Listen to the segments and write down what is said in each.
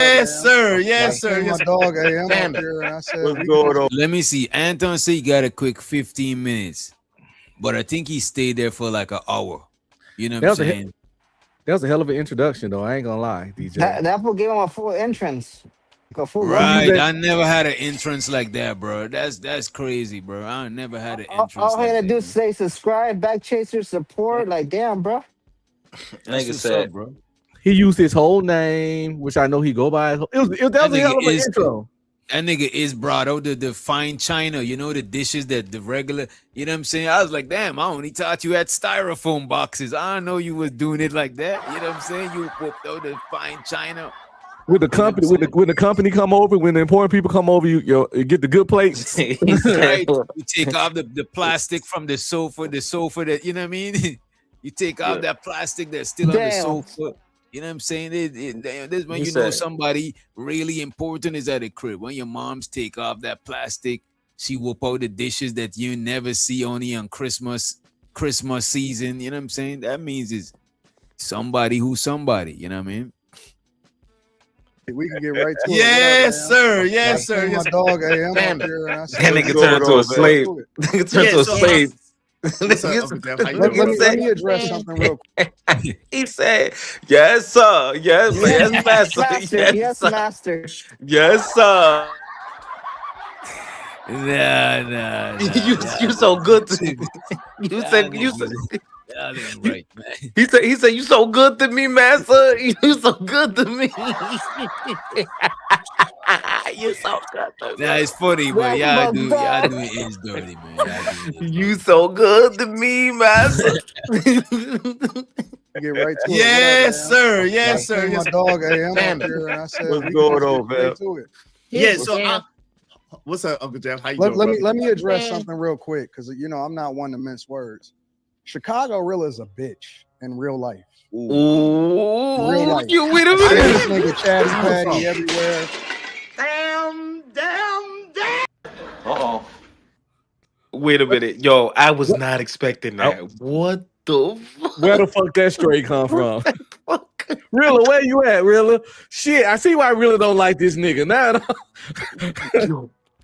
Yes, sir. Yes, I sir. seen my Yes, dog AM Damn up it. here, and I said, What's we going on? Let me see. Anton said he got a quick 15 minutes, but I think he stayed there for like an hour. You know what I'm saying? That was a hell of an introduction, though. I ain't gonna lie, DJ. That fool gave him a full entrance. Like a full Right. welcome. I never had an entrance like that, bro. That's crazy, bro. I never had an entrance All he like had to do that. is say subscribe, back chaser, support. Like, damn, bro. That's Nigga what's said, up, bro. He used his whole name, which I know he go by. That was a hell of an intro. That nigga is brought out the fine china, you know, the dishes that the regular, you know what I'm saying? I was like, damn, I only thought you had styrofoam boxes. I didn't know you was doing it like that. You know what I'm saying? You whipped out the fine china. With the company, when the company come over, when the important people come over, you get the good plates. Right. You take off the plastic from the sofa that, you know what I mean? You take off that plastic that's still on the sofa. You know what I'm saying? This when you know somebody really important is at a crib. When your moms take off that plastic, she whoop out the dishes that you never see only on Christmas season. You know what I'm saying? That means it's somebody who's somebody. You know what I mean? We can get right to it. Yes, sir. Yes, sir. My Yes, dog AM Damn up it. here, and I said, that nigga turned into a slave. Nigga turned to a slave. What's up, Uncle Jeff? How you let doing? me address something real quick. He said, "Yes, sir. Yes, yes, master. Master. Yes, sir. master. Yes, sir. Nah. You so good to me. You said That ain't right, man. He said you so good to me, master. You so good to me. You so good to me. Nah, it's funny, but y'all do it is dirty, man. Y'all do it. You so good to me, master. Get right to Yes, it. sir. Yes, I sir. seen Yes, my dog AM Damn up it. here, and I said, What's we going can on, get right man? to it. Yeah, so what's up, Uncle Jeff? How you doing? Let me address something real quick, because I'm not one to mince words. Chicago Rilla is a bitch in real life. Ooh, Real life. you wait a I see minute. this nigga Chatty Patty everywhere. Uh-oh. Wait a minute. Yo, I was not expecting that. What the fuck? Where the fuck that straight come from? Rilla, where you at, Rilla? Shit, I see why Rilla don't like this nigga. Now,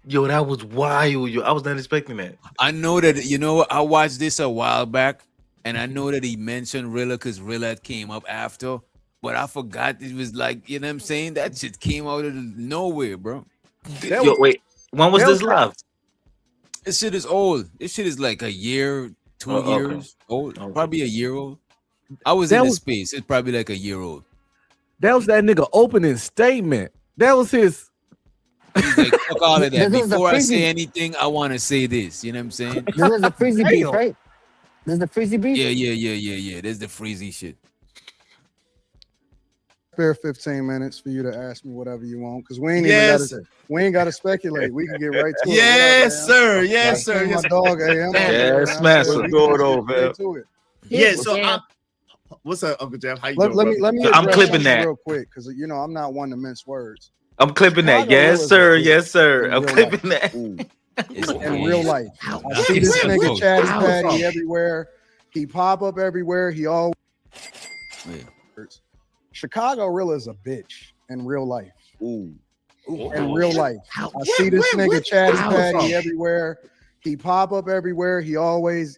Yo, that was wild. Yo, I was not expecting that. I know that, I watched this a while back, and I know that he mentioned Rilla because Rilla came up after, but I forgot it was like, you know what I'm saying? That shit came out of nowhere, bro. Wait. When was this live? This shit is old. This shit is like a year, 2 years old. Probably a year old. I was in the space. It's probably like a year old. that was that nigga opening statement. That was his. He's like, fuck all of that. This is the Before I freaky- say anything, I want to say this. You know what I'm saying? This is the freezy beef, right? This is the freezy beef? Yeah. There's the freezy shit. Spare 15 minutes for you to ask me whatever you want, because we ain't got to speculate. We can get right to it. Yes, sir. Yes, sir. My Yes, dog AM. Yes, master. What's going on, man? Yeah, so what's up, Uncle Jeff? How you doing? Let me I'm address clipping something that. real quick, because I'm not one to mince words. I'm clipping that. Chicago Yes, Rilla's sir. a bitch Yes, sir. in I'm real clipping life. that. In real life, I see this nigga Chatty Patty everywhere. He pop up everywhere. He always. Chicago Rilla is a bitch in real life. In real life, I see this nigga Chatty Patty everywhere. He pop up everywhere. He always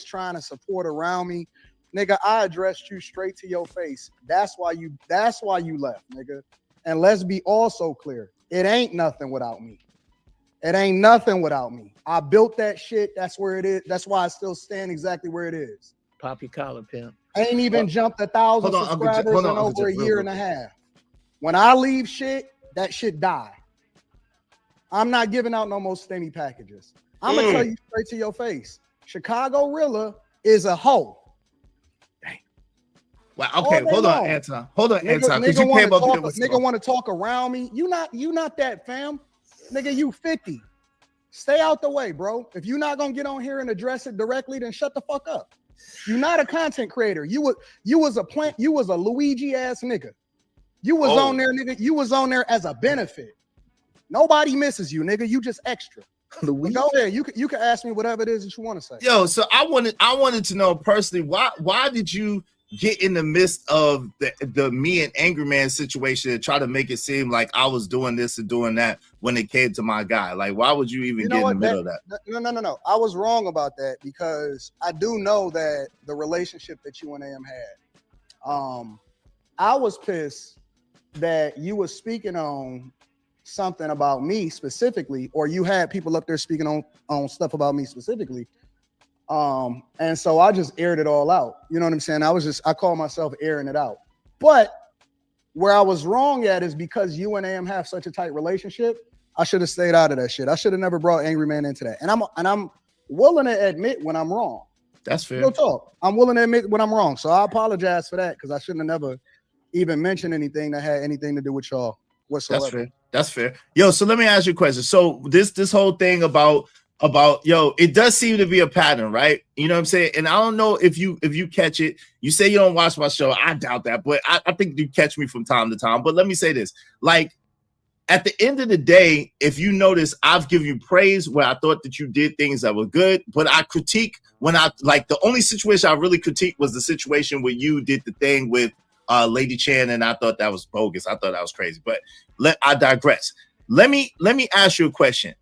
trying to support around me. Nigga, I addressed you straight to your face. That's why you left, nigga. And let's be also clear. It ain't nothing without me. It ain't nothing without me. I built that shit. That's where it is. That's why I still stand exactly where it is. Pop your collar, pimp. I ain't even jumped 1,000 subscribers in over a year and a half. When I leave shit, that shit die. I'm not giving out no more stemmy packages. I'm gonna tell you straight to your face. Chicago Rilla is a hoe. Well, okay, hold on, Anton. Hold on, Anton. Because you came up here with nigga want to talk around me. You not that, fam. Nigga, you 50. Stay out the way, bro. If you're not gonna get on here and address it directly, then shut the fuck up. You're not a content creator. You was a Luigi ass nigga. You was on there, nigga. You was on there as a benefit. Nobody misses you, nigga. You just extra. Go ahead. You can ask me whatever it is that you want to say. Yo, so I wanted to know personally why did you get in the midst of the me and Angry Man situation and try to make it seem like I was doing this and doing that when it came to my guy? Like, why would you even get in the middle of that? No. I was wrong about that because I do know that the relationship that you and AM had. I was pissed that you were speaking on something about me specifically, or you had people up there speaking on stuff about me specifically. And so I just aired it all out. You know what I'm saying? I call myself airing it out. But where I was wrong at is because you and AM have such a tight relationship, I should have stayed out of that shit. I should have never brought Angry Man into that. And I'm willing to admit when I'm wrong. That's fair. No talk. I'm willing to admit when I'm wrong. So I apologize for that because I shouldn't have never even mentioned anything that had anything to do with y'all whatsoever. That's fair. Yo, so let me ask you a question. So this whole thing about it does seem to be a pattern, right? You know what I'm saying? And I don't know if you catch it. You say you don't watch my show. I doubt that, but I think you catch me from time to time. But let me say this. Like, at the end of the day, if you notice, I've given you praise where I thought that you did things that were good, but I critique when the only situation I really critiqued was the situation where you did the thing with Lady Chan, and I thought that was bogus. I thought that was crazy. But I digress. Let me ask you a question.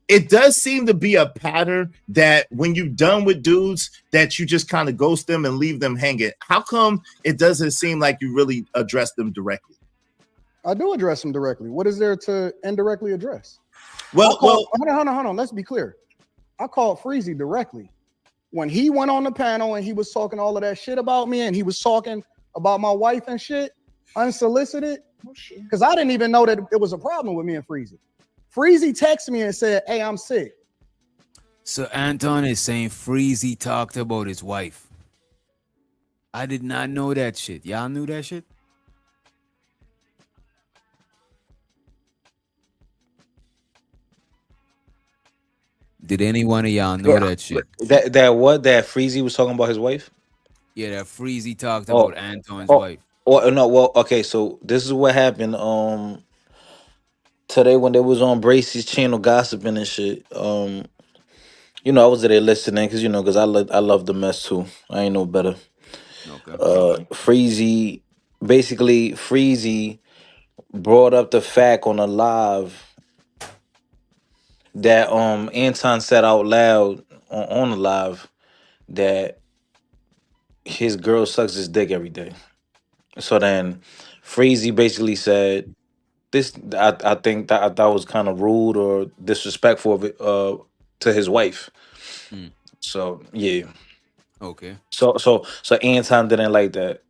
It does seem to be a pattern that when you're done with dudes that you just kind of ghost them and leave them hanging. How come it doesn't seem like you really address them directly? I do address them directly. What is there to indirectly address? Well, hold on. Let's be clear. I called Freezy directly. When he went on the panel and he was talking all of that shit about me and he was talking about my wife and shit, unsolicited, because I didn't even know that it was a problem with me and Freezy. Freezy texted me and said, "Hey, I'm sick." So Anton is saying Freezy talked about his wife. I did not know that shit. Y'all knew that shit? Did any one of y'all know that shit? That Freezy was talking about his wife? Yeah, that Freezy talked about Anton's wife. Okay, so this is what happened. Today when they was on Bracey's channel gossiping and shit. I was there listening because I love the mess too. I ain't no better. Okay. Freezy brought up the fact on a live that Anton said out loud on the live that his girl sucks his dick every day. So then Freezy basically said this. I think that was kind of rude or disrespectful of it to his wife. So yeah. Okay. So Anton didn't like that.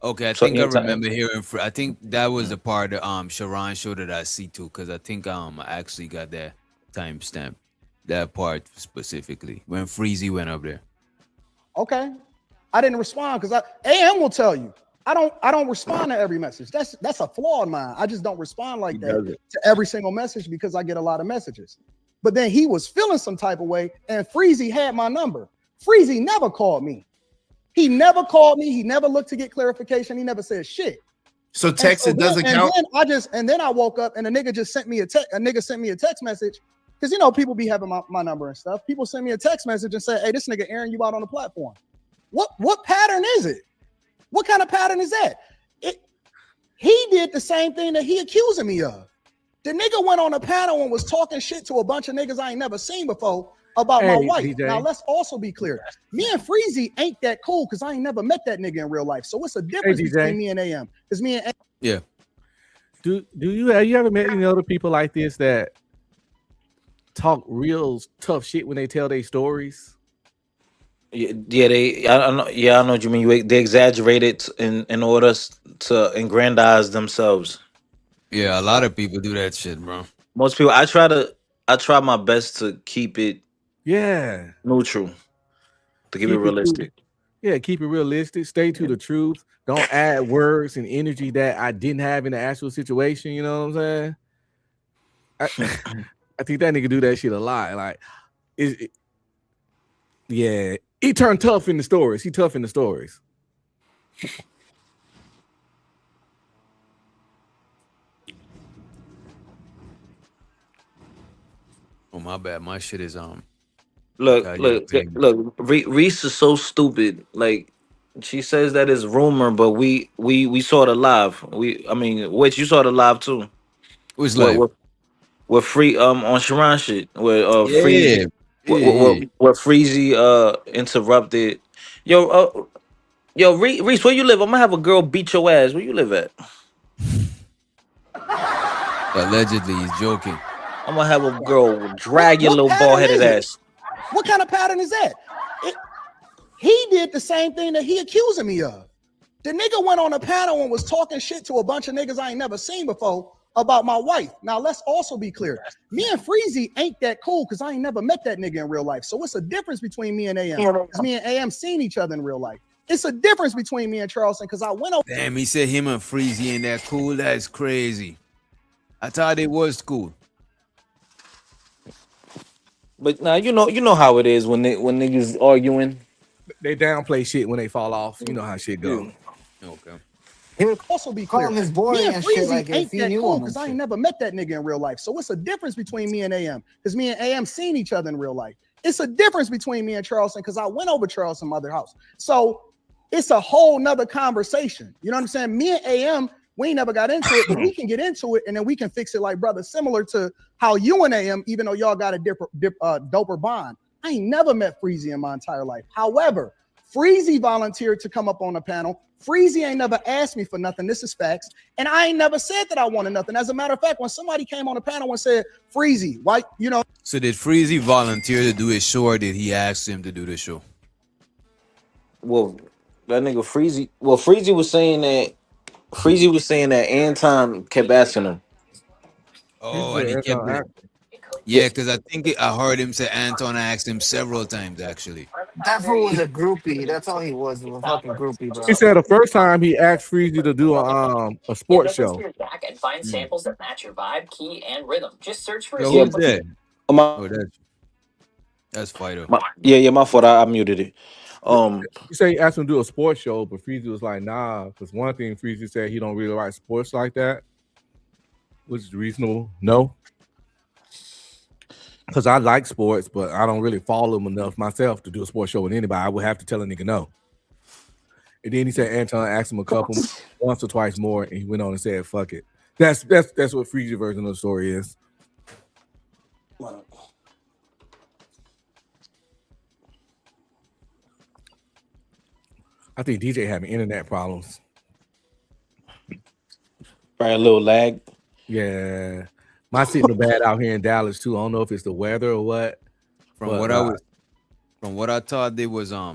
Okay, I think I remember hearing. I think that was the part of Sharon show that I see too, because I think I actually got that timestamp, that part specifically when Freezy went up there. Okay, I didn't respond because AM will tell you I don't respond to every message. That's a flaw in mine. I just don't respond like that to every single message because I get a lot of messages. But then he was feeling some type of way, and Freezy had my number. Freezy never called me. He never called me. He never looked to get clarification. He never said shit. So text it doesn't count. And then I woke up and a nigga just sent me a text message because people be having my number and stuff. People send me a text message and say, "Hey, this nigga airing you out on the platform." What pattern is it? What kind of pattern is that? He did the same thing that he accusing me of. The nigga went on a panel and was talking shit to a bunch of niggas I ain't never seen before about my wife. DJ. Now let's also be clear. Me and Freezy ain't that cool because I ain't never met that nigga in real life. So what's the difference between me and AM? Because me and yeah. Do you have you ever met any other people like this that talk real tough shit when they tell their stories? Yeah, I know what you mean. They exaggerate it in order to aggrandize themselves. Yeah, a lot of people do that shit, bro. Most people. I try my best to keep it neutral, to keep it realistic. Keep it realistic. Stay to the truth. Don't add words and energy that I didn't have in the actual situation. You know what I'm saying? I think that nigga do that shit a lot. Like, he turned tough in the stories. He tough in the stories. Oh, my bad. My shit is Look. Reese is so stupid. Like, She says that it's rumor, but we saw the live. Which you saw the live too. Who's What live? what free on Sharon shit where Yeah. Freezy what Freezy interrupted. Yo, Reese, where you live? I'm gonna have a girl beat your ass. Where you live at? Allegedly, he's joking. I'm gonna have a girl drag your little bald headed ass. What kind of pattern is that? He did the same thing that he accusing me of. The nigga went on a panel and was talking shit to a bunch of niggas I ain't never seen before about my wife. Now, let's also be clear. Me and Freezy ain't that cool because I ain't never met that nigga in real life. So what's the difference between me and AM? Because me and AM seen each other in real life. It's a difference between me and Charleston because I went over. Damn, he said him and Freezy ain't that cool. That's crazy. I thought it was cool. But now you know how it is when niggas arguing. They downplay shit when they fall off. You know how shit go. Okay. He would Also be clear. his boy Me and and shit Freezy like ain't if he that knew cool him because and I ain't shit. never met that nigga in real life. So what's the difference between me and AM? Because me and AM seen each other in real life. It's a difference between me and Charleston because I went over Charleston's mother house. So it's a whole nother conversation. You know what I'm saying? Me and AM, we ain't never got into it, but we can get into it and then we can fix it like brother, similar to how you and AM, even though y'all got a doper bond. I ain't never met Freezy in my entire life. However, Freezy volunteered to come up on the panel. Freezy ain't never asked me for nothing. This is facts. And I ain't never said that I wanted nothing. As a matter of fact, when somebody came on the panel and said, Freezy, why, you know. So did Freezy volunteer to do his show or did he ask him to do the show? Well, that nigga Freezy. Well, Freezy was saying that Anton kept asking him. Oh, and he kept it. Yeah, because I think I heard him say Anton asked him several times actually. That fool was a groupie. That's all he was a fucking groupie, bro. He said the first time he asked Freezy to do a sports show. Back and find samples that match your vibe, key, and rhythm. Just search for Yo, who's that? Oh, that's Fido. My fault. I muted it. You say he asked him to do a sports show, but Freezy was like, nah, because one thing Freezy said he don't really like sports like that, which is reasonable. No. Because I like sports, but I don't really follow them enough myself to do a sports show with anybody. I would have to tell a nigga no. And then he said Anton asked him a couple once or twice more, and he went on and said, fuck it. That's what Freezy's version of the story is. I think DJ having internet problems. Probably a little lag. Yeah. My signal bad out here in Dallas too. I don't know if it's the weather or what. From what I thought they was I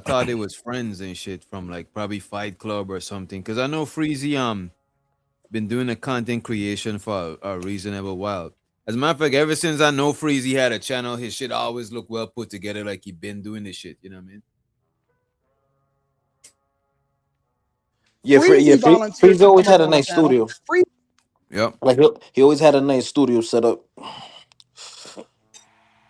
thought they was friends and shit from like probably Fight Club or something. Cause I know Freezy been doing the content creation for a reasonable while. As a matter of fact, ever since I know Freezy had a channel, his shit always look well put together, like he been doing this shit. You know what I mean? Yeah, Freezy always had a nice studio. Yep. Like he always had a nice studio set up.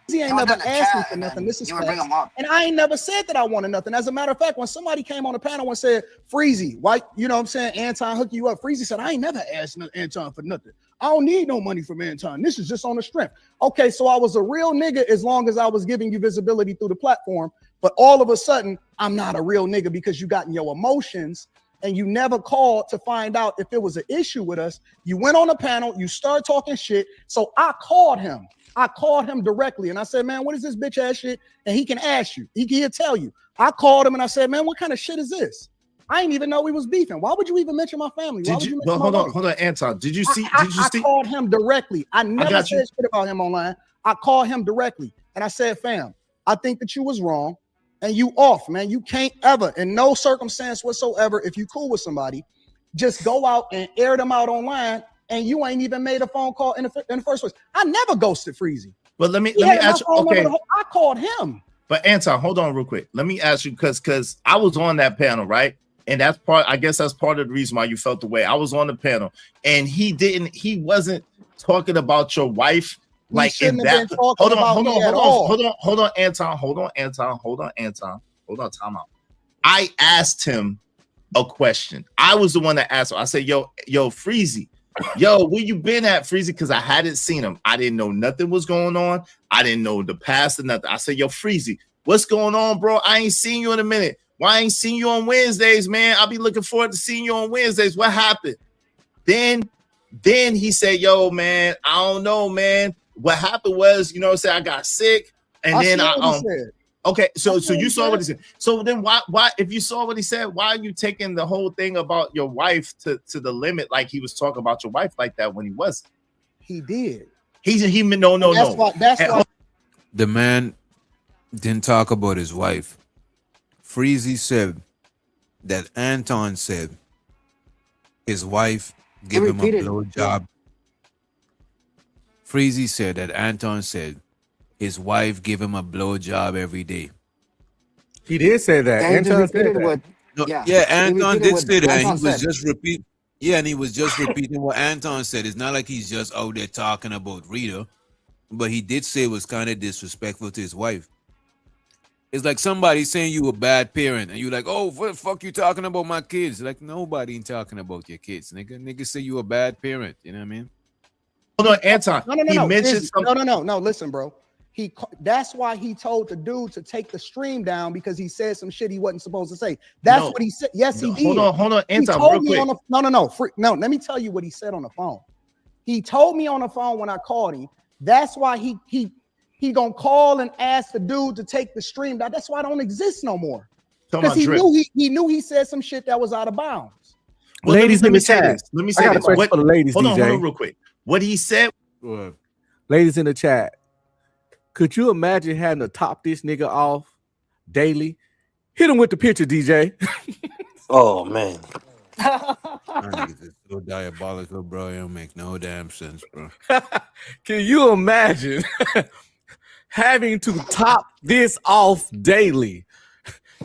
He ain't never asked me for nothing. This is facts. And I ain't never said that I wanted nothing. As a matter of fact, when somebody came on the panel and said, Freezy, why, you know what I'm saying, Anton hook you up. Freezy said, I ain't never asked Anton for nothing. I don't need no money from Anton. This is just on the strength. Okay, so I was a real nigga as long as I was giving you visibility through the platform. But all of a sudden, I'm not a real nigga because you got in your emotions and you never called to find out if there was an issue with us. You went on a panel, you started talking shit. So I called him. I called him directly and I said, man, what is this bitch ass shit? And he can ask you. He'll tell you. I called him and I said, man, what kind of shit is this? I didn't even know we was beefing. Why would you even mention my family? Hold on, Anton. Did you see? I called him directly. I never said shit about him online. I called him directly and I said, fam, I think that you was wrong. And you off, man. You can't ever, in no circumstance whatsoever, if you cool with somebody, just go out and air them out online, and you ain't even made a phone call in the first place. I never ghosted Freezy. But let me ask you. Okay, I called him. But Anton, hold on real quick. Let me ask you because I was on that panel, right? And that's part. I guess that's part of the reason why you felt the way. I was on the panel, and he wasn't talking about your wife. Like in that, hold on, Anton, time out. I asked him a question. I was the one that asked him. I said, yo, Freezy, where you been at, Freezy? Because I hadn't seen him. I didn't know nothing was going on. I didn't know the past or nothing. I said, yo, Freezy, what's going on, bro? I ain't seen you in a minute. Why I ain't seen you on Wednesdays, man? I'll be looking forward to seeing you on Wednesdays. What happened? Then he said, yo, man, I don't know, man. What happened was, you know what I'm saying, I got sick, and then okay, so you saw what he said. So then why if you saw what he said, why are you taking the whole thing about your wife to the limit, like he was talking about your wife like that when he wasn't? He did. No. That's why the man didn't talk about his wife. Freezy said that Anton said his wife give him a blowjob. Freezy said that Anton said his wife give him a blowjob every day. He did say that. Anton said that. Anton did say that. He was just repeating. Yeah, and he was just repeating what Anton said. It's not like he's just out there talking about Rita, but he did say it was kind of disrespectful to his wife. It's like somebody saying you a bad parent, and you're like, "Oh, what the fuck you talking about my kids?" Like nobody ain't talking about your kids, nigga. Nigga say you a bad parent. You know what I mean? Hold on, Anton. No. Listen, bro. That's why he told the dude to take the stream down, because he said some shit he wasn't supposed to say. That's what he said. Yes, he did. Hold on, Anton. He told me on the no. Let me tell you what he said on the phone. He told me on the phone when I called him. That's why he gonna call and ask the dude to take the stream down. That's why I don't exist no more. Because he knew he said some shit that was out of bounds. Well, ladies in the chat. Let me say this. For the ladies, hold on real quick. What he said. Ladies in the chat, could you imagine having to top this nigga off daily? Hit him with the picture, DJ. Oh man. It's so diabolical, bro. It don't make no damn sense, bro. Can you imagine having to top this off daily?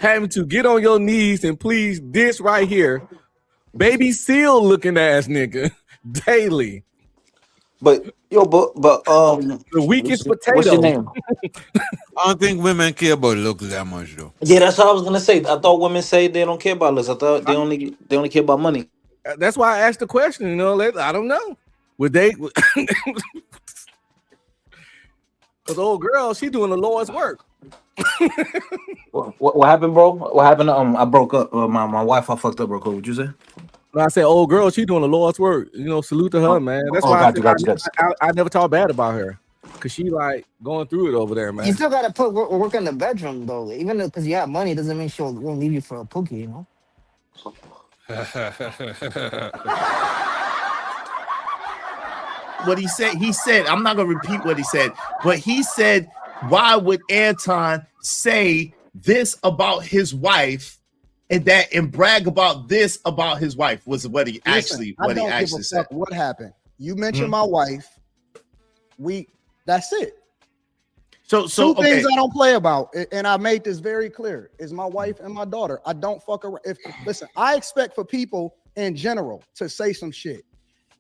Having to get on your knees and please this right here, baby seal looking ass nigga, daily. But the weakest potato. What's your name? I don't think women care about looks that much, though. Yeah, that's what I was gonna say. I thought women say they don't care about looks. I thought they only care about money. That's why I asked the question. You know, I don't know. Would they? Because old girl, she doing the Lord's work. What happened, bro? What happened? I broke up. My Wi-Fi fucked up real quick. What'd you say? When I say old girl, she doing the Lord's work. You know, salute to her, man. That's why I never talk bad about her, because she like going through it over there, man. You still gotta put work in the bedroom though. Even because you have money doesn't mean she won't leave you for a pookie, you know. What he said, I'm not gonna repeat what he said, but he said, why would Anton say this about his wife and brag about this about his wife? Was what he actually said. What happened? You mentioned my wife. That's it. So two things I don't play about, and I made this very clear, is my wife and my daughter. I don't fuck around. Listen, I expect for people in general to say some shit.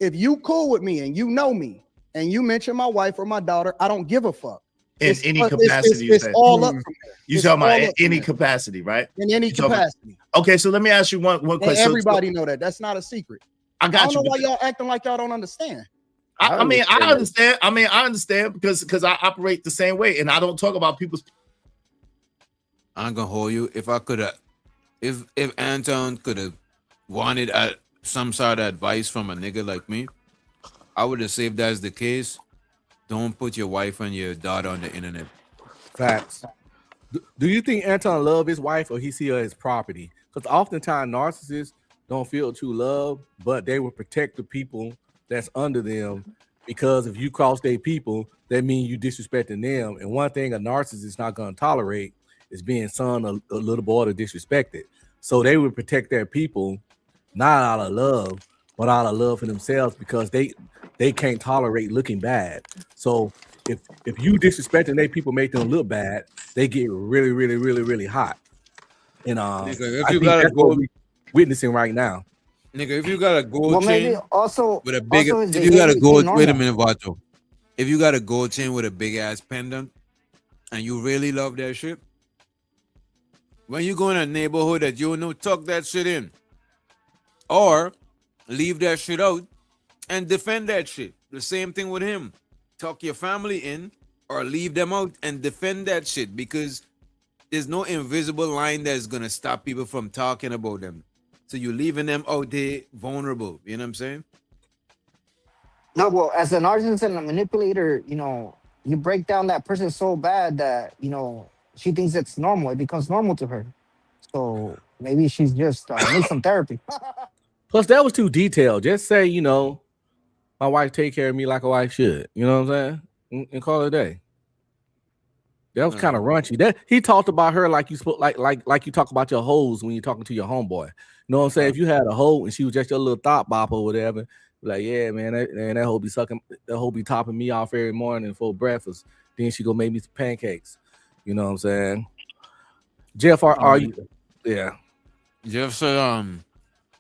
If you cool with me and you know me and you mention my wife or my daughter, I don't give a fuck. In any capacity, it's all up from there. You talking about any capacity, right? In any capacity. Okay, so let me ask you one question. And everybody know that. That's not a secret. I don't know why y'all acting like y'all don't understand. I understand. I understand because I operate the same way, and I don't talk about people's. I'm gonna hold you. If I could have, if Anton could have wanted some sort of advice from a nigga like me, I would have said if that's the case, don't put your wife and your daughter on the internet. Facts. Do you think Anton love his wife or he see her as property? Because oftentimes narcissists don't feel true love, but they will protect the people that's under them, because if you cross their people, that means you disrespecting them. And one thing a narcissist is not going to tolerate is being son a little boy to disrespected. So they would protect their people, not out of love, but out of love for themselves, because they can't tolerate looking bad. So if you disrespecting their people, make them look bad, they get really, really, really, really hot. And if you gotta go, what we're witnessing right now. Nigga, if you got a gold chain also with a big, if you got a gold, wait a minute, Vato. If you got a gold chain with a big ass pendant, and you really love that shit, when you go in a neighborhood that you know, tuck that shit in, or leave that shit out and defend that shit. The same thing with him. Tuck your family in or leave them out and defend that shit, because there's no invisible line that's gonna stop people from talking about them. So you're leaving them out there vulnerable. You know what I'm saying? No, well, as a narcissist and a manipulator, you know, you break down that person so bad that, you know, she thinks it's normal. It becomes normal to her. So maybe she's just needs some therapy. Plus, that was too detailed. Just say, you know, my wife take care of me like a wife should. You know what I'm saying? And call it a day. That was kind of raunchy. That he talked about her like you spoke, like you talk about your hoes when you're talking to your homeboy. You know what I'm saying? If you had a hoe and she was just your little thought bop or whatever, like, yeah, man, that hoe be sucking, that hoe be topping me off every morning for breakfast. Then she go make me some pancakes. You know what I'm saying? Jeff, are you? Yeah. Jeff said,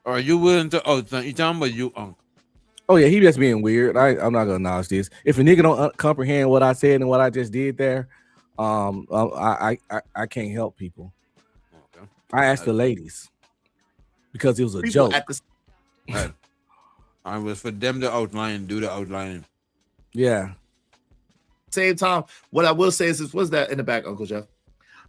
are you willing to? Oh, you talking about you, Uncle? Oh yeah, he just being weird. I'm not gonna acknowledge this. If a nigga don't comprehend what I said and what I just did there, I can't help people. Okay. I asked the ladies because it was a joke. I was for them to outline, do the outlining. Yeah. Same time, what I will say is, what's that in the back, Uncle Jeff?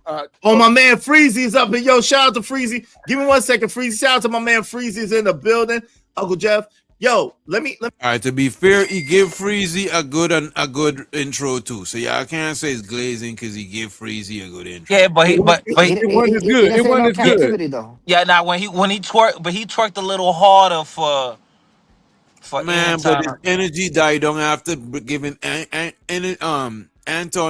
My man Freezy's up here. Yo, shout out to Freezy. Give me 1 second, Freezy. Shout out to my man Freezy's in the building. Uncle Jeff. Yo, let me. All right, to be fair, he gave Freezy a good intro too. So yeah, I can't say it's glazing because he gave Freezy a good intro. Yeah, but it wasn't as good. It wasn't as good. Though. Yeah, now when he twerked, but he twerked a little harder for man, Anton. but his energy died down after giving Anton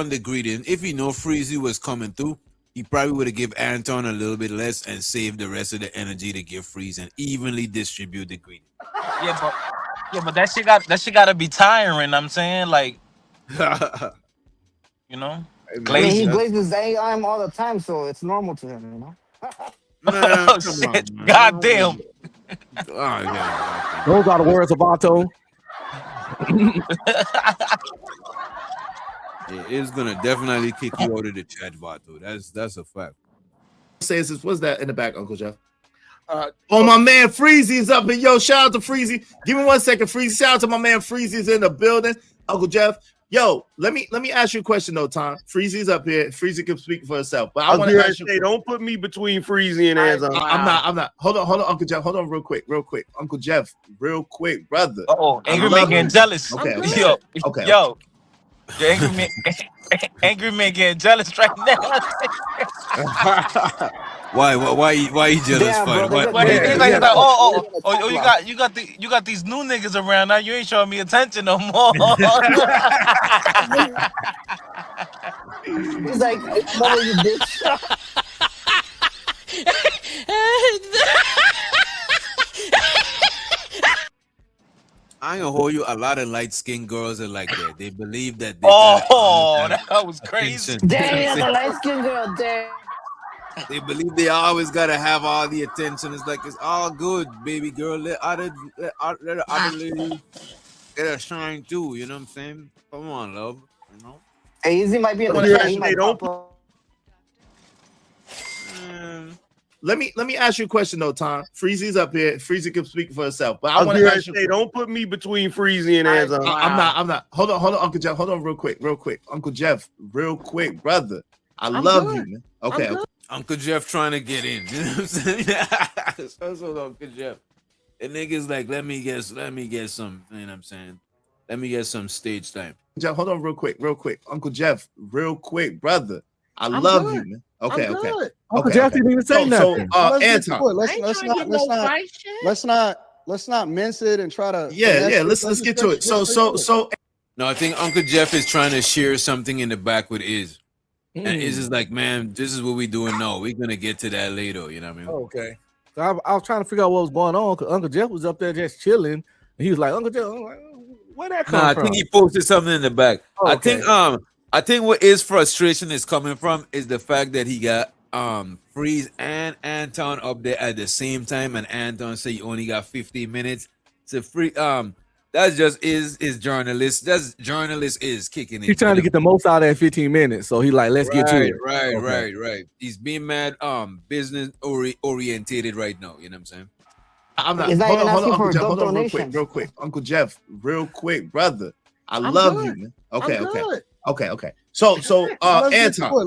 the greeting. If he know Freezy was coming through, he probably would have give Anton a little bit less and save the rest of the energy to give Freeze and evenly distribute the greeting. Yeah, but that shit got to be tiring. I'm saying, like, you know, he glazes AM all the time, so it's normal to him, you know. Man, oh shit! God damn. Oh, yeah. Those are the words of Otto. Yeah, it's gonna definitely kick you out of the chat bot, though. That's a fact. Says this, what's that in the back, Uncle Jeff? My man Freezy's up here. Yo, shout out to Freezy. Give me 1 second, Freezy. Shout out to my man Freezy's in the building. Uncle Jeff. Yo, let me ask you a question though, Tom. Freezy's up here. Freezy can speak for herself. But I want to ask you. Don't put me between Freezy and Anton. I'm not. Hold on, Uncle Jeff. Hold on real quick. Uncle Jeff, real quick, brother. Angry man getting jealous. Okay. Yo. Angry man getting jealous right now. Why he jealous? You got these new niggas around now. You ain't showing me attention no more. He's like, mother, you bitch. I ain't gonna hold you. A lot of light-skinned girls are like that. They believe that. That was crazy. Damn, the light-skinned girl. Damn. They believe they always gotta have all the attention. It's like it's all good, baby girl. Let other ladies get a shine too. You know what I'm saying? Come on, love. You know. Hey, Easy might be in the chat. He might pop up. Let me ask you a question though, Tom. Freezy's up here. Freezy can speak for herself. But I want to ask you. Don't put me between Freezy and Anton. I'm not. Hold on, Uncle Jeff. Hold on, real quick. Uncle Jeff, real quick, brother. I love you, man. Okay. Uncle Jeff trying to get in. You know what I'm saying? So Uncle Jeff. And niggas like, let me get some, you know what I'm saying? Let me get some stage time. Jeff, hold on real quick. Uncle Jeff, real quick, brother. I love you, man. Okay. Uncle Jeff didn't even say nothing. Anton. Let's not mince it and try to. Yeah. Let's get to it. So. No, I think Uncle Jeff is trying to share something in the back with Iz. And Iz is like, man, this is what we doing now. We're gonna get to that later. You know what I mean? Okay. So I was trying to figure out what was going on because Uncle Jeff was up there just chilling. And he was like, Uncle Jeff, where that come from? I think he posted something in the back. Okay. I think what his frustration is coming from is the fact that he got Freeze and Anton up there at the same time, and Anton said you only got 15 minutes. So that's just his journalist. That's journalist is kicking it. He's trying to get the most out of that 15 minutes. So he like, let's get to it. Right. He's being mad business orientated right now. You know what I'm saying? I'm not. Hold on, real quick. Uncle Jeff, real quick, brother. I love you, man. Okay. Okay. So Let's get to Anton. it.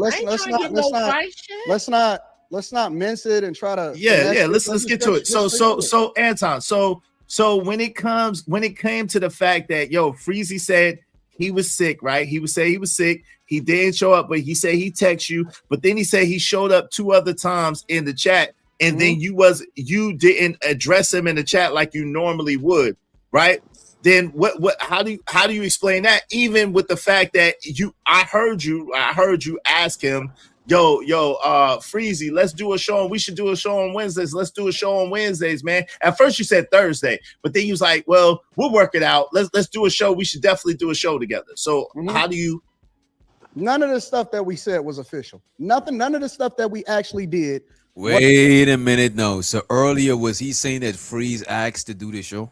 Let's not mince it and try to. Yeah. Let's get to it. So Anton. So when it came to the fact that Freezy said he was sick, right? He would say he was sick. He didn't show up, but he said he texted you. But then he said he showed up 2 other times in the chat, and then you didn't address him in the chat like you normally would, right? Then what how do you explain that? Even with the fact that I heard you ask him, Freezy, let's do a show, and we should do a show on Wednesdays. Let's do a show on Wednesdays, man. At first you said Thursday, but then you was like, well, we'll work it out. Let's do a show. We should definitely do a show together. So how do you? None of the stuff that we said was official. None of the stuff that we actually did. Wait a minute, no. So earlier was he saying that Freeze asked to do the show?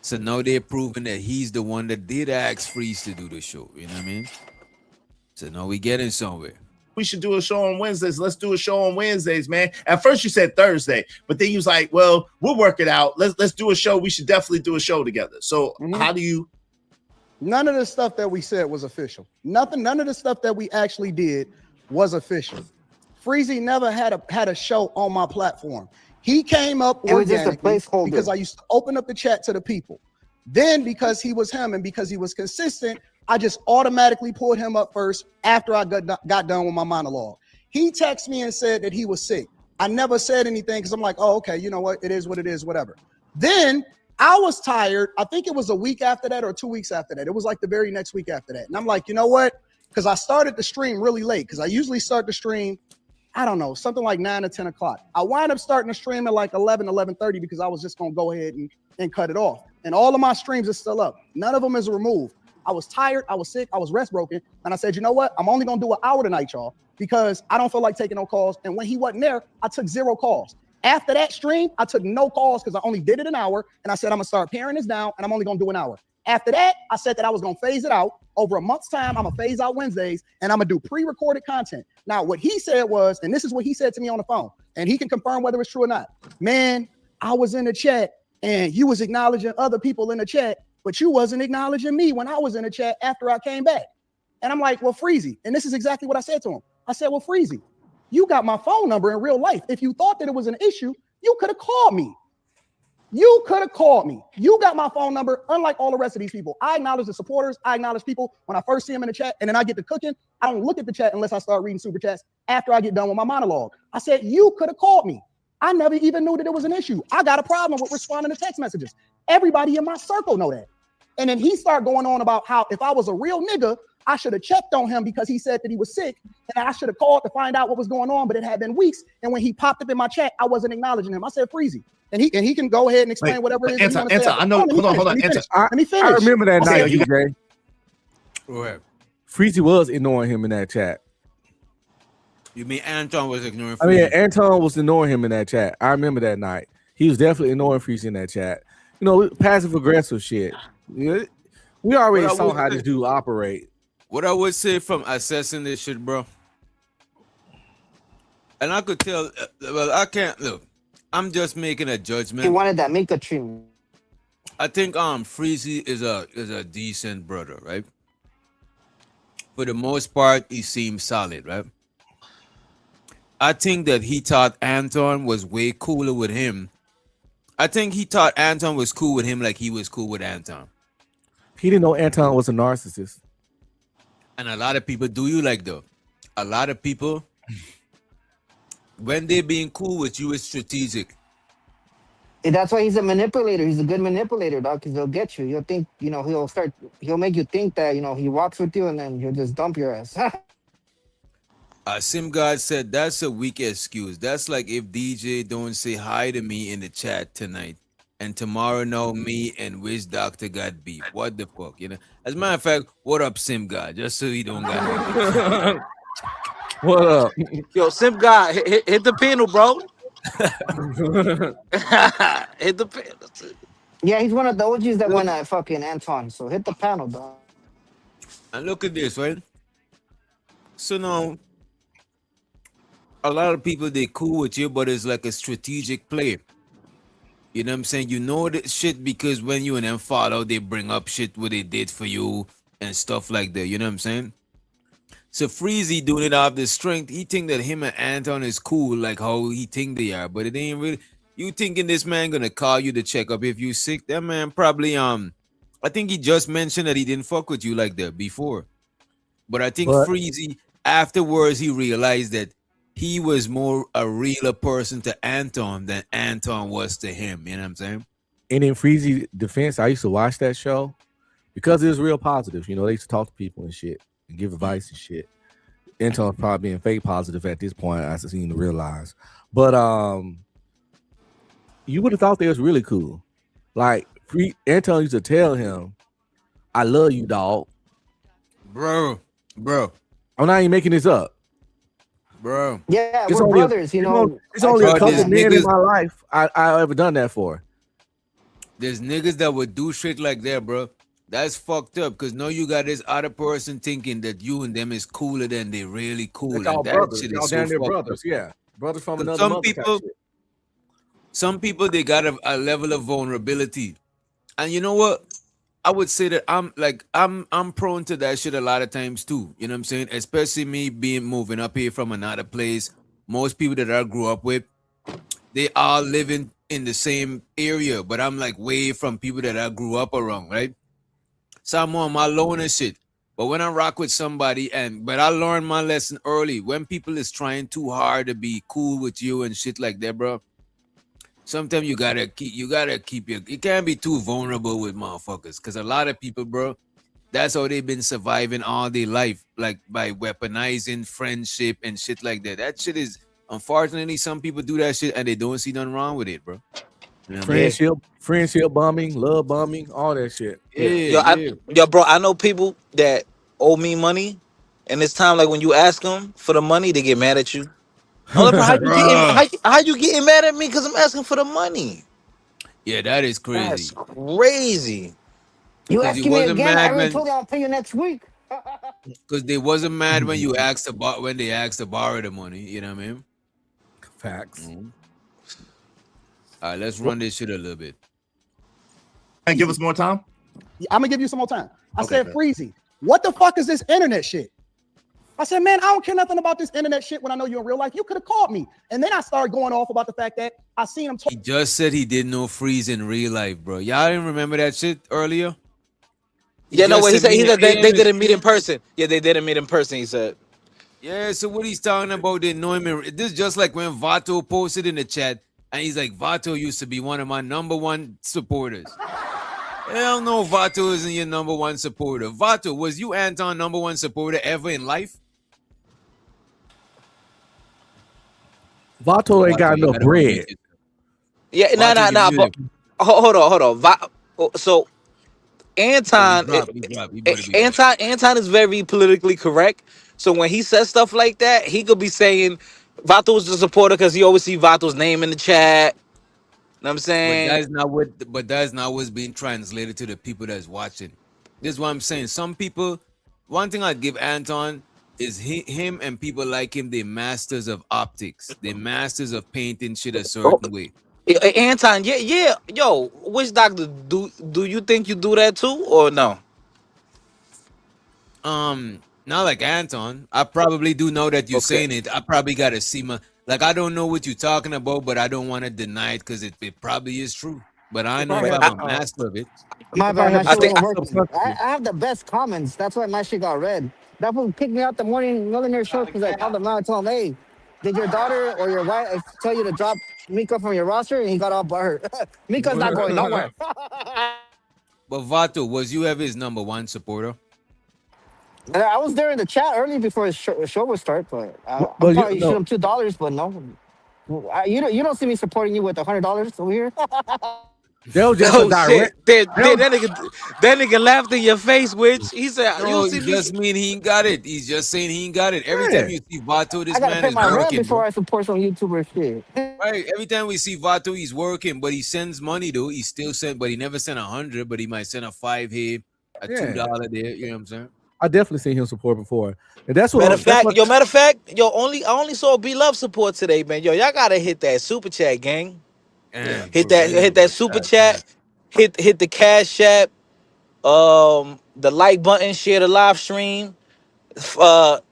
So now they're proving that he's the one that did ask Freeze to do the show. You know what I mean? So now we getting somewhere. We should do a show on Wednesdays. Let's do a show on Wednesdays, man. At first you said Thursday, but then you was like, well, we'll work it out. Let's do a show. We should definitely do a show together. So how do you? None of the stuff that we said was official. None of the stuff that we actually did was official. Freezy never had a show on my platform. He came up organically because I used to open up the chat to the people. Then because he was him and because he was consistent, I just automatically pulled him up first after I got done with my monologue. He texted me and said that he was sick. I never said anything because I'm like, oh, okay, you know what? It is what it is, whatever. Then I was tired. I think it was a week after that or 2 weeks after that. It was like the very next week after that. And I'm like, you know what? Because I started the stream really late because I usually start the stream, I don't know, something like 9 or 10 o'clock. I wind up starting the stream at like 11:30 because I was just going to go ahead and cut it off. And all of my streams are still up. None of them is removed. I was tired. I was sick. I was rest broken. And I said, you know what? I'm only going to do an hour tonight, y'all, because I don't feel like taking no calls. And when he wasn't there, I took 0 calls. After that stream, I took no calls because I only did it an hour. And I said, I'm going to start paring this down and I'm only going to do an hour. After that, I said that I was going to phase it out. Over a month's time, I'm going to phase out Wednesdays and I'm going to do pre-recorded content. Now, what he said was, and this is what he said to me on the phone, and he can confirm whether it's true or not. Man, I was in the chat and you was acknowledging other people in the chat, but you wasn't acknowledging me when I was in the chat after I came back. And I'm like, well, Freezy. And this is exactly what I said to him. I said, well, Freezy, you got my phone number in real life. If you thought that it was an issue, you could have called me. You could have called me. You got my phone number, unlike all the rest of these people. I acknowledge the supporters. I acknowledge people when I first see them in the chat, and then I get to cooking. I don't look at the chat unless I start reading super chats after I get done with my monologue. I said, you could have called me. I never even knew that it was an issue. I got a problem with responding to text messages. Everybody in my circle know that. And then he started going on about how if I was a real nigga, I should have checked on him because he said that he was sick, and I should have called to find out what was going on, but it had been weeks. And when he popped up in my chat, I wasn't acknowledging him. I said, Freezy. And he can go ahead and explain whatever it is. Answer. I know. Hold on. Let me finish. I remember that night, you DJ. Go ahead. Freezy was ignoring him in that chat. You mean Anton was ignoring Freezy? I mean, Anton was ignoring him in that chat. I remember that night. He was definitely ignoring Freezy in that chat. You know, passive aggressive shit. We already saw how this dude operate. What I would say from assessing this shit, bro, and I could tell, well, I can't look. I'm just making a judgment. He wanted that Mika treatment. I think Freezy is a decent brother, right? For the most part, he seems solid, right? I think that he thought Anton was way cooler with him. I think he thought Anton was cool with him like he was cool with Anton. He didn't know Anton was a narcissist. And a lot of people do you like though. A lot of people, when they're being cool with you, it's strategic. And that's why he's a manipulator. He's a good manipulator, dog, because he'll get you. You'll think, he'll make you think that, he walks with you and then he'll just dump your ass. Sim God said that's a weak excuse. That's like if DJ don't say hi to me in the chat tonight and tomorrow know me and Wiz Doctor got beef. What the fuck, As a matter of fact, what up, Sim God? Just so he don't got What up? Yo, Sim God, hit the panel, bro. Hit the panel. Yeah, he's one of the OGs that went at fucking Anton. So hit the panel, dog. And look at this, right? So now, a lot of people, they cool with you, but it's like a strategic play. You know what I'm saying? You know that shit because when you and them fall out, they bring up shit what they did for you. and stuff like that. You know what I'm saying? So Freezy doing it off the strength, he think that him and Anton is cool, like how he think they are, but it ain't really. You thinking this man gonna call you to check up if you sick? That man probably I think he just mentioned that he didn't fuck with you like that before. But I think But Freezy afterwards he realized that he was more a realer person to Anton than Anton was to him. You know what I'm saying? and in Freezy defense, I used to watch that show because it was real positive. You know, they used to talk to people and shit and give advice and shit. Anton's probably being fake positive at this point, I seem to realize. But you would have thought they was really cool. Like Anton used to tell him, "I love you, dog." Bro. I'm not even making this up. Bro. Yeah, It's we're only brothers, you know. It's only a Bro, couple there's men in niggas- my life I ever done that for. There's niggas that would do shit like that, bro. That's fucked up because now you got this other person thinking that you and them is cooler than they really cool. They call And that brothers. shit Y'all is so down there fucked brothers, up. yeah. Brothers from But another some mother type people- shit. Some people they got a level of vulnerability. And you know what? I would say that I'm prone to that shit a lot of times too. You know what I'm saying? Especially me being moving up here from another place. Most people that I grew up with, they all living in the same area, but I'm like way from people that I grew up around, right? So I'm on my loner shit. But when I rock with somebody, but I learned my lesson early. When people is trying too hard to be cool with you and shit like that, bro. Sometimes you gotta keep you can't be too vulnerable with motherfuckers. Cause a lot of people, bro, that's how they've been surviving all their life, like by weaponizing friendship and shit like that. That shit is unfortunately some people do that shit and they don't see nothing wrong with it, bro. You know what I mean? Friendship bombing, love bombing, all that shit. Yeah. Yo, bro, I know people that owe me money, and it's time like when you ask them for the money, they get mad at you. I'm like, bro, how you getting mad at me? Because I'm asking for the money. Yeah, that is That's crazy. crazy. You Because he asking me wasn't again? I mad already when told you I'll pay you next week. because they wasn't mad when you asked about when they asked to borrow the money. You know what I mean? Facts. All right, let's run this shit a little bit. And give us more time. I'm gonna give you some more time. I Okay, said, bet. Freezy, what the fuck is this internet shit? I said, man, I don't care nothing about this internet shit when I know you in real life. You could have called me. And then I started going off about the fact that I seen him talk. He just said he didn't know Freeze in real life, bro. Y'all didn't remember that shit earlier? Yeah, no, just what he said said me they and him is- didn't meet in person. Yeah, they didn't meet in person, he said. Yeah, so what he's talking about, they know him. This is just like when Vato posted in the chat, and he's like, Vato used to be one of my number one supporters. Hell no, Vato isn't your number one supporter. Vato, was you Anton number one supporter ever in life? Vato ain't got Vato, you enough gotta bread. unmute yourself. Yeah, Vato, you nah. But muted. hold on. So Anton, He dropped, he better be dropped. Anton is very politically correct. So when he says stuff like that, he could be saying Vato was the supporter because he always see Vato's name in the chat. You know what I'm But saying? that's not what's being translated to the people that's watching. This is what I'm saying. Some people, one thing I'd give Anton is him and people like him, they're masters of optics. They're masters of painting shit a certain way. Anton, yeah. Yo, which doctor do you think you do that too or no? Not like Anton. I probably do know that you're Okay. saying it. I probably gotta see I don't know what you're talking about, but I don't want to deny it because it probably is true. But I know if I'm a master of it. My bad, my I shit think- wasn't working. I have the best comments. That's why my shit got read. That fool kicked me out the morning millionaire show because I called him out and told him, hey, did your daughter or your wife tell you to drop Mika from your roster? And he got all butthurt. Mika's not going nowhere. But Vato, was you ever his number one supporter? And I was there in the chat early before his show would start, but I'll Well, you- probably shoot him $2, but no. You don't see me supporting you with $100 over here. That was just Oh a direct. shit! That nigga laughed in your face, which he said, No, "You he see me." just mean he ain't got it. He's just saying he ain't got it. Every Yeah. time you see Vato, this I gotta man pay is my rent working. before Bro. I support some YouTuber shit. Right. Every time we see Vato, he's working, but he sends money though. He still sent, but he never sent 100, but he might send a 5 here, a Yeah. $2 there. You know what I'm saying? I definitely seen him support before, and that's what. Matter of fact, that's what- I only saw Be Love support today, man. Yo, y'all gotta hit that super chat, gang. Damn, Hit for that real. super chat. Hit the Cash App. The like button, share the live stream.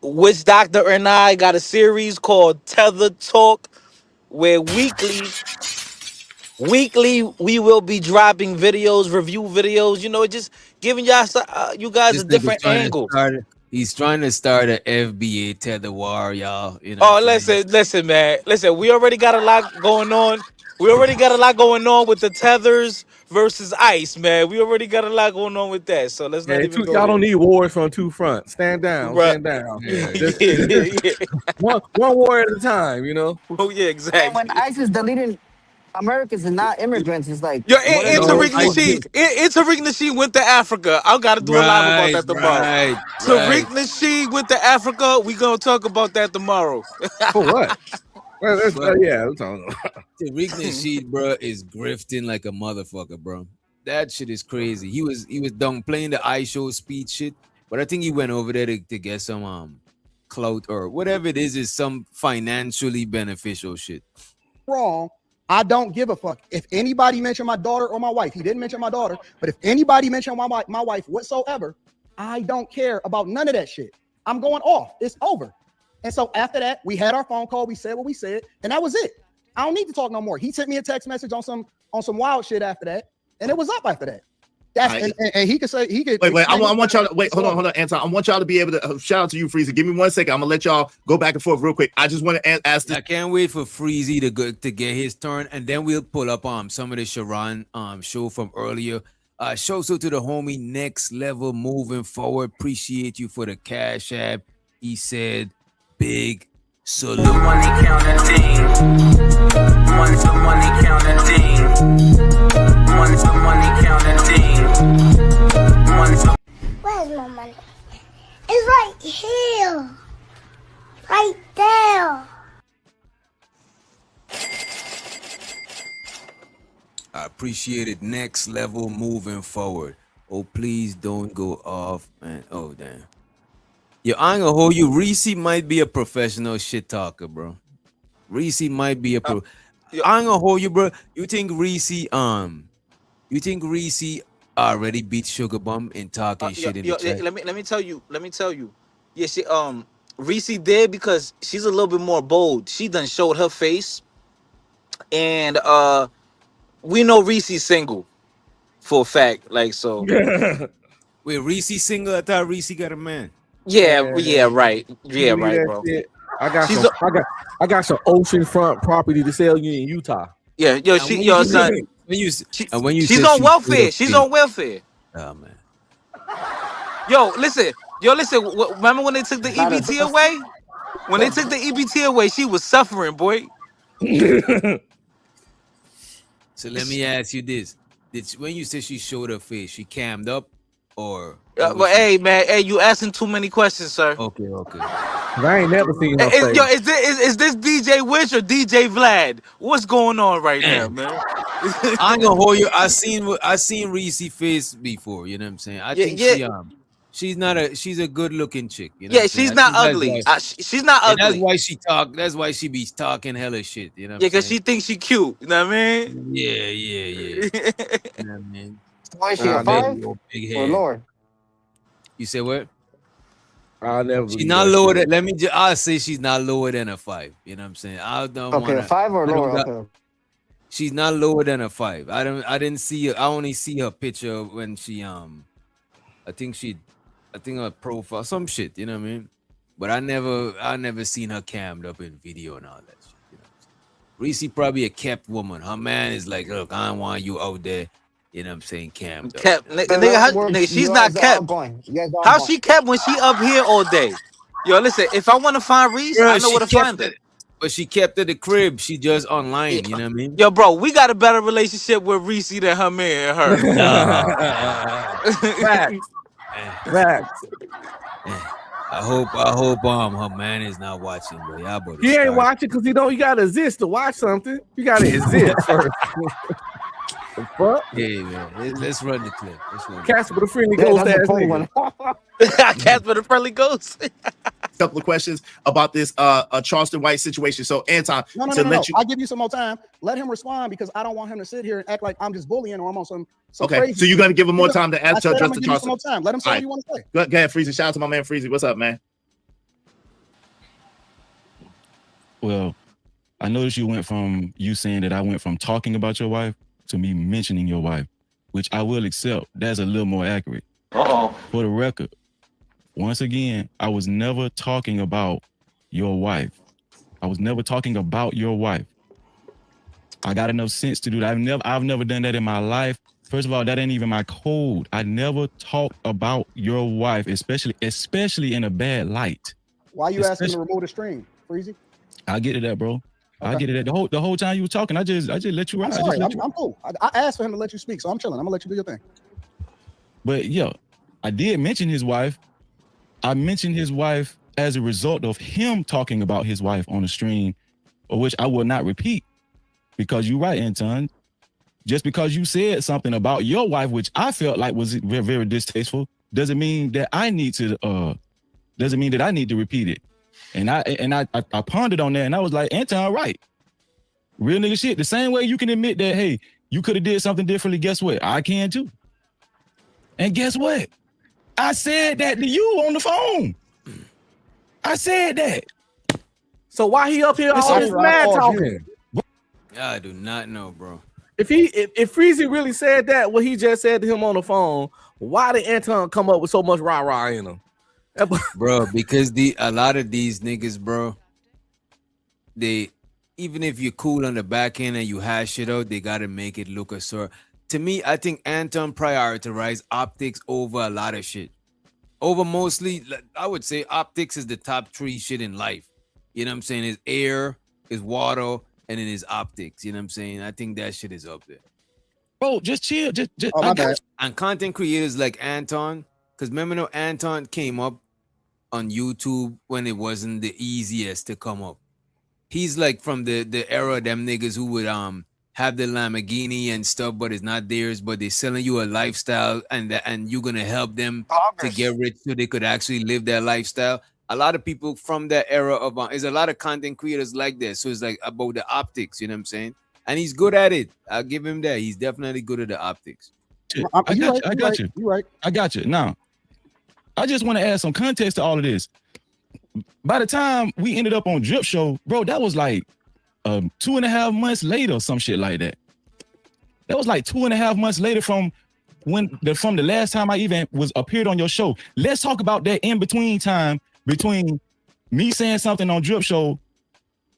Witch Doctor and I got a series called Tether Talk, where weekly we will be dropping videos, review videos. You know, just giving you guys This a nigga different trying to angle. start. He's trying to start an FBA tether war, y'all. You know. Oh, What I'm saying? listen, man. Listen, we already got a lot going on. We already got a lot going on with the tethers versus ice, man. We already got a lot going on with that. So let's not even go Y'all there. don't need wars from two fronts. Stand down. Bruh. Stand down. Yeah. Yeah. one war at a time, you know. Oh, yeah, And exactly. when ICE is deleting Americans and not immigrants, it's like, Yo, what are they Tariq doing? Nasheed went to Africa. I gotta do a live about that tomorrow. Tariq Nasheed went to Africa. We gonna talk about that tomorrow. For what? Well, But- yeah, that's all. Tariq Nasheed, bro, is grifting like a motherfucker, bro. That shit is crazy. He was done playing the iShow speed shit, but I think he went over there to get some clout or whatever it is some financially beneficial shit. Wrong. I don't give a fuck. If anybody mentioned my daughter or my wife, he didn't mention my daughter, but if anybody mentioned my wife whatsoever, I don't care about none of that shit. I'm going off. It's over. And so after that, we had our phone call. We said what we said, and that was it. I don't need to talk no more. He sent me a text message on some wild shit after that, and it was up after that. That's and he could say he could. Wait. I want y'all to wait. Hold on, Anton. I want y'all to be able to shout out to you, Freezy. Give me 1 second. I'm gonna let y'all go back and forth real quick. I just want to ask this. I can't wait for Freezy to get his turn, and then we'll pull up some of the Sharon show from earlier. Shows out to the homie Next Level moving forward. Appreciate you for the cash app. He said, "Big salute." Money counting team. Money counting team. Money counting team. Where's my money? It's right here. Right there. I appreciate it. Next Level moving forward. Oh, please don't go off, man. Oh, damn. Yo, I ain't gonna hold you. Reese might be a professional shit talker, bro. Reese might be a pro. I ain't gonna hold you, bro. You think Reese already beat Sugar Bum in talking shit in the chat? Let me tell you. Yeah, she Reese did because she's a little bit more bold. She done showed her face, and we know Reese's single for a fact. Like so. Wait, Reese single? I thought Reese got a man. Yeah, right. Yeah, right, bro. I got some oceanfront property to sell you in Utah. Yeah, yo, she's on welfare. She's on welfare. Oh man. Yo, listen. Remember when they took the EBT away? When they took the EBT away, she was suffering, boy. So let me ask you this: when you say she showed her face, she cammed up, or? But hey, man, you asking too many questions, sir. Okay. I ain't never seen her face. Yo, is this DJ Wish or DJ Vlad? What's going on right now, man? I ain't gonna hold you. I seen Reese face before. You know what I'm saying? I think she's a good looking chick. You know yeah, she's not ugly. She's not ugly. That's why she talk. That's why she be talking hella shit. You know? Yeah, because she thinks she cute. You know what I mean? Yeah. You know what I mean? Why is she a 5 or lower? You say what? I'll never. She's not lower than. I'll say she's not lower than a 5. You know what I'm saying? A 5 or lower? Okay. She's not lower than a 5. I didn't see her. I only see her picture when she I think her profile, some shit. You know what I mean? But I never seen her cammed up in video and all that shit. You know what I'm saying? Reese probably a kept woman. Her man is like, look, I don't want you out there. You know what I'm saying? Cammed up. Nigga, she's not kept. How she kept when she up here all day? Yo, listen, if I want to find Reese, I know where to find her. But she kept at the crib. She just online. You know what I mean? Yo, bro, we got a better relationship with Reese than her man and her. Facts. I hope her man is not watching, bro. Y'all better He ain't watching because you gotta exist to watch something. You gotta exist first. The fuck? Yeah, man. Let's run the clip. Casper the friendly ghost ass nigga. Casper the friendly ghost. couple of questions about this Charleston White situation. So Anton, no. I'll give you some more time. Let him respond because I don't want him to sit here and act like I'm just bullying or I'm on some okay. crazy. So you're gonna give him more time to answer Justin Charleston. Some more time. Let him say what you want to say. Go ahead, Freezy. Shout out to my man Freezy. What's up, man? Well, I noticed you went from you saying that I went from talking about your wife to me mentioning your wife, which I will accept. That's a little more accurate. For the record, once again, I was never talking about your wife. I was never talking about your wife. I got enough sense to do that. I've never done that in my life. First of all, that ain't even my code. I never talk about your wife, especially in a bad light. Why you asking to remove the stream, Freezy? I get it, that bro. Okay. I get it. The whole time you were talking, I just let you ride. I'm cool. I asked for him to let you speak, so I'm chilling. I'm gonna let you do your thing. But yeah, I did mention his wife. I mentioned his wife as a result of him talking about his wife on the stream, which I will not repeat, because you're right, Anton. Just because you said something about your wife, which I felt like was very, very distasteful, doesn't mean that I need to repeat it. And I pondered on that, and I was like, Anton, right. Real nigga shit. The same way you can admit that, hey, you could have did something differently, guess what? I can too. And guess what? I said that to you on the phone. I said that. So why he up here all this mad talking? I do not know, bro. If Freezy really said that, what he just said to him on the phone, why did Anton come up with so much rah-rah in him? Bro, because a lot of these niggas, bro, they, even if you're cool on the back end and you hash it out, they gotta make it look a sort. To me, I think Anton prioritized optics over a lot of shit. Over mostly, I would say optics is the top 3 shit in life. You know what I'm saying? His air, his water, and then his optics. You know what I'm saying? I think that shit is up there. Bro, just chill. Just and content creators like Anton, because remember, Anton came up on YouTube when it wasn't the easiest to come up. He's like from the era of them niggas who would have the Lamborghini and stuff, but it's not theirs, but they're selling you a lifestyle and you're gonna help them to get rich so they could actually live their lifestyle. A lot of people from that era of there's a lot of content creators like that. So it's like about the optics, you know what I'm saying? And he's good at it. I'll give him that. He's definitely good at the optics. I got you. You're right. I got you. Now, I just want to add some context to all of this. By the time we ended up on Drip Show, bro, that was like 2.5 months later, some shit like that. That was like 2.5 months later from the last time I even appeared on your show. Let's talk about that in between time between me saying something on Drip Show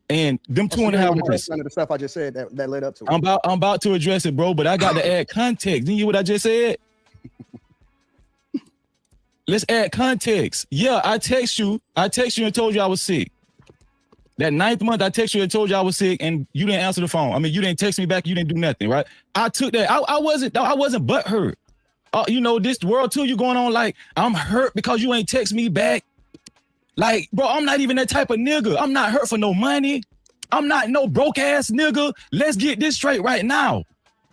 and them 2.5 months. None of the stuff I just said that led up to it. I'm about to address it, bro, but I got to add context. Didn't you hear what I just said? Let's add context. Yeah, I text you and told you I was sick. That 9th month, I texted you and told you I was sick, and you didn't answer the phone. I mean, you didn't text me back. You didn't do nothing, right? I took that. I wasn't butthurt. You know, this world tour you going on, like, I'm hurt because you ain't text me back. Like, bro, I'm not even that type of nigga. I'm not hurt for no money. I'm not no broke ass nigga. Let's get this straight right now.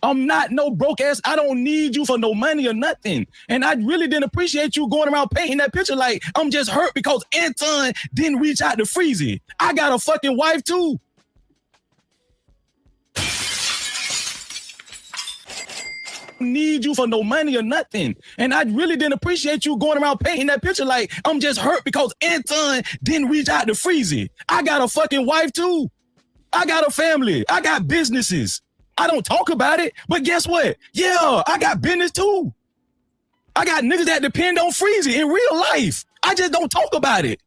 I'm not no broke ass. I don't need you for no money or nothing. And I really didn't appreciate you going around painting that picture like I'm just hurt because Anton didn't reach out to Freezy. I got a fucking wife too. Need you for no money or nothing. And I really didn't appreciate you going around painting that picture like I'm just hurt because Anton didn't reach out to Freezy. I got a fucking wife too. I got a family. I got businesses. I don't talk about it, but guess what? Yeah, I got business too. I got niggas that depend on Freezy in real life. I just don't talk about it.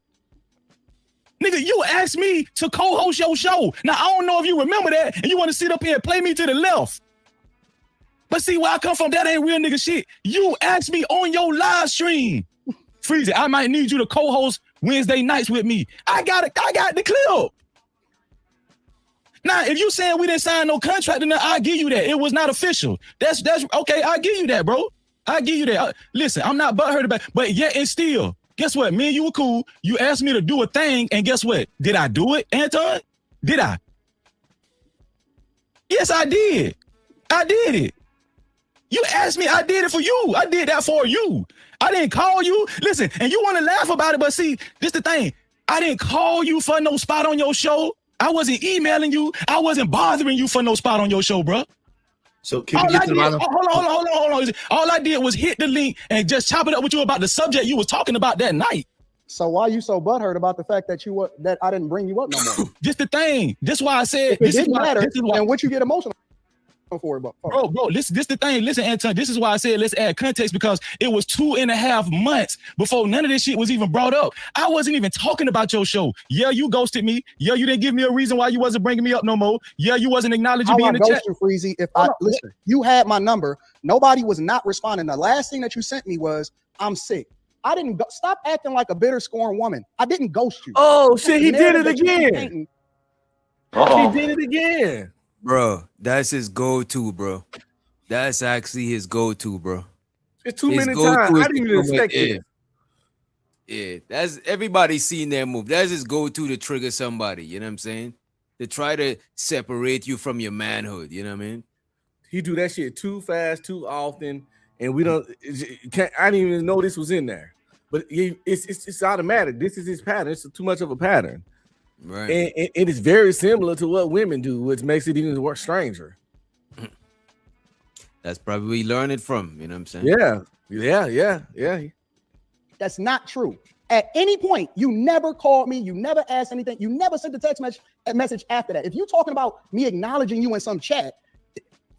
Nigga, you asked me to co-host your show. Now, I don't know if you remember that and you want to sit up here and play me to the left. But see, where I come from, that ain't real nigga shit. You asked me on your live stream, Freezy, I might need you to co-host Wednesday nights with me. I got the clip. Now, if you saying we didn't sign no contract, then I'll give you that. It was not official. That's okay. I'll give you that, bro. I'll give you that. Listen, I'm not butthurt about it, but yet and still, guess what? Me and you were cool. You asked me to do a thing, and guess what? Did I do it, Anton? Did I? Yes, I did. I did it. You asked me, I did it for you. I did that for you. I didn't call you. Listen, and you want to laugh about it, but see, this the thing. I didn't call you for no spot on your show. I wasn't emailing you. I wasn't bothering you for no spot on your show, bro. So can we get to the bottom? Hold on. All I did was hit the link and just chop it up with you about the subject you was talking about that night. So why you so butthurt about the fact that that I didn't bring you up no more? Just the thing. This why I said this didn't matter. And what you get emotional for it, bro, this the thing. Listen, Anton, this is why I said let's add context, because it was 2.5 months before none of this shit was even brought up. I wasn't even talking about your show. Yeah, you ghosted me. Yeah, you didn't give me a reason why you wasn't bringing me up no more. Yeah, you wasn't acknowledging me in the chat. You, Freezy, listen, you had my number. Nobody was not responding. The last thing that you sent me was, I'm sick. I didn't go. Stop acting like a bitter, scorned woman. I didn't ghost you. Oh shit, he did it again. He did it again. Bro, that's his go-to, bro. That's actually his go-to, bro. It's too many times. I didn't even expect it. Yeah, that's everybody's seen that move. That's his go-to to trigger somebody. You know what I'm saying? To try to separate you from your manhood. You know what I mean? He do that shit too fast, too often, and we don't. I didn't even know this was in there. But it's automatic. This is his pattern. It's too much of a pattern. Right. And it's very similar to what women do, which makes it even more stranger. That's probably where he learned it from. You know what I'm saying? Yeah. That's not true. At any point, you never called me. You never asked anything. You never sent a text message after that. If you're talking about me acknowledging you in some chat,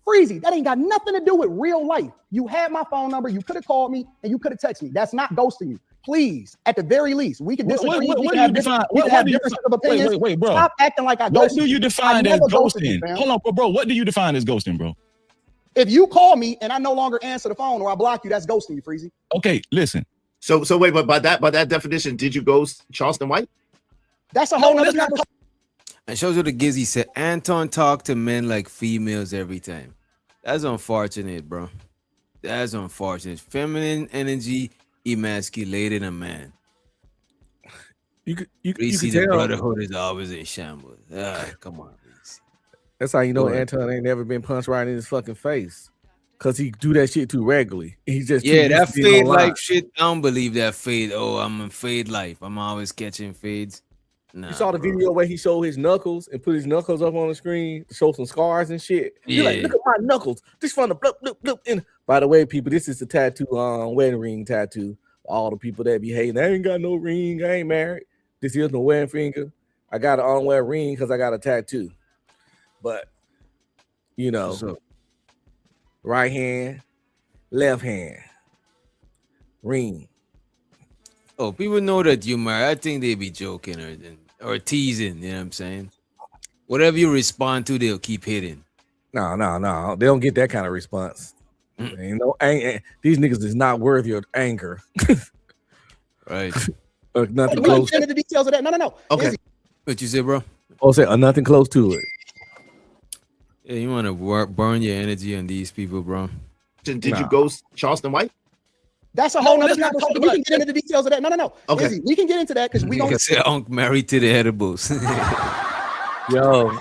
Freezy, that ain't got nothing to do with real life. You had my phone number. You could have called me and you could have texted me. That's not ghosting you. Please, at the very least, we can disagree. We can have differences of opinions. Wait, bro. Stop acting like I ghosted. What do you define as ghosting? Hold on, bro. What do you define as ghosting, bro? If you call me and I no longer answer the phone or I block you, that's ghosting you, Freezy. Okay, listen. So wait, but by that definition, did you ghost Charleston White? That's a whole other conversation. And shows you the Gizzy said Anton talked to men like females every time. That's unfortunate, bro. That's unfortunate. Feminine energy emasculated a man. You could the tell. brotherhood is always in shambles. Come on, Reese. That's how you know Anton ain't never been punched right in his fucking face. Cause he do that shit too regularly. He's just that fade life shit. I don't believe that fade. Oh, I'm in fade life. I'm always catching fades. Nah, you saw the video where he showed his knuckles and put his knuckles up on the screen to show some scars and shit. You're like, look at my knuckles. This from the bloop, bloop, bloop. And by the way, people, this is the tattoo, wedding ring tattoo. All the people that be hating, I ain't got no ring. I ain't married. This is no wedding finger. I got an unwear ring because I got a tattoo. But you know, right hand, left hand, ring. Oh, people know that you married. I think they be joking or teasing. You know what I'm saying? Whatever you respond to, they'll keep hitting. No. They don't get that kind of response. You know, these niggas is not worthy of anger. Right. Nothing close. Into the details of that. No. Okay. What you say, bro? Oh, say nothing close to it. Yeah, you want to burn your energy on these people, bro. Did you ghost Charleston White? That's a whole other conversation. We can get into the details of that. No. Okay. Izzy, we can get into that because we don't say I'm married to the edibles. Yo,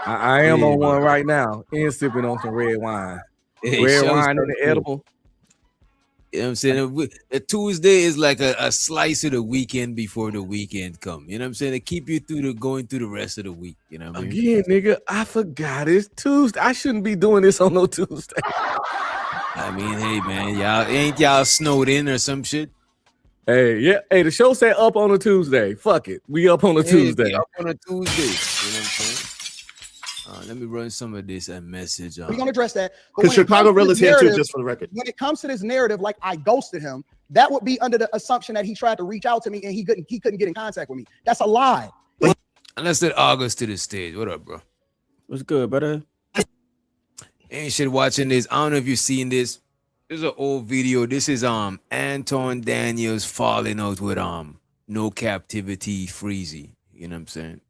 I am on one right now and sipping on some red wine. Red wine and the edible. You know what I'm saying? A Tuesday is like a slice of the weekend before the weekend come. You know what I'm saying? To keep you going through the rest of the week. You know what I mean? Again, nigga, I forgot it's Tuesday. I shouldn't be doing this on no Tuesday. I mean, hey man, y'all snowed in or some shit? Hey, the show said up on a Tuesday. Fuck it. We up on a Tuesday. Up on a Tuesday. You know what I'm saying? Let me run some of this message. We're gonna address that because Chicago Real is here too, just for the record. When it comes to this narrative, like I ghosted him, that would be under the assumption that he tried to reach out to me and he couldn't get in contact with me. That's a lie. Let's let August to the stage. What up, bro? What's good, brother? Ain't shit watching this. I don't know if you've seen this. This is an old video. This is Anton Daniels falling out with No Captivity Freezy. You know what I'm saying?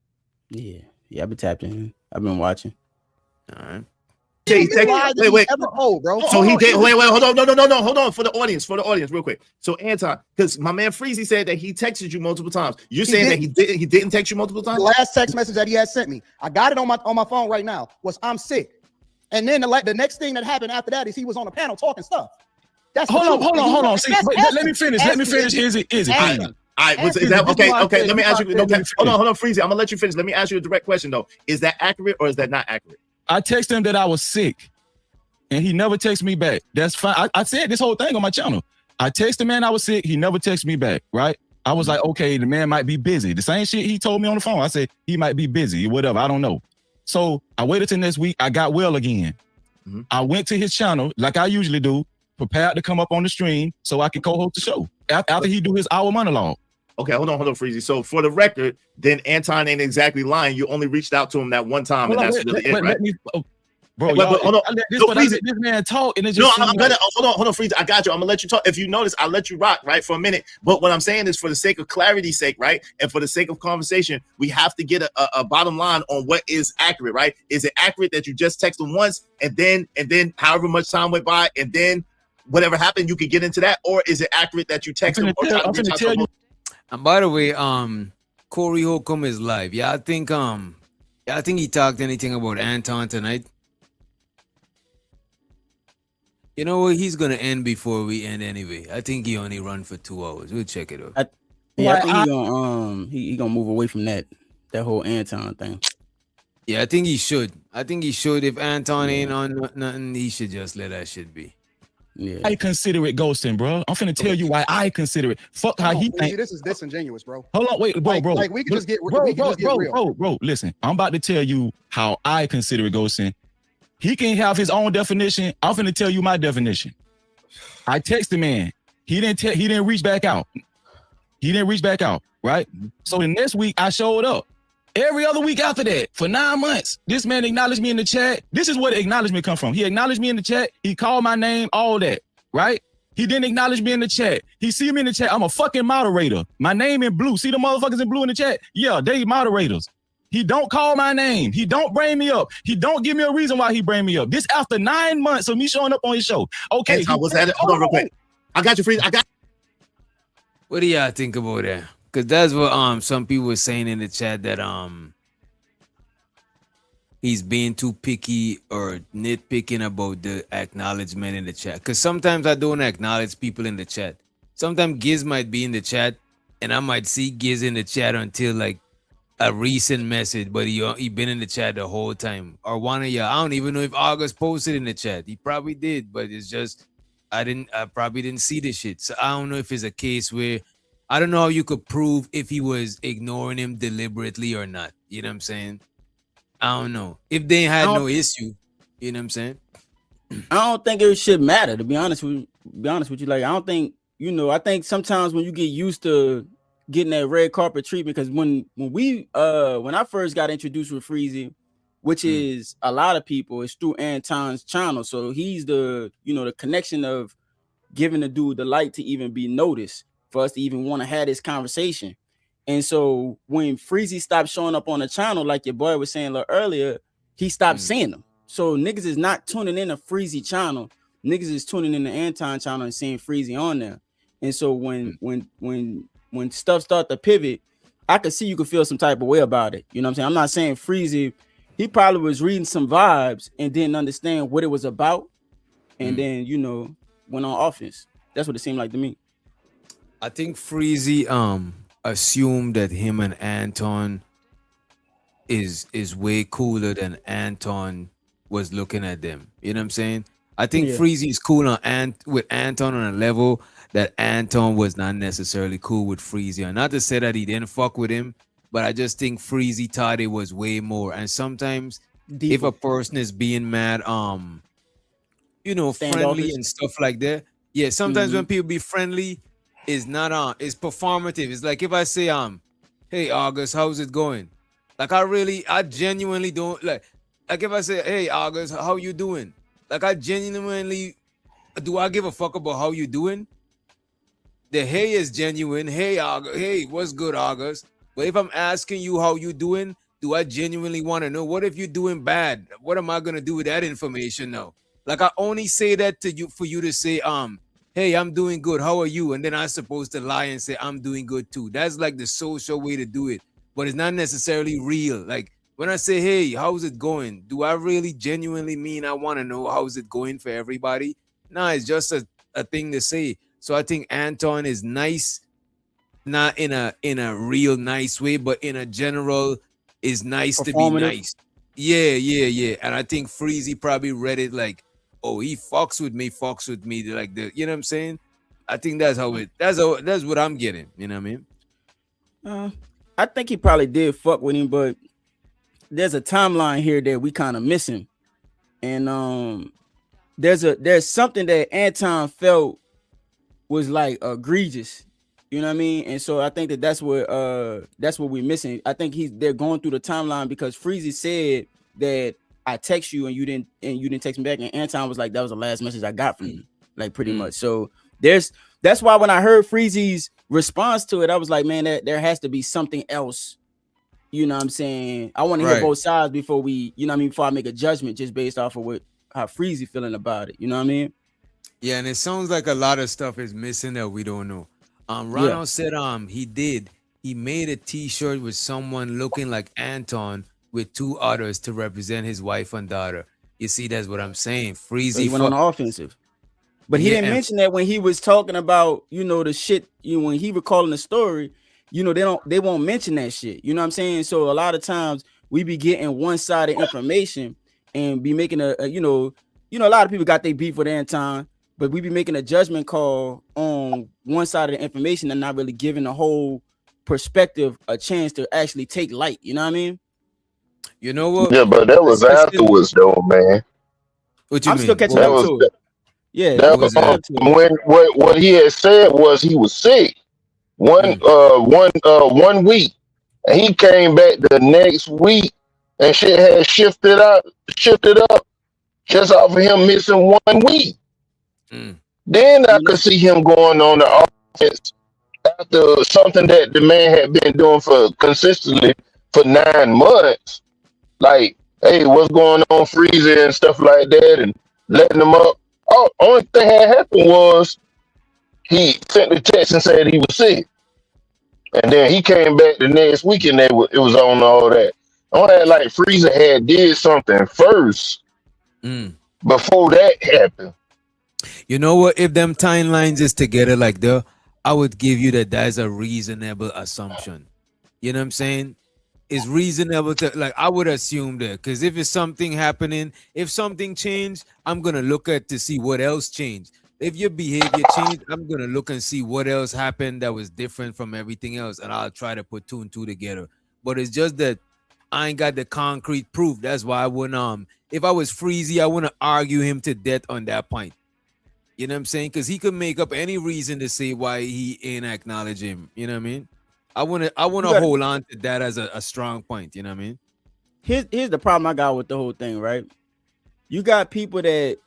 Yeah, I've been tapped in. I've been watching. All right. Wait. Bro. So he did. Wait. Hold on. No. Hold on for the audience, real quick. So Anton, because my man Freezy said that he texted you multiple times. You're saying that he didn't text you multiple times? The last text message that he had sent me, I got it on my phone right now, was I'm sick. And then the next thing that happened after that is he was on a panel talking stuff. Hold on. See, let me finish. Izzy. All right, is that okay? Okay, let me ask you. Okay, hold on, Freezy. I'm gonna let you finish. Let me ask you a direct question though. Is that accurate or is that not accurate? I texted him that I was sick, and he never texted me back. That's fine. I said this whole thing on my channel. I texted the man I was sick. He never texted me back. Right? I was like, okay, the man might be busy. The same shit he told me on the phone. I said he might be busy, whatever. I don't know. So I waited till next week. I got well again. Mm-hmm. I went to his channel like I usually do, prepared to come up on the stream so I can co-host the show after he do his hour monologue. Okay, hold on, Freezy. So for the record, then Anton ain't exactly lying. You only reached out to him that one time, and that's really it, right? Bro, hold on. This man talk, and it's just no. I'm gonna hold on, Freezy. I got you. I'm gonna let you talk. If you notice, I'll let you rock, right, for a minute. But what I'm saying is, for the sake of clarity's sake, right, and for the sake of conversation, we have to get a bottom line on what is accurate, right? Is it accurate that you just text him once, and then however much time went by, and then whatever happened, you could get into that, or is it accurate that you text him? I'm gonna tell you. And by the way, Corey Holcomb is live. I think he talked anything about Anton tonight. You know what? He's gonna end before we end anyway. I think he only run for 2 hours. We'll check it out. I think he gonna move away from that whole Anton thing. Yeah, I think he should. If Anton ain't on nothing, he should just let that shit be. Yeah. I consider it ghosting, bro. I'm finna tell you why I consider it. Fuck how he think. This is disingenuous, bro. Hold on, wait, bro. Like we can just get real. Bro. Listen, I'm about to tell you how I consider it ghosting. He can have his own definition. I'm finna tell you my definition. I text the man. He didn't reach back out. Right? So the next week I showed up. Every other week after that, for 9 months, this man acknowledged me in the chat. This is where the acknowledgement come from. He acknowledged me in the chat. He called my name, all that, right? He didn't acknowledge me in the chat. He see me in the chat. I'm a fucking moderator. My name in blue. See the motherfuckers in blue in the chat? Yeah, they moderators. He don't call my name. He don't bring me up. He don't give me a reason why he bring me up. This after 9 months of me showing up on his show. Okay. Hold on real quick. I got you, Freeze. What do y'all think about that? Because that's what some people were saying in the chat, that he's being too picky or nitpicking about the acknowledgement in the chat. Because sometimes I don't acknowledge people in the chat. Sometimes Giz might be in the chat, and I might see Giz in the chat until like a recent message, but he been in the chat the whole time. Or one of y'all, I don't even know if August posted in the chat. He probably did, but it's just I probably didn't see the shit. So I don't know if it's a case where I don't know how you could prove if he was ignoring him deliberately or not. You know what I'm saying? I don't know. If they had no issue, you know what I'm saying? I don't think it should matter, to be honest with you. Like, I don't think, I think sometimes when you get used to getting that red carpet treatment, because when I first got introduced with Freezy, which is a lot of people, it's through Anton's channel. So he's the connection of giving the dude the light to even be noticed, for us to even want to have this conversation. And so when Freezy stopped showing up on the channel, like your boy was saying a little earlier, he stopped seeing them. So niggas is not tuning in a Freezy channel. Niggas is tuning in the Anton channel and seeing Freezy on there. And so when stuff start to pivot, I could see you could feel some type of way about it. You know what I'm saying? I'm not saying Freezy, he probably was reading some vibes and didn't understand what it was about. And then, went on offense. That's what it seemed like to me. I think Freezy assumed that him and Anton is way cooler than Anton was looking at them. You know what I'm saying? I think Freezy is cool with Anton on a level that Anton was not necessarily cool with Freezy. And not to say that he didn't fuck with him, but I just think Freezy thought it was way more. And sometimes if a person is being mad, friendly and stuff like that. Yeah, sometimes when people be friendly, is not it's performative. It's like if I say hey August, how's it going? Like I genuinely don't like if I say, hey August, how you doing? Like I genuinely do I give a fuck about how you doing? The hey is genuine. Hey August, hey, what's good, August? But if I'm asking you how you doing, do I genuinely want to know? What if you're doing bad? What am I gonna do with that information now? Like I only say that to you for you to say, hey, I'm doing good. How are you? And then I'm supposed to lie and say I'm doing good too. That's like the social way to do it, but it's not necessarily real. Like when I say, hey, how's it going? Do I really genuinely mean I want to know how's it going for everybody? No, it's just a thing to say. So I think Anton is nice not in a real nice way, but in a general is nice to be Performative. nice. Yeah. And I think Freezy probably read it like, oh, he fucks with me, like the, you know what I'm saying? I think that's what I'm getting. You know what I mean? I think he probably did fuck with him, but there's a timeline here that we kind of missing, and there's something that Anton felt was like egregious. You know what I mean? And so I think that's what we're missing. I think they're going through the timeline because Freezy said that I text you and you didn't text me back, and Anton was like, that was the last message I got from you, like pretty much. So that's why when I heard Freezy's response to it, I was like, man, there has to be something else. You know what I'm saying? I want to hear both sides before we, you know what I mean, before I make a judgment just based off of how Freezy feeling about it. You know what I mean? Yeah, and it sounds like a lot of stuff is missing that we don't know. Ronald said he made a t-shirt with someone looking like Anton with two others to represent his wife and daughter. You see, that's what I'm saying. Freezy so he went on the offensive. But he didn't mention that when he was talking about, you know, the shit, when he recalling the story, you know, they won't mention that shit. You know what I'm saying? So a lot of times we be getting one-sided information and be making a lot of people got their beef with Anton, but we be making a judgment call on one side of the information and not really giving the whole perspective a chance to actually take light. You know what I mean? You know what? Yeah, but that was afterwards, though, man. What you I'm mean? still catching up to it. Yeah, that was when what he had said was he was sick one week, and he came back the next week, and shit had shifted up just off of him missing 1 week. Then I could see him going on the offense after something that the man had been doing consistently for 9 months. Like, hey, what's going on, Freezy and stuff like that, and letting them up. Oh, only thing that happened was he sent the text and said he was sick, and then he came back the next week and it was on all that. On that, like Freezy had did something first before that happened. You know what? If them timelines is together like that, I would give you that's a reasonable assumption. You know what I'm saying? It's reasonable to, like, I would assume that, because if it's something happening, if something changed, I'm gonna look at to see what else changed. If your behavior changed, I'm gonna look and see what else happened that was different from everything else, and I'll try to put 2 and 2 together. But it's just that I ain't got the concrete proof. That's why I wouldn't if I was Freezy, I wouldn't argue him to death on that point. You know what I'm saying? Because he could make up any reason to say why he ain't acknowledge him. You know what I mean? I want to hold on to that as a strong point. You know what I mean? Here's the problem I got with the whole thing, right? You got people that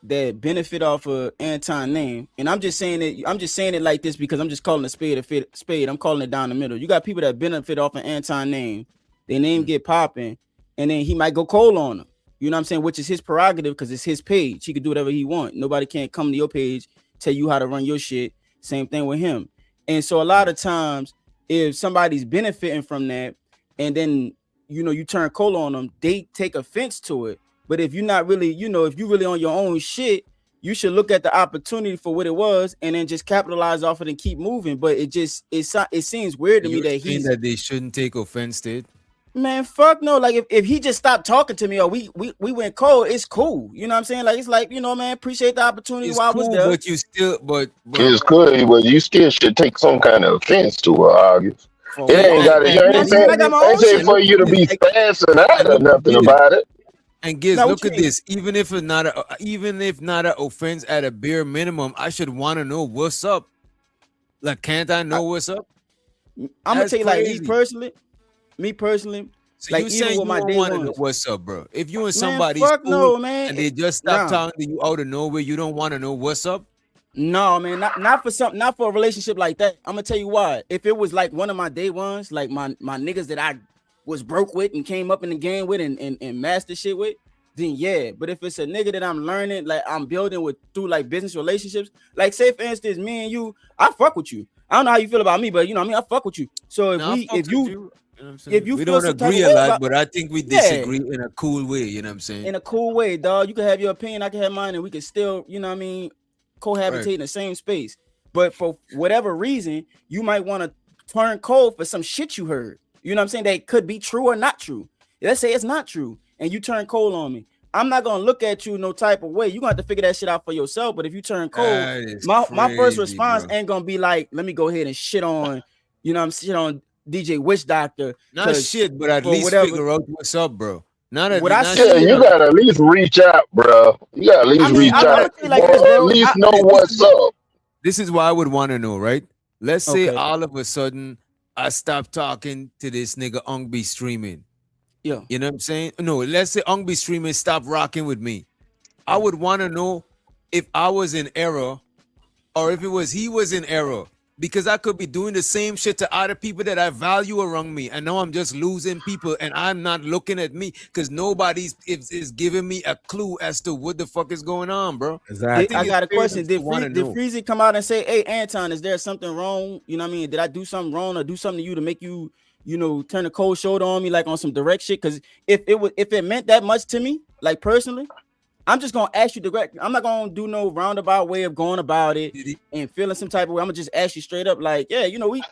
benefit off of Anton name, and I'm just saying it like this because I'm just calling a spade. I'm calling it down the middle. You got people that benefit off of Anton name, their name get popping, and then he might go cold on them. You know what I'm saying? Which is his prerogative because it's his page. He can do whatever he wants. Nobody can't come to your page, tell you how to run your shit. Same thing with him. And so a lot of times, if somebody's benefiting from that, and then you turn cold on them, they take offense to it. But if you're not really, if you're really on your own shit, you should look at the opportunity for what it was and then just capitalize off it and keep moving. But it seems weird to me that they shouldn't take offense to it. Man, fuck no. Like if he just stopped talking to me or we went cold, it's cool. You know what I'm saying? Like it's like, man, appreciate the opportunity while I was there. But you still it's good, but you still should take some kind of offense to it, August. It ain't got to say for you to be spazzing out or nothing about it. And Giz, look at this. Even if not an offense at a bare minimum, I should want to know what's up. Like, can't I know what's up? I'm gonna tell you, like me personally, so like you saying you don't want to know what's up, bro? If you and somebody's cool and they just stop talking to you out of nowhere, you don't want to know what's up? No, man, not for a relationship like that. I'm gonna tell you why. If it was like one of my day ones, like my niggas that I was broke with and came up in the game with and mastered shit with, then yeah. But if it's a nigga that I'm learning, like I'm building with through like business relationships, like say for instance, me and you, I fuck with you. I don't know how you feel about me, but I fuck with you. So if you we don't agree a lot, but I think we disagree in a cool way. You know what I'm saying? In a cool way, dog. You can have your opinion, I can have mine, and we can still, cohabitate in the same space. But for whatever reason, you might want to turn cold for some shit you heard. You know what I'm saying? That could be true or not true. Let's say it's not true, and you turn cold on me. I'm not gonna look at you no type of way. You're gonna have to figure that shit out for yourself. But if you turn cold, my first response ain't gonna be like, let me go ahead and shit on, you know, I'm shit on DJ Witch Doctor. Not shit, but at least figure out what's up, bro. You gotta at least reach out, bro. You gotta at least reach out. Like this, at least know what's up. This is what I would want to know, right? Let's say all of a sudden I stop talking to this nigga Ungby streaming. Yeah. You know what I'm saying? No, let's say Ungby streaming stop rocking with me. I would want to know if I was in error or if it was he was in error, because I could be doing the same shit to other people that I value around me. And now I'm just losing people and I'm not looking at me because nobody is giving me a clue as to what the fuck is going on, bro. Exactly. I got a question. Did Freezy come out and say, hey, Anton, is there something wrong? You know what I mean? Did I do something wrong or do something to you to make you, you know, turn a cold shoulder on me, like on some direct shit? Because if it meant that much to me, like personally, I'm just gonna ask you direct. I'm not gonna do no roundabout way of going about it and feeling some type of way. I'm gonna just ask you straight up, like, yeah, you know, we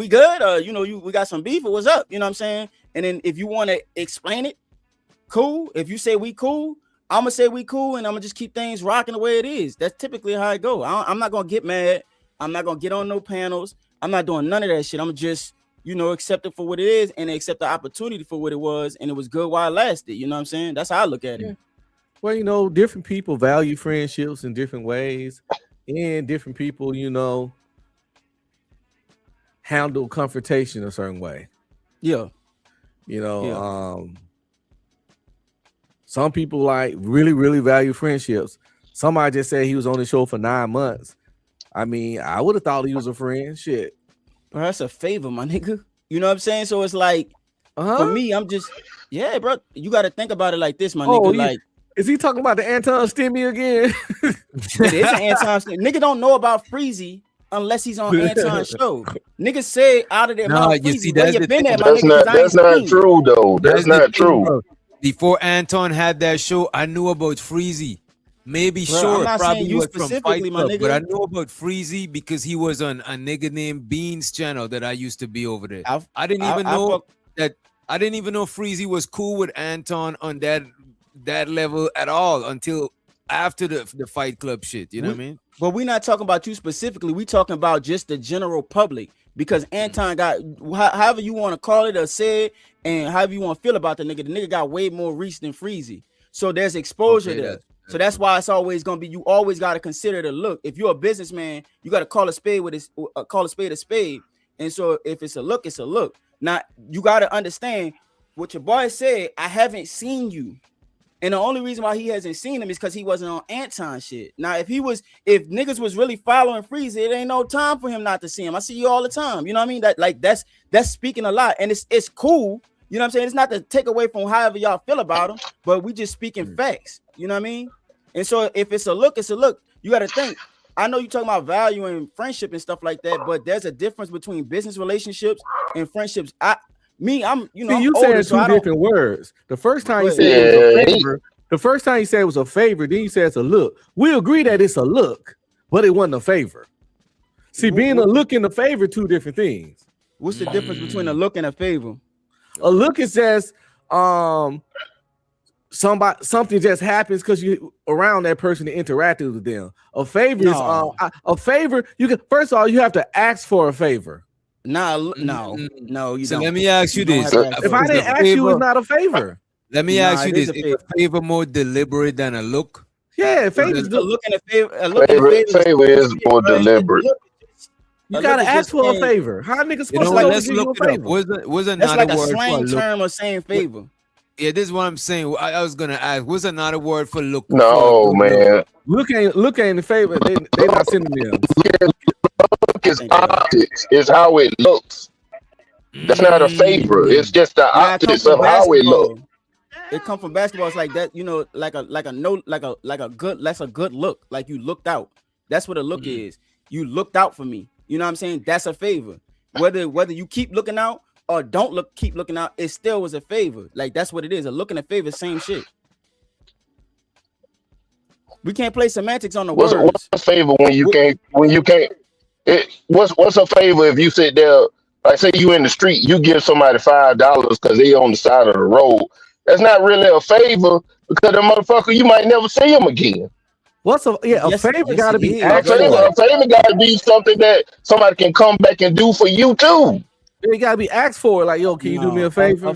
good, or you know, we got some beef, or what's up? You know what I'm saying? And then if you want to explain it, cool. If you say we cool, I'm gonna say we cool, and I'm gonna just keep things rocking the way it is. That's typically how I go. I'm not gonna get mad. I'm not gonna get on no panels. I'm not doing none of that shit. I'm just, you know, accept it for what it is and accept the opportunity for what it was, and it was good while it lasted. You know what I'm saying? That's how I look at it. Well, you know, different people value friendships in different ways, and different people, you know, handle confrontation a certain way. Yeah. You know, some people like really value friendships. Somebody just said he was on the show for 9 months. I mean, I would have thought he was a friend. Shit. Bro, that's a favor, my nigga. You know what I'm saying? So it's like, for me, I'm just, yeah, bro, you got to think about it like this, my nigga. Like, is he talking about the Anton Stimmy again? It is an Anton Stimmy. Nigga don't know about Freezy unless he's on Anton's show. Niggas say out of their mouth, you see, where you been at, my nigga? That's not true, though. That's not true. Before Anton had that show, I knew about Freezy. Maybe probably you was from Fight Club, but I know about Freezy because he was on a nigga named Beans channel that I used to be over there. I didn't even know Freezy was cool with Anton on that level at all until after the Fight Club shit. You know what I mean? But we're not talking about you specifically. We talking about just the general public, because Anton got, however you want to call it or say it, and however you want to feel about the nigga got way more reach than Freezy. So there's exposure there. So that's why it's always gonna be, you always got to consider the look. If you're a businessman, you got to call a spade a spade. And so if it's a look, it's a look. Now you got to understand what your boy said. I haven't seen you, and the only reason why he hasn't seen him is because he wasn't on Anton shit. Now if niggas was really following Freezy, it ain't no time for him not to see him. I see you all the time. You know what I mean? That's speaking a lot, and it's cool. You know what I'm saying? It's not to take away from however y'all feel about him, but we just speaking facts. You know what I mean? And so if it's a look, it's a look. You got to think. I know you're talking about value and friendship and stuff like that, but there's a difference between business relationships and friendships. I'm you said two different words. The first time you said it was a favor. The first time you said it was a favor, then you said it's a look. We agree that it's a look, but it wasn't a favor. See, being a look and a favor, two different things. What's the difference between a look and a favor? A look is just something just happens because you around that person and interacted with them. A favor is a favor. You can, first of all, you have to ask for a favor. No, you so don't. Let me ask you this: if I didn't ask you, it's not a favor. Let me ask you this: is a favor more deliberate than a look? Yeah, favor is a look and a favor. Favor is more deliberate. You gotta ask for a favor. How niggas supposed to let's give you look a it favor? up. Was That's another like a word slang for term of saying favor. Yeah, this is what I'm saying. I was gonna ask. What's another word for look? No, man. Look ain't the favor. They not synonyms. Look is optics. It's how it looks. That's not a favor. It's just the optics of how it looks. It come from basketball. It's like that, you know, like a good. That's a good look. Like you looked out. That's what a look is. You looked out for me. You know what I'm saying? That's a favor. Whether you keep looking out or keep looking out, it still was a favor. Like that's what it is. A look and a favor, same shit. We can't play semantics on the words. What's a favor when you can't? What's a favor if you sit there Like say you in the street, you give somebody $5 because they on the side of the road. That's not really a favor because the motherfucker, you might never see him again. What's a favor got to be A asked for. favor got to be something that somebody can come back and do for you too. It got to be asked for. Like, yo, can you do me a favor?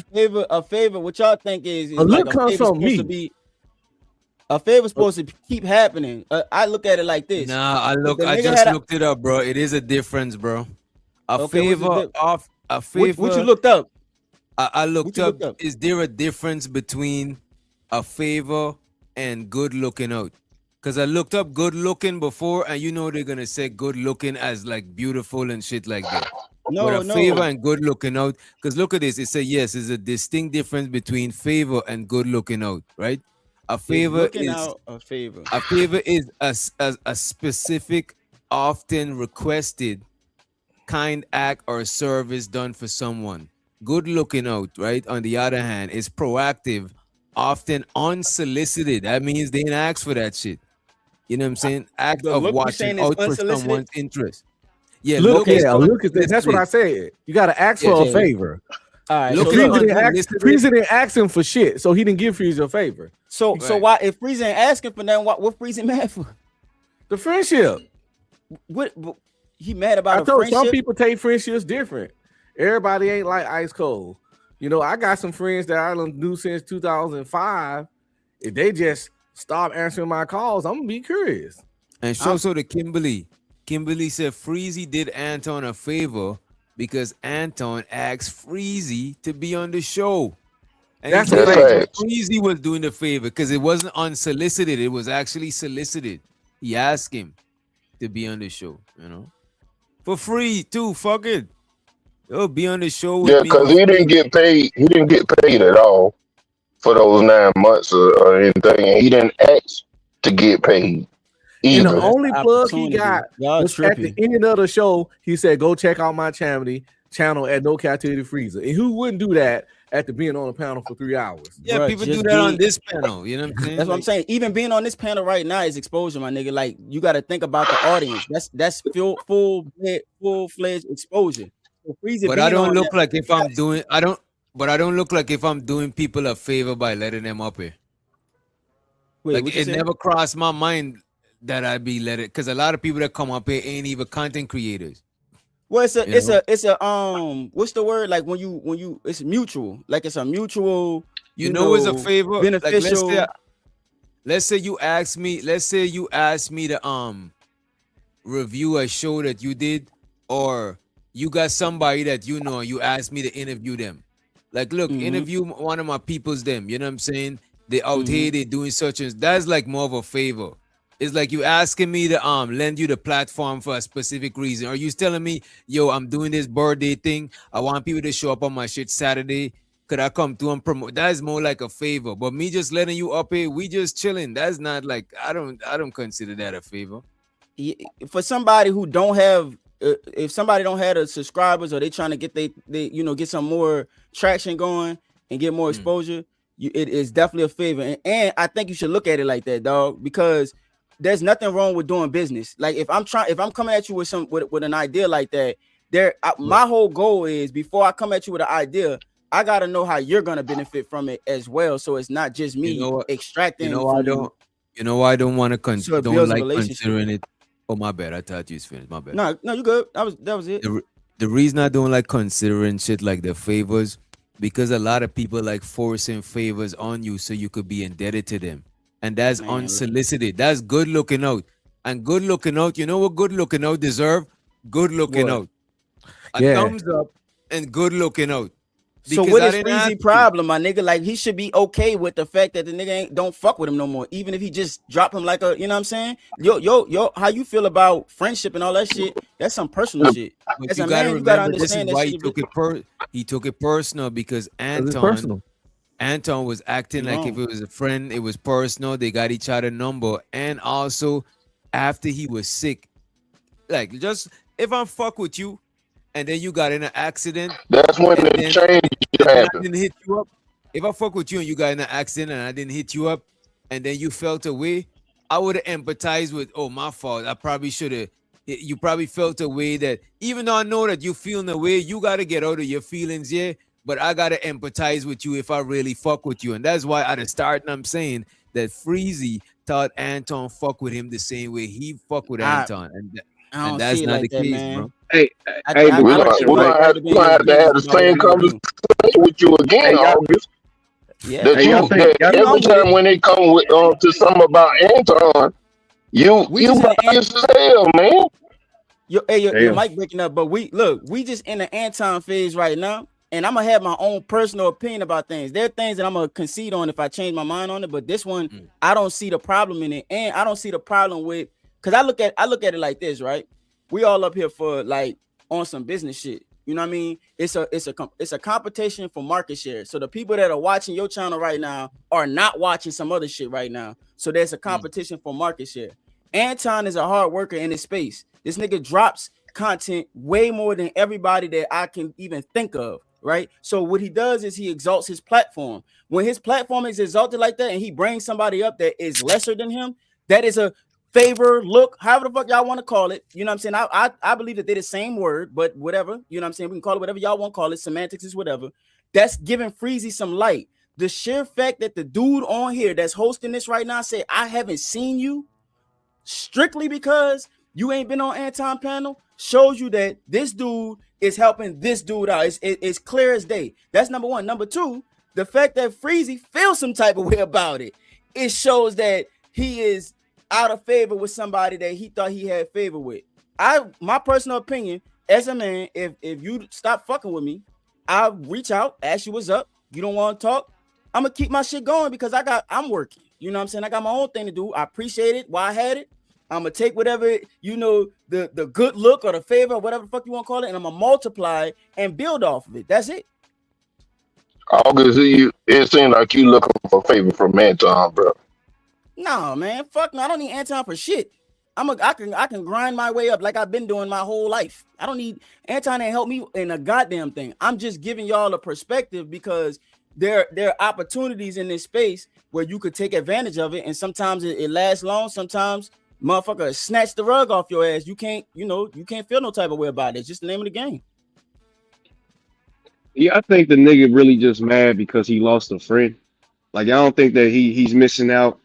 A favor. What y'all think is A look like comes from supposed to me. be a favor supposed to keep happening. I look at it like this. Nah, I nigga just had looked it up, bro. It is a difference, bro. A Okay, favor off a favor. What you looked up? I looked you up, looked up? Is there a difference between a favor and good looking out? Because I looked up good looking before, and you know they're gonna say good looking as like beautiful and shit like that. No, But a no. favor and good looking out. Because look at this. It says yes, there's a distinct difference between favor and good looking out, right? A favor Looking is out a favor. a favor is a specific, often requested kind act or service done for someone. Good looking out, right? On the other hand, is proactive, often unsolicited. That means they didn't ask for that shit. You know what I'm saying? Act The of look you watching saying is out for unsolicited? someone's interest. Yeah, Look, is yeah, look at that. That's what I unsolicited. said. You got to ask Yeah, for yeah. a favor. All right. Look So, at Freezy look, didn't ask, unsolicited. Freezy didn't ask him for shit, so he didn't give Freezy a favor. so Right. why if Freezy ain't asking for nothing, what Freezy mad for? The friendship. What he mad about I a told friendship? some people take friendships different. Everybody ain't like ice cold. You know, I got some friends that I done knew since 2005. If they just stop answering my calls, I'm gonna be curious. And show so to Kimberly. Kimberly said Freezy did Anton a favor because Anton asked Freezy to be on the show. And That's he a said favor. Freezy was doing the favor because it wasn't unsolicited, it was actually solicited. He asked him to be on the show, you know, for free too. Fuck it. Yo, be on the show with Yeah, me. because he didn't get paid. He didn't get paid at all for those 9 months or anything, and he didn't ask to get paid And the either. only plug he Opportunity. got Y'all was at the tripping. end of the show. He said, "Go check out my channel at No Captivity Freezer." And who wouldn't do that after being on a panel for 3 hours? Yeah, Bruh, people do just that on be- this panel. You know what I'm saying? That's what I'm saying. Even being on this panel right now is exposure, my nigga. Like you got to think about the audience. That's full-fledged exposure. So Freezy But being I don't on look that- like if I'm doing I don't look like if I'm doing people a favor by letting them up here. Wait, Like what you it say? never crossed my mind that I'd be let it because a lot of people that come up here ain't even content creators. Well, it's You a what's the word? Like when you it's mutual. Like it's a mutual. You know it's a favor. Like, beneficial. let's say you ask me to review a show that you did, or you got somebody that you know, you asked me to interview them. Like, look, Mhm. interview one of my peoples, them. You know what I'm saying? They out Mhm. here, they doing such and that's like more of a favor. It's like you asking me to lend you the platform for a specific reason. Or you telling me, yo, I'm doing this birthday thing. I want people to show up on my shit Saturday. Could I come through and promote? That is more like a favor. But me just letting you up here, we just chilling. That's not like I don't consider that a favor. For somebody who don't have if somebody don't have the subscribers or they trying to get they get some more traction going and get more exposure, it is definitely a favor. And I think you should look at it like that, dog, because there's nothing wrong with doing business. Like if I'm coming at you with with an idea like that, my whole goal is before I come at you with an idea, I gotta know how you're gonna benefit from it as well. So it's not just me extracting. I don't want to So it don't builds a like relationship. considering it. Oh, my bad. I thought you was finished. My bad. No, you good. That was it. The reason I don't like considering shit like the favors, because a lot of people like forcing favors on you so you could be indebted to them. And that's unsolicited. That's good looking out. And good looking out, you know what good looking out deserve? Good looking What? out. A Yeah. thumbs up and good looking out. So Because what I is didn't ask Freezy you. problem, my nigga? Like he should be okay with the fact that the nigga don't fuck with him no more, even if he just drop him like a, you know what I'm saying? Yo, how you feel about friendship and all that shit? That's some personal shit. But As you a gotta man, you gotta remember this is understand that why shit. he took it personal because It's personal. Anton was acting like if it was a friend, it was personal. They got each other number. And also, after he was sick, like just if I fuck with you and then you got in an accident, That's when and the then- change and I happened. didn't hit you up. If I fuck with you and you got in an accident and I didn't hit you up and then you felt away, I would have empathized with, oh, my fault. I probably should have, you probably felt a way that, even though I know that you feeling the way, you got to get out of your feelings, yeah. But I got to empathize with you if I really fuck with you. And that's why at the start, I'm saying that Freezy thought Anton fuck with him the same way he fuck with Anton. And that's not the case, bro. Hey, we're gonna have to have the same conversation with you again, August. Yeah. That every time when they come with to something about Anton, you biased as hell, man. Your mic breaking up, but we just in the Anton phase right now, and I'm gonna have my own personal opinion about things. There are things that I'm gonna concede on if I change my mind on it, but this one, I don't see the problem in it, and I don't see the problem with, because I look at it like this, right? We all up here for like on some business shit. You know what I mean? It's a competition for market share. So the people that are watching your channel right now are not watching some other shit right now. So there's a competition for market share. Anton is a hard worker in his space. This nigga drops content way more than everybody that I can even think of, right? So what he does is he exalts his platform. When his platform is exalted like that and he brings somebody up that is lesser than him, that is a favor, look, however the fuck y'all want to call it. You know what I'm saying? I believe that they're the same word, but whatever. You know what I'm saying? We can call it whatever y'all want to call it. Semantics is whatever. That's giving Freezy some light. The sheer fact that the dude on here that's hosting this right now said, I haven't seen you, strictly because you ain't been on Anton panel, shows you that this dude is helping this dude out. It's clear as day. That's number one. Number two, the fact that Freezy feels some type of way about it, it shows that he is out of favor with somebody that he thought he had favor with. My personal opinion, as a man, if you stop fucking with me, I'll reach out, ask you what's up. You don't want to talk, I'm gonna keep my shit going because I'm working. You know what I'm saying? I got my own thing to do. I appreciate it while I had it. I'm gonna take whatever, you know, the good look or the favor or whatever the fuck you want to call it, and I'm gonna multiply and build off of it. That's it. August, it seems like you looking for favor from Anton, bro. No, man, fuck no. I don't need Anton for shit. I can grind my way up like I've been doing my whole life. I don't need Anton to help me in a goddamn thing. I'm just giving y'all a perspective because there are opportunities in this space where you could take advantage of it, and sometimes it lasts long. Sometimes motherfucker snatch the rug off your ass. You can't feel no type of way about it. It's just the name of the game. Yeah, I think the nigga really just mad because he lost a friend. Like, I don't think that he's missing out.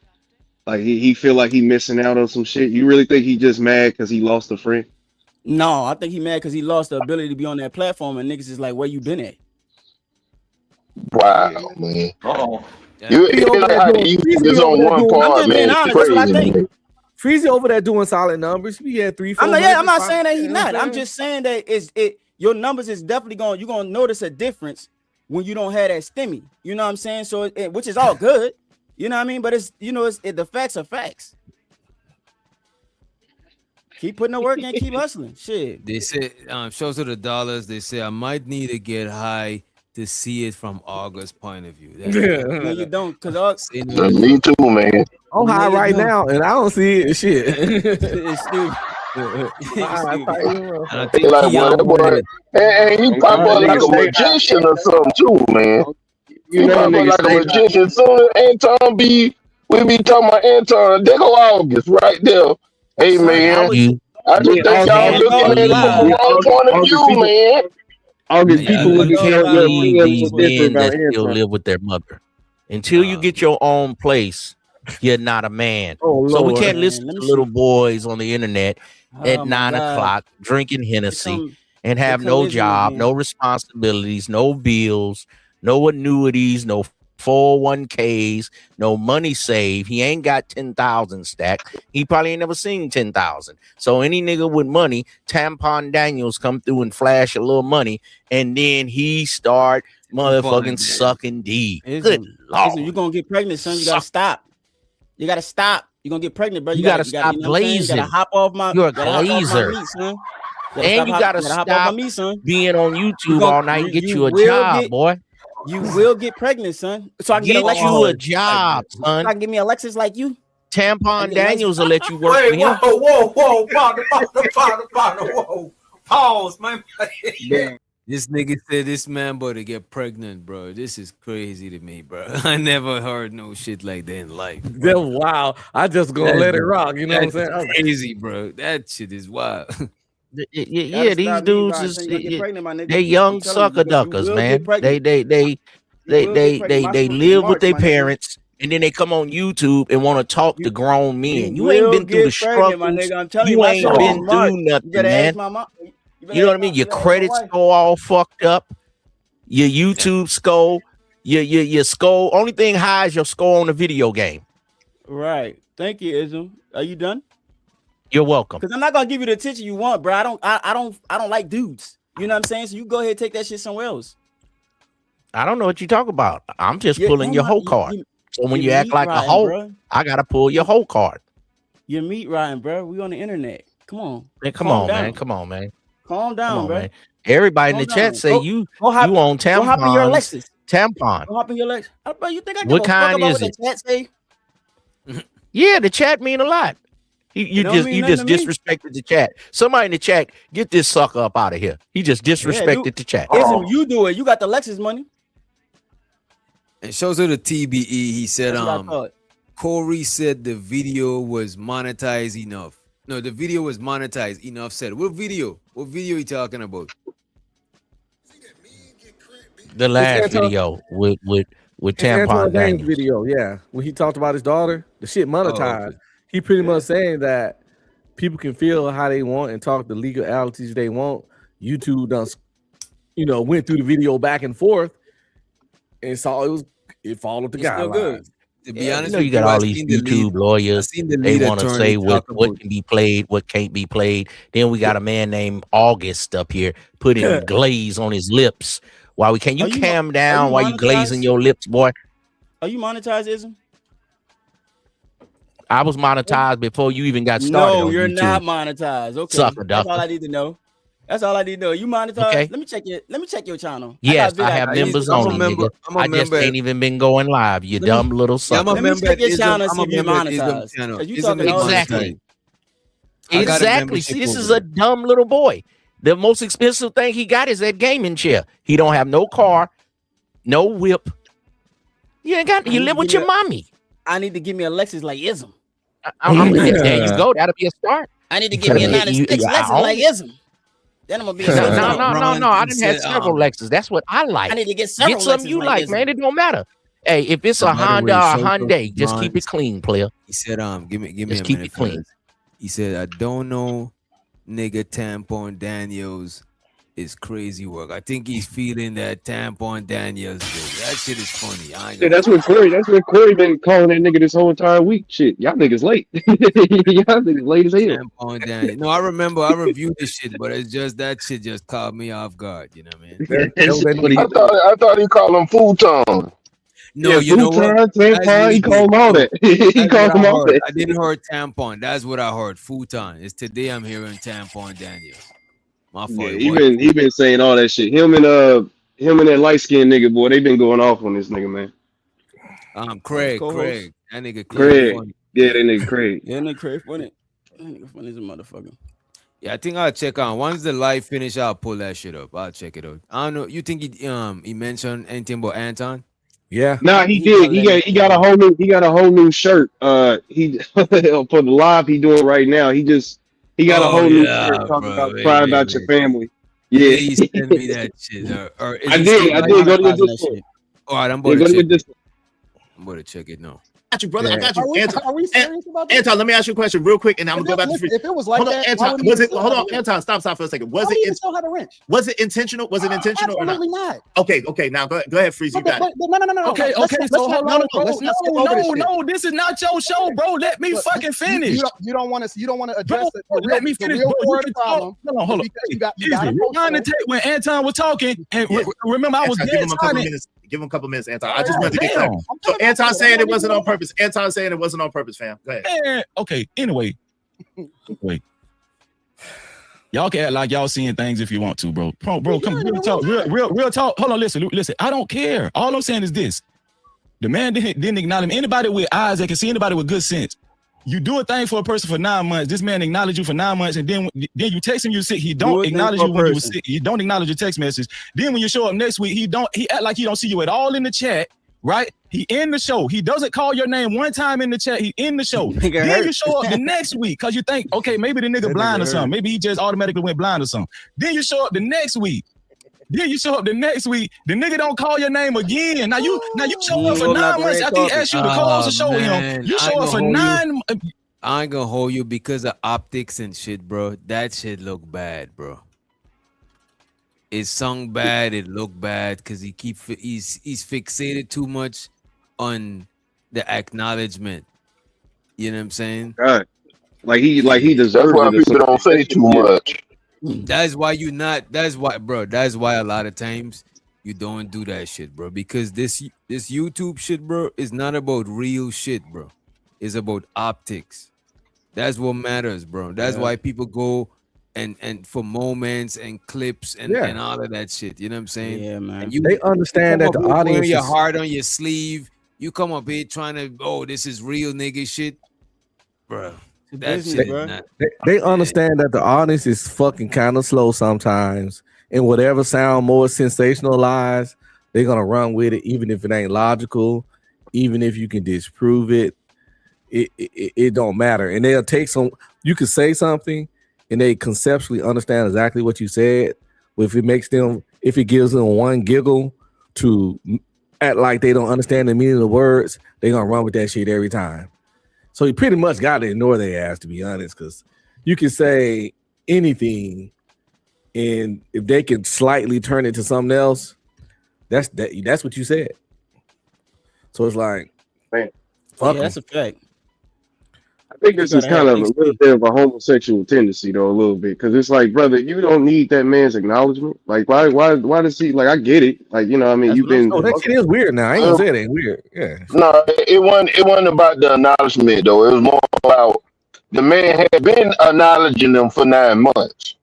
Like, he feel like he missing out on some shit. You really think he just mad because he lost a friend? No, I think he mad because he lost the ability to be on that platform, and niggas is like, where you been at? Wow, man. Uh-oh. You is on one part, man. Crazy, Freezy over there doing solid numbers. We had 3, 4. I'm not saying that he's not. I'm just saying that your numbers is definitely you're gonna notice a difference when you don't have that stimmy. You know what I'm saying? So which is all good. You know what I mean? But the facts are facts. Keep putting the work in, keep hustling. Shit. They say shows of the dollars. They say I might need to get high to see it from August's point of view. No, you don't, cause me too, man. I'm high right now, and I don't see it. Shit. It's stupid. And he pop up like a magician or something too, man. You know, like a magician. Soon as Anton we be talking about Anton, there go August right there. Hey man, I just think y'all looking at it from the wrong point of view, man. August, people looking at these men that still live with their mother. Until you get your own place, you're not a man. So we can't listen to little boys on the internet at 9 o'clock drinking Hennessy and have no job, no responsibilities, no bills, no annuities, no 401ks, no money saved. He ain't got 10,000 stacked. He probably ain't never seen 10,000. So any nigga with money, Tampon Daniels come through and flash a little money, and then he start motherfucking sucking D. Good Lord. You're gonna get pregnant, son. You gotta stop. You gotta stop. You're gonna get pregnant, bro. You gotta stop blazing. You gotta hop off my. You're a glazer. And you gotta stop being on YouTube all night and get you a job, boy. You will get pregnant, son. So I can get you a job, son. So I can give me a Lexus like you. Tampon Daniels will let you work for him. Whoa, partner, whoa. Pause, man. This nigga said this man boy to get pregnant, bro. This is crazy to me, bro. I never heard no shit like that in life. That's wild. I just gonna let it rock. You know what I'm saying? Crazy, bro. That shit is wild. Yeah, these dudes is they young sucker duckers, man. They live with their parents, and then they come on YouTube and want to talk to grown men. You ain't been through the struggles. You ain't been through nothing, man. You know what I mean? Your credit score all fucked up. Your YouTube score, your score. Only thing high is your score on the video game. Right. Thank you, Ism. Are you done? You're welcome. Because I'm not gonna give you the attention you want, bro. I don't like dudes. You know what I'm saying? So you go ahead and take that shit somewhere else. I don't know what you talk about. I'm just pulling your whole card. So when you act like a hoe, bro, I gotta pull your whole card. You're meat riding, bro. We on the internet. Come on. Man, come on, man. Come on, man. Calm down, bro. Man. Everybody in the chat say you on tampons. Go hop in your Lexus. Tampon. Go hop in your Lexus. Bro, you think I give What a kind fuck about is what it? the chat say? Yeah, the chat mean a lot. You just disrespected the chat. Somebody in the chat, get this sucker up out of here. He just disrespected the chat. Listen, you do it. You got the Lexus money. And shows her the TBE. He said, Corey said the video was monetized enough. No, the video was monetized enough. Said what video? What video you talking about? The last video with tampon Daniels video, yeah, when he talked about his daughter, the shit monetized. Okay. He pretty much saying that people can feel how they want and talk the legalities they want. YouTube done, went through the video back and forth and saw it followed the guidelines. To be honest, you got all these YouTube lawyers. They want to say what can be played, what can't be played. Then we got a man named August up here putting glaze on his lips. Why we can't? You calm down while you glazing your lips, boy. Are you monetized, Ism? I was monetized before you even got started. No, you're YouTube. not monetized. Okay, Sucker that's ducker. all I need to know. That's all I need to know. You monetized? Okay. Let me check your channel. Yes, I have members only, nigga. I just ain't even been going live. You dumb little sucker. Let me check your channel and see if you're monetized. You talking exactly. Exactly. See, this is a dumb little boy. The most expensive thing he got is that gaming chair. He don't have no car, no whip. You ain't got. You live with your mommy. I need to give me a Lexus like Ism. There you go. That'll be a start. I need to give me a 96 Lexus like Ism. Then I'm gonna be. No. I didn't have several Lexus. That's what I like. I need to get several. Get something you like, man. It don't matter. Hey, if it's a Honda or a Hyundai, just keep it clean, player. He said, give me just a keep minute, it clean. fellas. He said, I don't know, nigga. Tampon Daniels is crazy work. I think he's feeling that Tampon Daniels. That shit is funny. That's what Corey been calling that nigga this whole entire week. Shit, y'all niggas late. Y'all niggas late as hell. Tampon Daniels. No, I remember I reviewed this shit, but it's just that shit just caught me off guard. You know what I mean? I thought he called him futon. No, you know what? Tampon, he called him all that. He called him all that. I didn't hear tampon. That's what I heard. Futon. It's today I'm hearing Tampon Daniels. My fault. Yeah, he been saying all that shit. Him and that light skinned nigga, boy, they been going off on this nigga, man. Craig. That nigga Craig. Funny. Yeah, that nigga Craig. Yeah, that nigga Craig funny. That nigga funny as a motherfucker. Yeah, I think I'll check on once the live finish. I'll pull that shit up. I'll check it out. I don't know. You think he mentioned anything about Anton? Yeah. Nah, he did. He got a whole new shirt. He for the live he doing right now. He got a whole new shirt talking about cry about your family. Yeah, he sent me that shit. I did. Go to your Discord. All right, I'm going to check it now. I got you, brother. I got you. Are we serious about that? Anton, let me ask you a question real quick, and I'm gonna go back to if it was like that, Anton, hold on, Anton, stop for a second. Was it still have a wrench? Was it intentional? Was it intentional or not? Absolutely not. Okay. Now go ahead, Freeze. You got it. No. Okay. So no. This is not your show, bro. Let me fucking finish. You don't want to address it. Let me finish. Problem. No, hold on. When Anton was talking, and remember I was dead silent. Give him a couple minutes, Anton. I just wanted to get clear. So Anton saying it wasn't on purpose. Anton saying it wasn't on purpose, fam. Go ahead. Okay. Anyway. Y'all can act like y'all seeing things if you want to, bro. Bro, come real talk. Real talk. Hold on, listen. I don't care. All I'm saying is this: the man didn't acknowledge him. Anybody with eyes that can see, anybody with good sense, You do a thing for a person for 9 months. This man acknowledge you for 9 months, and then you text him you're sick. He don't acknowledge you when you were sick. He don't acknowledge your text message. Then when you show up next week, he act like he don't see you at all in the chat. Right? He in the show. He doesn't call your name one time in the chat. He in the show. Then you show up the next week because you think, okay, maybe the nigga blind or something. Maybe he just automatically went blind or something. Then you show up the next week. The nigga don't call your name again. Now you show up for 9 months after he asked you to close the show with him. You show up for 9. I ain't gonna hold you because of optics and shit, bro. That shit look bad, bro. It sung bad. It looked bad because he's fixated too much on the acknowledgement. You know what I'm saying? God. Like he deserves That's why it. people don't say too much. That's why that's why a lot of times you don't do that shit, bro. Because this YouTube shit, bro, is not about real shit, bro. It's about optics. That's what matters, bro. That's why people go and for moments and clips and all of that shit. You know what I'm saying? Yeah, man. They understand that the audience wearing your is- heart on your sleeve. You come up here trying to, this is real nigga shit, bro. That shit, not. They understand that the audience is fucking kind of slow sometimes, and whatever sound more sensationalized, they're gonna run with it, even if it ain't logical, even if you can disprove it. It don't matter, and they'll take some. You could say something, and they conceptually understand exactly what you said. But if it gives them one giggle to act like they don't understand the meaning of the words, they're gonna run with that shit every time. So you pretty much got to ignore their ass, to be honest, because you can say anything, and if they can slightly turn it to something else, that's what you said. So it's like, man, fuck that's a fact. I think this is kind of a little bit of a homosexual tendency, though, a little bit, because it's like, brother, you don't need that man's acknowledgement. Like, why does he? Like, I get it. Like, you know, I mean, you've been. Oh, that shit is weird now. I ain't gonna say it ain't weird. Yeah. No, it wasn't about the acknowledgement though. It was more about the man had been acknowledging them for 9 months,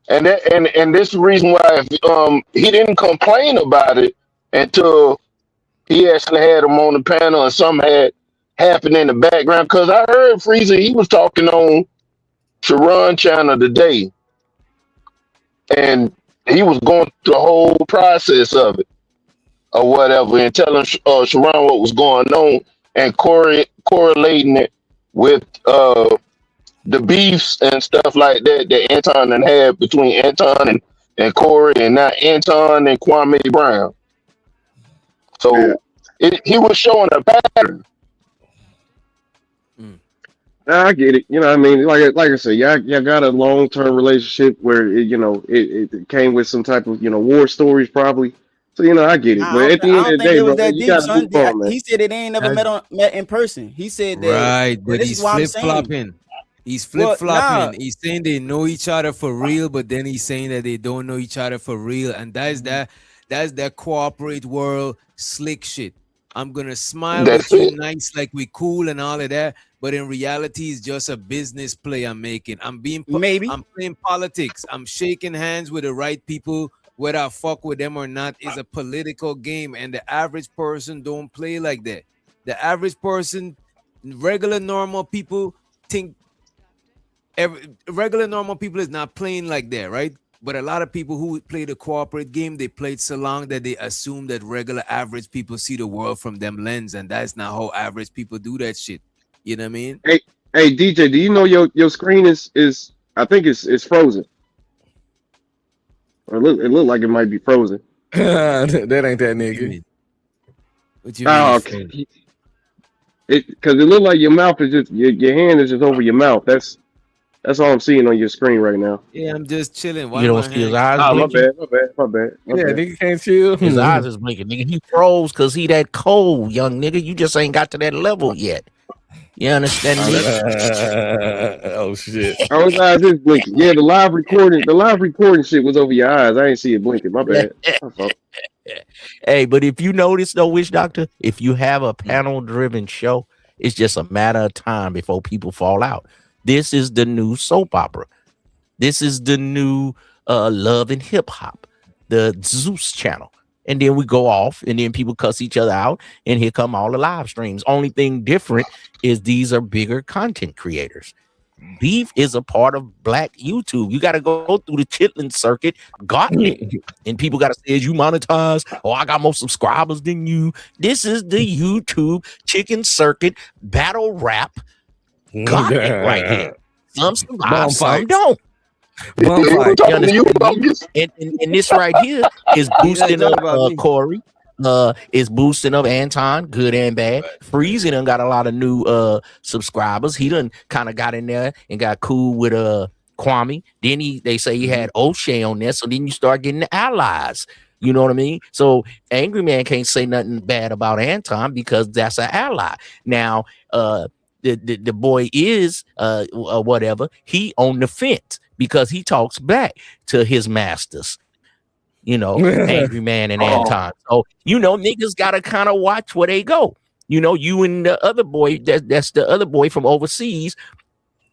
and this is the reason why he didn't complain about it until he actually had him on the panel and something had happened in the background. Because I heard Freezer, he was talking on Sharon channel today, and he was going through the whole process of it or whatever, and telling Sharon what was going on and correlating it with the beefs and stuff like that Anton had between Anton and Corey, and now Anton and Kwame Brown. So he was showing a pattern. I get it. You know what I mean? Like I said, y'all got a long-term relationship where it came with some type of war stories probably. So I get it. But at the end of the day, bro, you gotta move on, man. He said they ain't never met in person. He said that. Right, but he's flip-flopping. He's flip-flopping. He's saying they know each other for real, but then he's saying that they don't know each other for real. And that's that corporate world slick shit. I'm gonna smile with you nice like we cool and all of that, but in reality, it's just a business play I'm making. I'm playing politics. I'm shaking hands with the right people, whether I fuck with them or not. Is a political game, and the average person don't play like that. The average person, regular normal people think. Regular normal people is not playing like that, right? But a lot of people who play the corporate game, they played so long that they assume that regular average people see the world from them lens, and that's not how average people do that shit. You know what I mean? Hey DJ, do you know your screen is I think it's frozen. Or it look like it might be frozen. That ain't that nigga. What you mean? Okay. Because it looked like your mouth is just your hand is just over your mouth. That's all I'm seeing on your screen right now. Yeah, I'm just chilling. You don't see his eyes blinking? My bad. Yeah, nigga can't chill. His eyes is blinking. Nigga, he froze because he that cold, young nigga. You just ain't got to that level yet. You understand me? Oh shit. Oh, his eyes is blinking. Yeah, the live recording shit was over your eyes. I ain't see it blinking. My bad. Hey, but if you notice though, Witch Doctor, if you have a panel-driven show, it's just a matter of time before people fall out. This is the new soap opera. This is the new Love and Hip Hop, the Zeus channel. and then we go off, and then people cuss each other out, and here come all the live streams. Only thing different is these are bigger content creators. Beef is a part of Black YouTube. You got to go through the chitlin circuit, and people got to say, "Is you monetized? Oh, I got more subscribers than you." This is the YouTube chicken circuit battle rap. Got it right here. Some survive, some don't. And this right here is boosting up Corey. Is boosting up Anton, good and bad. Freezy done got a lot of new subscribers. He done kind of got in there and got cool with Kwame. Then they say he had O'Shea on there. So then you start getting the allies. You know what I mean? So Angry Man can't say nothing bad about Anton because that's an ally. Now the boy is whatever. He on the fence because he talks back to his masters. You know, Angry Man and Anton. So, you know, niggas got to kind of watch where they go. You know, you and the other boy, that's the other boy from overseas,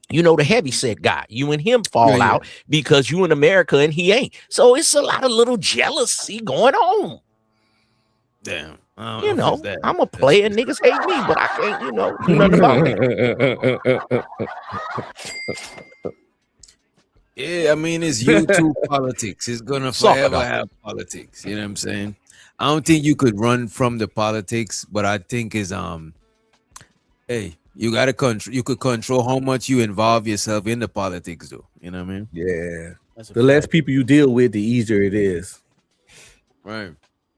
you know, the heavyset guy. You and him fall out because you in America and he ain't. So it's a lot of little jealousy going on. Damn. You know, I'm a player. Niggas hate me, but I can't, you know, do nothing about it. Yeah, I mean, it's YouTube politics. It's gonna forever have politics. You know what I'm saying? I don't think you could run from the politics, but I think is hey, you gotta control. You could control how much you involve yourself in the politics, though. You know what I mean? Yeah. The less people you deal with, the easier it is. Right.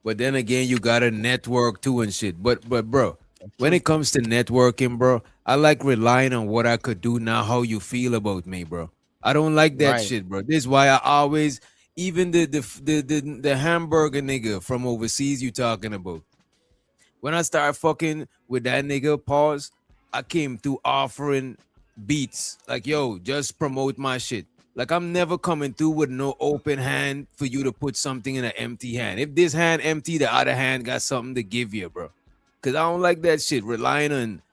But then again, you gotta network too and shit. But bro, when it comes to networking, bro, I like relying on what I could do, not how you feel about me, bro. I don't like that shit, bro. This is why I always, even the hamburger nigga from overseas you talking about. When I start fucking with that nigga, pause, I came through offering beats. Like, yo, just promote my shit. Like, I'm never coming through with no open hand for you to put something in an empty hand. If this hand empty, the other hand got something to give you, bro. Because I don't like that shit. Relying on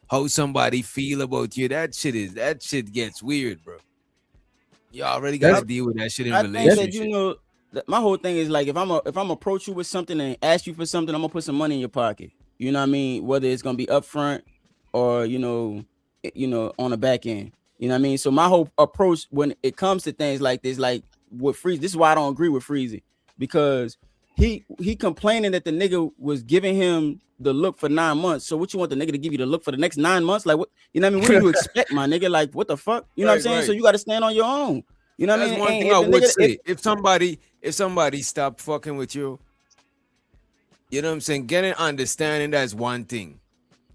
how somebody feel about you. That shit gets weird, bro. You already got to deal with that shit in relationship. Think that, you know, my whole thing is like if I'm approach you with something and ask you for something, I'm gonna put some money in your pocket. You know what I mean? Whether it's gonna be upfront or you know on the back end. You know what I mean? So my whole approach when it comes to things like this, like with Freezy, this is why I don't agree with Freezy, because he complaining that the nigga was giving him the look for 9 months. So what you want the nigga to give you the look for the next 9 months? Like what, you know what I mean? What do you expect, my nigga? Like what the fuck? You know what I'm saying? So you got to stand on your own. You know what I mean? That's one thing I would say. If somebody stop fucking with you, you know what I'm saying? Getting understanding, that's one thing.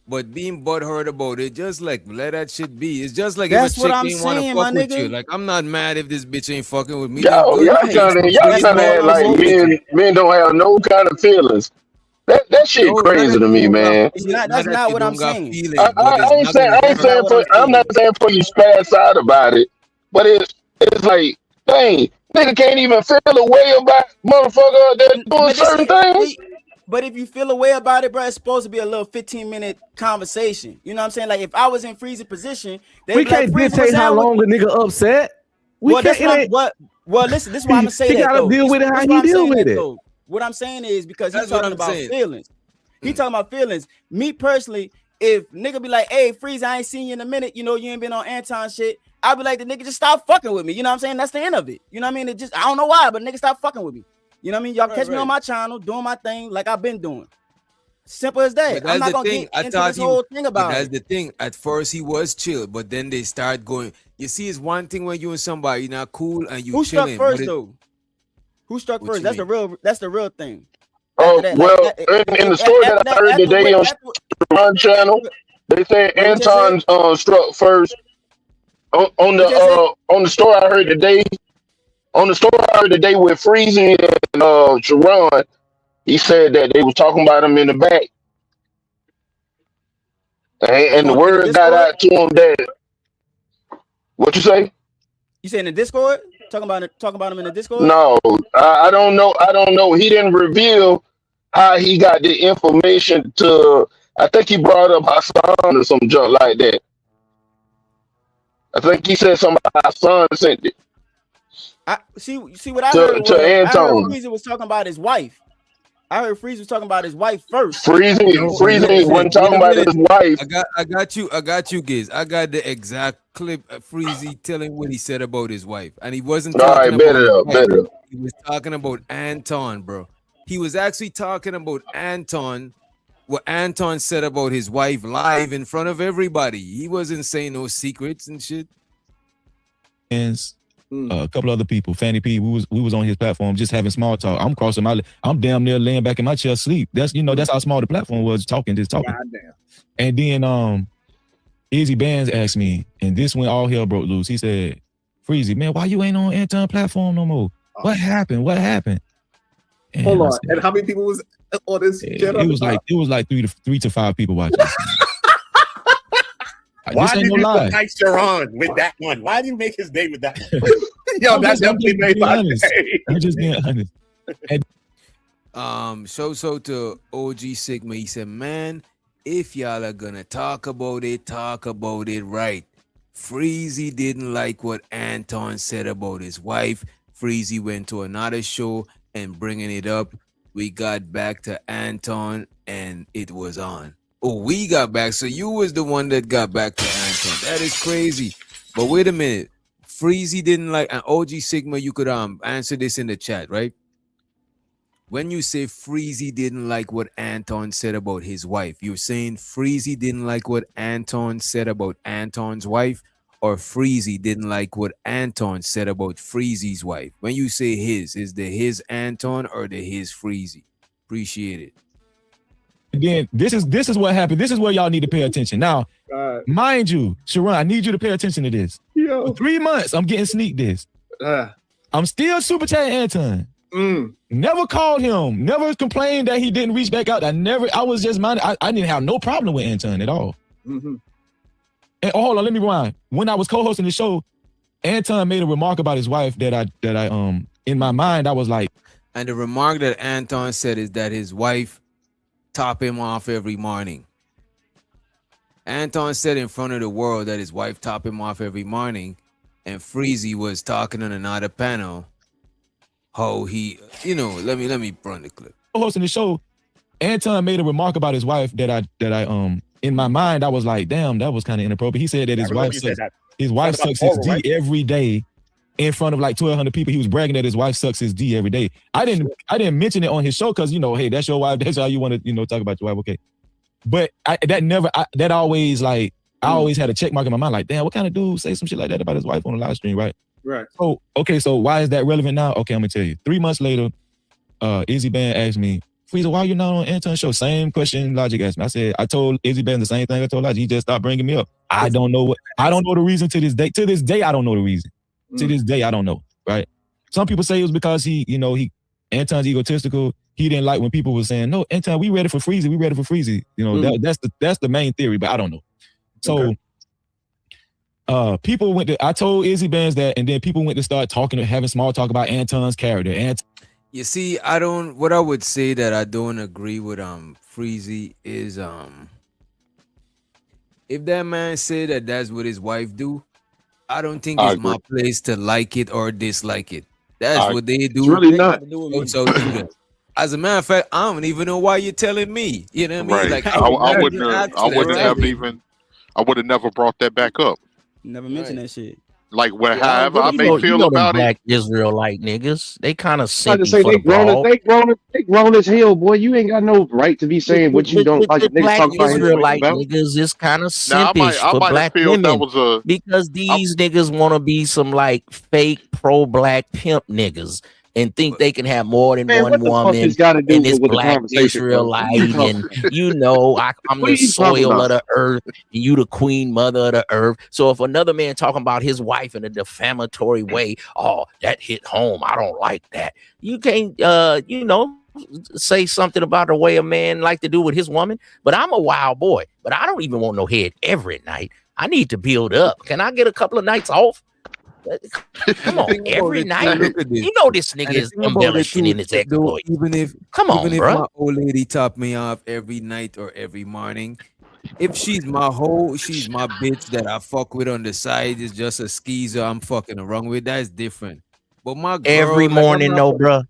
But being butthurt about it, just like let that shit be. It's just like that's if a chick ain't want to fuck with you. Like I'm not mad if this bitch ain't fucking with me. Y'all trying to act like men don't have no kind of feelings. That shit crazy to me, man. That's not what I'm saying. I'm not saying for you spaz out about it, but it's like, dang, nigga can't even feel a way about motherfucker that doing certain things. But if you feel a way about it, bro, it's supposed to be a little 15-minute conversation. You know what I'm saying? Like if I was in Freezy's position, we can't dictate how long the nigga upset. Well, listen, this is why I'm gonna say that. He gotta deal with it how he deal with it. What I'm saying is because he's talking about feelings. He talking about feelings. Me personally, if nigga be like, hey, Freezy, I ain't seen you in a minute, you know, you ain't been on Anton shit, I'll be like, the nigga just stop fucking with me. You know what I'm saying? That's the end of it. You know what I mean? It just, I don't know why, but nigga stop fucking with me. You know what I mean? Y'all catch me on my channel doing my thing like I've been doing. Simple as that. I'm not gonna get into this whole thing about it. That's the thing. At first he was chill, but then they start going. You see, it's one thing when you and somebody you're not cool and you Who chilling. Struck first though? Who struck first? That's the real thing. Oh well, in the story that I heard today on Sharon channel, they say Anton struck first. On the story I heard today. On the story I heard today with Freezy and Sharon, he said that they was talking about him in the back, and the word got out to him that. What you say? You say in the Discord? Talking about him in the Discord? No, I don't know. I don't know. He didn't reveal how he got the information to. I think he brought up Hassan or some junk like that. I think he said something about Hassan sent it. See what I heard. To Anton. Freezy was talking about his wife. I heard Freeze was talking about his wife first. Freezy wasn't talking about his wife. I got you, Giz. I got the exact clip of Freezy telling what he said about his wife, and he wasn't talking about better. He was talking about Anton, bro. He was actually talking about Anton. What Anton said about his wife live in front of everybody. He wasn't saying no secrets and shit. A couple other people, Fanny P. We was on his platform just having small talk. I'm damn near laying back in my chair asleep. That's that's how small the platform was, talking. Goddamn. And then Izzy Bands asked me, and this when all hell broke loose. He said, "Freezy, man, why you ain't on Anton platform no more? What happened? What happened?" And hold on. And how many people was on this channel? It was like 3 to 5 people watching. Why did you like Sharon with that one? Why did you make his day with that one? Yo, that definitely made my day. I'm just being honest. So to OG Sigma, he said, man, if y'all are gonna talk about it right. Freezy didn't like what Anton said about his wife. Freezy went to another show and bringing it up. We got back to Anton and it was on. Oh, we got back. So you was the one that got back to Anton. That is crazy. But wait a minute. Freezy didn't like, and OG Sigma, you could answer this in the chat, right? When you say Freezy didn't like what Anton said about his wife, you're saying Freezy didn't like what Anton said about Anton's wife, or Freezy didn't like what Anton said about Freezy's wife? When you say his, is the his Anton or the his Freezy? Appreciate it. Again, this is what happened. This is where y'all need to pay attention. Now, mind you, Sharon, I need you to pay attention to this. Yo. For 3 months, I'm getting sneak this. I'm still super chat Anton. Never called him. Never complained that he didn't reach back out. I was just minded. I didn't have no problem with Anton at all. Mm-hmm. And hold on, let me rewind. When I was co-hosting the show, Anton made a remark about his wife that I in my mind I was like. And the remark that Anton said is that his wife top him off every morning. Anton said in front of the world that his wife top him off every morning, and Freezy was talking on another panel how he, let me run the clip. Hosting the show, Anton made a remark about his wife that I in my mind I was like, damn, that was kind of inappropriate. He said that his wife sucks his D every day in front of like 1,200 people. He was bragging that his wife sucks his D every day. I didn't mention it on his show because hey, that's your wife. That's how you want to talk about your wife. Okay, but I always like I always had a check mark in my mind like, damn, what kind of dude say some shit like that about his wife on a live stream, right? Right. So okay, so why is that relevant now? Okay, I'm gonna tell you. 3 months later, Izzy Band asked me, Freezer, why you not on Anton's show? Same question Logic asked me. I told Izzy Band the same thing I told Logic. He just stopped bringing me up. I don't know the reason to this day. To this day, I don't know the reason. To this day, I don't know, right? Some people say it was because Anton's egotistical. He didn't like when people were saying, no, Anton, we ready for Freezy. We ready for Freezy. That's the main theory, but I don't know. So people I told Izzy Bands that, and then people went to start having small talk about Anton's character. You see, what I would say that I don't agree with Freezy is if that man said that that's what his wife do, I don't think it's my place to like it or dislike it. That's what they do. It's really not. So as a matter of fact, I don't even know why you're telling me. You know what I mean? Right. Like I would have never brought that back up. Never mentioned that shit. Like however I may feel about Black Israelite niggas, they kind of I just say they grown as hell, boy. You ain't got no right to be saying what you don't like. Black Israelite niggas is kind of simpish for black women because these niggas want to be some like fake pro-black pimp niggas and think they can have more than one woman and this Black Israelite and I'm the soil of the earth and you the queen mother of the earth. So if another man talking about his wife in a defamatory way, oh, that hit home, I don't like that. You can't say something about the way a man like to do with his woman. But I'm a wild boy, but I don't even want no head every night. I need to build up. Can I get a couple of nights off? Come on, every night. This nigga is embellishing in his exploit. Even if my old lady top me off every night or every morning, if she's my bitch that I fuck with on the side is just a skeezer I'm fucking around with, that's different. But my girl, every morning, bro.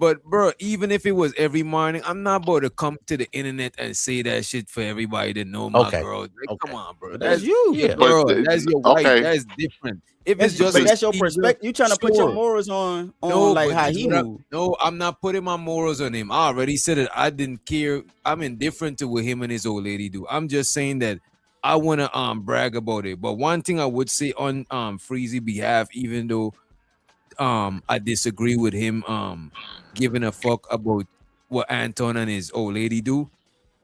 But bro, even if it was every morning, I'm not about to come to the internet and say that shit for everybody to know my girl. Like, come on, bro. That's you. Yeah, bro. That's your wife. That's different. If it's just but that's your perspective. You trying to put your morals on like how he moved. No, I'm not putting my morals on him. I already said it. I didn't care. I'm indifferent to what him and his old lady do. I'm just saying that I want to brag about it. But one thing I would say on Freezy behalf, even though I disagree with him giving a fuck about what Anton and his old lady do,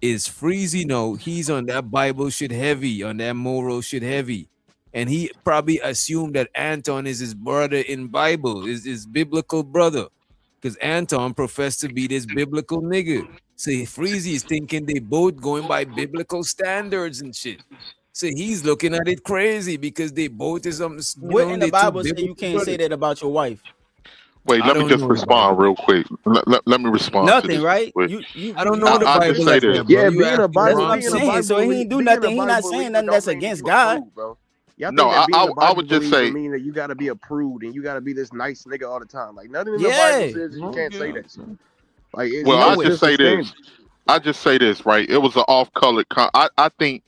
is Freezy he's on that Bible shit heavy, on that moral shit heavy. And he probably assumed that Anton is his brother in Bible, is his biblical brother. Because Anton professed to be this biblical nigga. So Freezy is thinking they both going by biblical standards and shit. So he's looking at it crazy because they both is what in the Bible say you can't say that about your wife? Wait, let me just respond real quick. Let me respond. Nothing, to right? I don't know what the Bible just say this. Yeah, being a Bible. That's what I'm saying. So he ain't do nothing. He not saying nothing that's against God. No, I would just say mean that you got to be a prude and you got to be this nice nigga all the time. Like nothing in the Bible says you can't say that. Like, well, I just say this. I just say this, right? It was an off-color. I think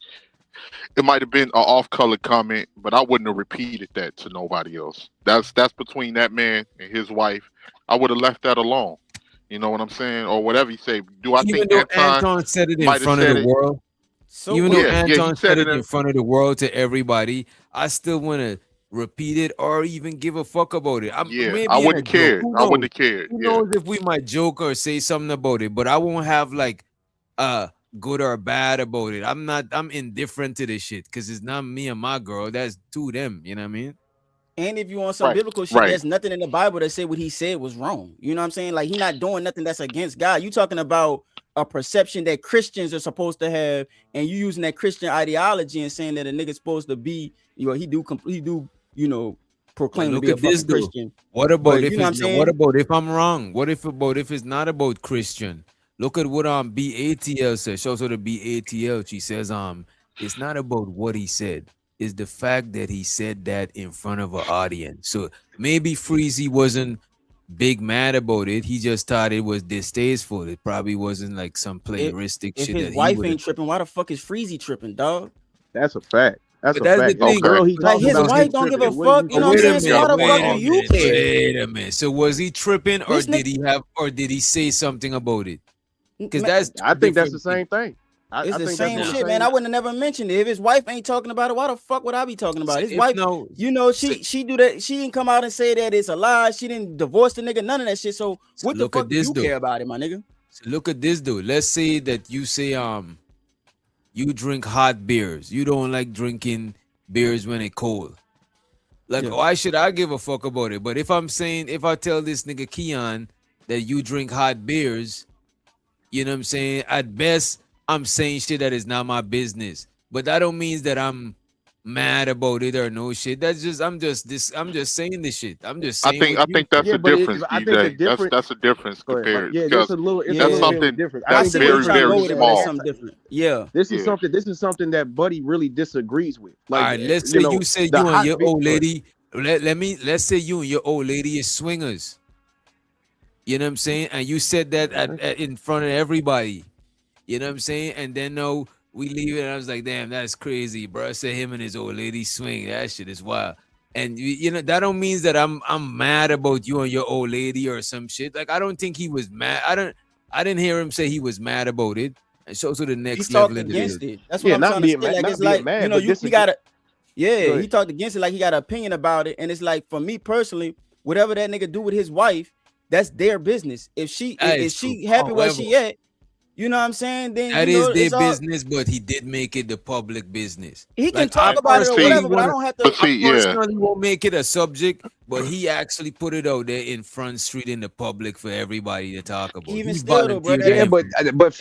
it might have been an off-color comment, but I wouldn't have repeated that to nobody else. That's between that man and his wife. I would have left that alone. You know what I'm saying, or whatever you say. Do I Even think though Anton said it in front of the world? So even though Anton said it in front of the world to everybody, I still want to repeat it or even give a fuck about it. I wouldn't care. I wouldn't have cared. Who knows if we might joke or say something about it, but I won't have like good or bad about it. I'm indifferent to this shit because it's not me and my girl. That's two of them. You know what I mean? And if you want some biblical shit, there's nothing in the Bible that said what he said was wrong. You know what I'm saying? Like, he's not doing nothing that's against God. You talking about a perception that Christians are supposed to have, and you using that Christian ideology and saying that a nigga's supposed to be, he do proclaim to be a fucking Christian. What about if I'm wrong? What if it's not about Christian? Look at what BATL says. Shows her the BATL. She says it's not about what he said. It's the fact that he said that in front of an audience. So maybe Freezy wasn't big mad about it. He just thought it was distasteful. It probably wasn't like some plagiaristic shit. If his wife ain't tripping, why the fuck is Freezy tripping, dog? That's a fact. That's the thing. Girl, like his wife don't give a fuck. You know what I'm saying? So why the fuck do you care? Wait a minute. So was he tripping, or did he say something about it? Because I think that's the same thing. It's the same shit, man. I wouldn't have never mentioned it. If his wife ain't talking about it, why the fuck would I be talking about it? His wife, she do that. She didn't come out and say that it's a lie. She didn't divorce the nigga, none of that shit. So what the fuck do you care about it, my nigga? So look at this, dude. Let's say that you say you drink hot beers. You don't like drinking beers when it's cold. Like, why should I give a fuck about it? But if I tell this nigga Keon that you drink hot beers, you know what I'm saying? At best, I'm saying shit that is not my business, but that don't mean that I'm mad about it or no shit. That's just I'm just saying this shit. I'm just saying. I think that's the difference, DJ. That's a difference compared. Yeah, that's a little. That's something different. That's very small. This is something that Buddy really disagrees with. Like, all right, let's say you say you and your old lady. Let's say you and your old lady is swingers. You know what I'm saying? And you said that in front of everybody. You know what I'm saying? And then we leave it, and I was like, damn, that's crazy, bro. I said him and his old lady swing. That shit is wild. And that don't mean that I'm mad about you and your old lady or some shit. Like, I don't think he was mad. I didn't hear him say he was mad about it. And so to the next level. He talked against it. That's what I'm trying to say. Like, it's like, you gotta. Yeah, he talked against it like he got an opinion about it. And it's like, for me personally, whatever that nigga do with his wife, that's their business. If she happy where she at, you know what I'm saying? Then that is their business, but he did make it the public business. He can talk about it or whatever, but I don't have to. I personally won't make it a subject, but he actually put it out there in Front Street in the public for everybody to talk about. Even still, though, brother. Yeah, but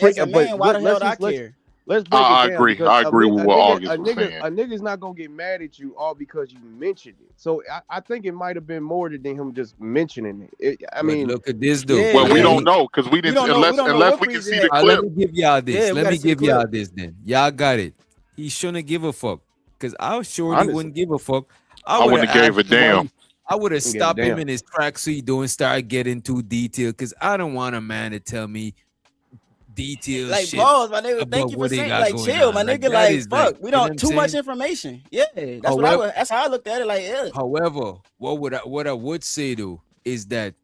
as a man, why the hell do I care? Let's break it down. I agree with what August was saying. A nigga's not gonna get mad at you all because you mentioned it. So I think it might have been more than him just mentioning it. I mean, look at this dude. Well, we don't know because we didn't unless we can see the clip. Let me give y'all this. Let me give y'all this then. Y'all got it. He shouldn't give a fuck because I surely wouldn't give a fuck. I wouldn't have gave a damn. I would have Give a stopped him damn. in his tracks so he don't start getting too detailed because I don't want a man to tell me detailed Like shit pause, my nigga. about Thank you for what they saying. got Like going chill, on. my Like nigga. that Like is fuck, like, we you know what don't I'm too much saying? information. Yeah, that's how I looked at it. Like, yeah. However, what I would say though is that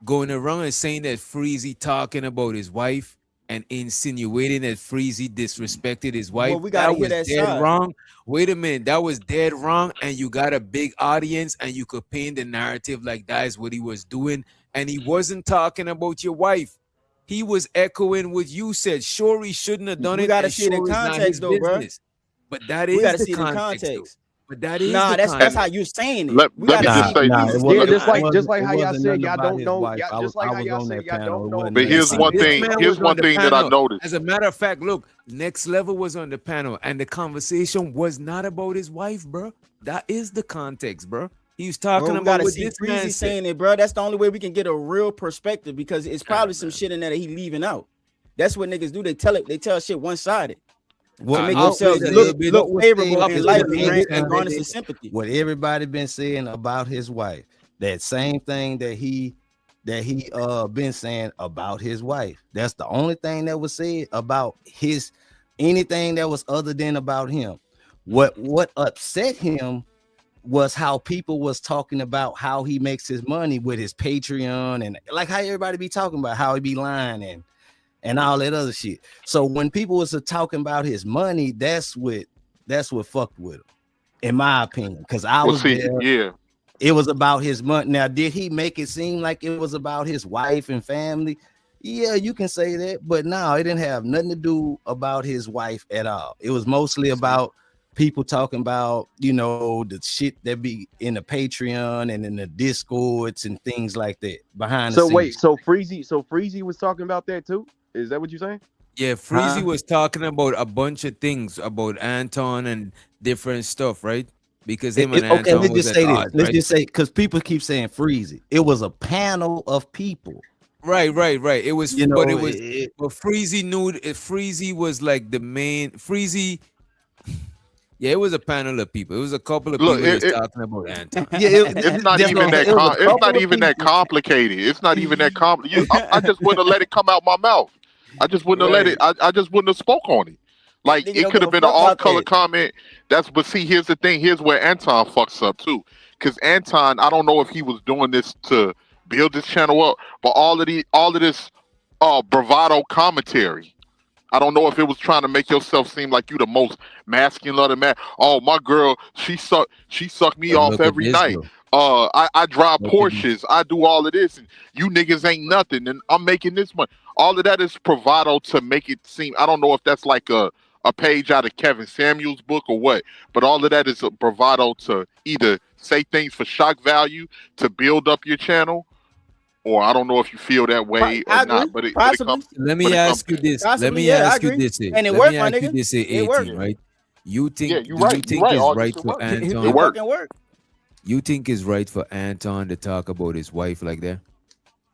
going around and saying that Freezy talking about his wife and insinuating that Freezy disrespected his wife, Well, we gotta hear was that dead side. wrong. Wait a minute, that was dead wrong, and you got a big audience, and you could paint the narrative like that is what he was doing, and he wasn't talking about your wife. He was echoing what you said. Sure, he shouldn't have done We it. gotta and see it in sure, it's not his context, though, bro. business. But that We is gotta the see it in context, though. context. But that is Nah, the that's context. how you're saying it. Let We me gotta just see. say Yeah, this. just like how y'all said y'all don't know. Just like how y'all said y'all don't know. But here's one This thing. man Here's was on one the thing that I panel. noticed. As a matter of fact, look, Next Level was on the panel, and the conversation was not about his wife, bro. That is the context, bro. He was talking Bro, we about gotta what see this man Freezy said. saying it, bro. That's the only way we can get a real perspective because it's probably some shit in there that he leaving out. That's what niggas do. They tell shit one sided to make I'll themselves play that a little bit. look favorable What in they- life what they- and garner some sympathy. What everybody been saying about his wife, that same thing that he been saying about his wife. That's the only thing that was said about his anything that was other than about him. What upset him was how people was talking about how he makes his money with his Patreon and like how everybody be talking about how he be lying and all that other shit. So when people was talking about his money, that's what fucked with him, in my opinion. Because I was there. Yeah. It was about his money. Now, did he make it seem like it was about his wife and family? Yeah, you can say that, but no, it didn't have nothing to do about his wife at all. It was mostly about people talking about, the shit that be in the Patreon and in the Discords and things like that behind the So scenes. wait, so Freezy was talking about that too? Is that what you're saying? Yeah, Freezy was talking about a bunch of things about Anton and different stuff, right? Because him and Okay, Anton let's was just at say this. odds, Let's right? just say, because people keep saying Freezy. It was a panel of people. Right. It was, You but know, it was, but Freezy knew Freezy was like the main Freezy. Yeah, it was a panel of people. It was a couple of Look, people it- just talking about Anton. It's not even that. It's not even that complicated. It's not even that complicated. I just wouldn't have let it come out my mouth. I just wouldn't have let it. I just wouldn't have spoke on it. Like Nigga it don't could give have a been an fuck about off-color that. comment. But see, here's the thing. Here's where Anton fucks up too. Because Anton, I don't know if he was doing this to build this channel up, but all of this bravado commentary. I don't know if it was trying to make yourself seem like you the most masculine of the man. Oh, my girl, she sucked me But off look at every this, night. though. I drive Look at Porsches. I do all of this, and you niggas ain't nothing. And I'm making this money. All of that is bravado to make it seem. I don't know if that's like a page out of Kevin Samuel's book or what, but all of that is a bravado to either say things for shock value to build up your channel, or I don't know if you feel that way I or not. agree. But it Possibly. comes. Let me ask you this. Let Possibly, me yeah, I ask you agree. this. And it Let worked, me my ask you nigga. this. It 18, worked. right? You think? Yeah, you're do right. you think You're right. it's August, right it for worked. It Anton? worked. Fucking work. You think it's right for Anton to talk about his wife like that?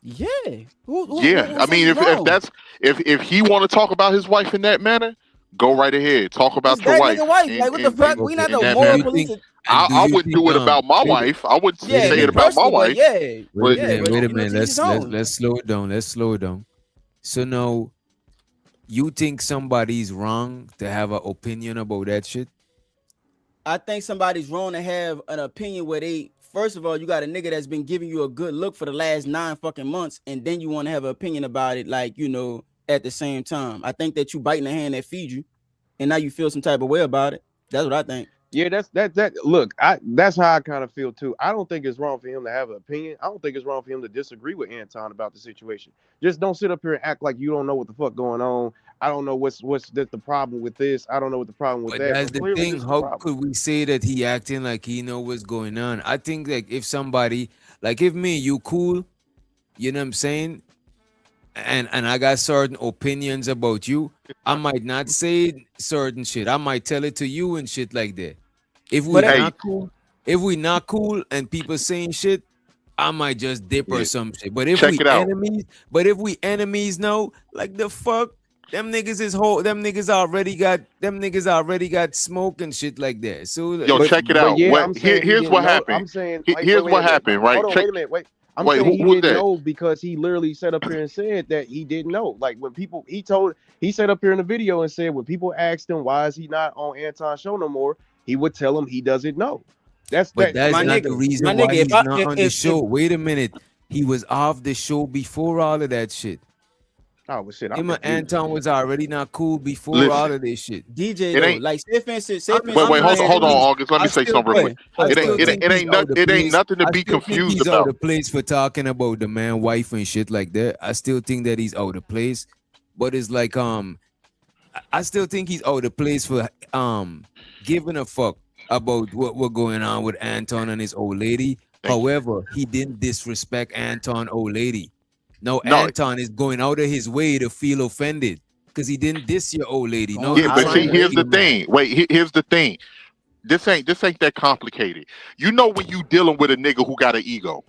Yeah. Yeah, I mean, if he want to talk about his wife in that manner, go right ahead. Talk about It's your that wife. nigga wife. Like, what the fuck? We not in no that moral manner. police. I wouldn't do it about my wife. I wouldn't say it about my wife. Yeah. Wait yeah, a minute. but Wait a you know, minute. to each his own. Let's slow it down. Let's slow it down. So now, you think somebody's wrong to have an opinion about that shit? I think somebody's wrong to have an opinion where they, first of all, you got a nigga that's been giving you a good look for the last 9 fucking months, and then you want to have an opinion about it, like, at the same time. I think that you biting the hand that feeds you, and now you feel some type of way about it. That's what I think. Yeah, that. Look, that's how I kind of feel too. I don't think it's wrong for him to have an opinion. I don't think it's wrong for him to disagree with Anton about the situation. Just don't sit up here and act like you don't know what the fuck going on. I don't know what's the problem with this. I don't know what the problem with But that. that's the Clearly thing. this is the How problem. could we say that he acting like he know what's going on? I think like if somebody, like if me, you cool, you know what I'm saying? And I got certain opinions about you, I might not say certain shit. I might tell it to you and shit like that. If we not cool and people saying shit, I might just dip or some shit. But if Check we it out. enemies, now, like the fuck, Them niggas already got smoke and shit like that. So Yo, check it out. Yeah, Here's what happened. I'm saying Here's what happened, right? Hold on, wait a minute, wait. I'm saying he didn't know because he literally sat up here and said that he didn't know. Like when people, he sat up here in the video and said when people asked him why is he not on Anton's show no more, he would tell them he doesn't know. That's not the reason why he's not on the show. Wait a minute, he was off the show before all of that shit. Oh, well, shit. Him and Anton was already not cool before all of this shit. DJ, though, like, say for instance, wait, hold on, August. Let me say something real quick. It ain't nothing to be confused he's about. Out of place for talking about the man, wife, and shit like that. I still think that he's out of place, but it's like I still think he's out of place for giving a fuck about what going on with Anton and his old lady. However, he didn't disrespect Anton old lady. No, Anton is going out of his way to feel offended because he didn't diss your old lady. No, yeah, but see, here's the thing. Wait, here's the thing. This ain't that complicated. You know when you dealing with a nigga who got an ego.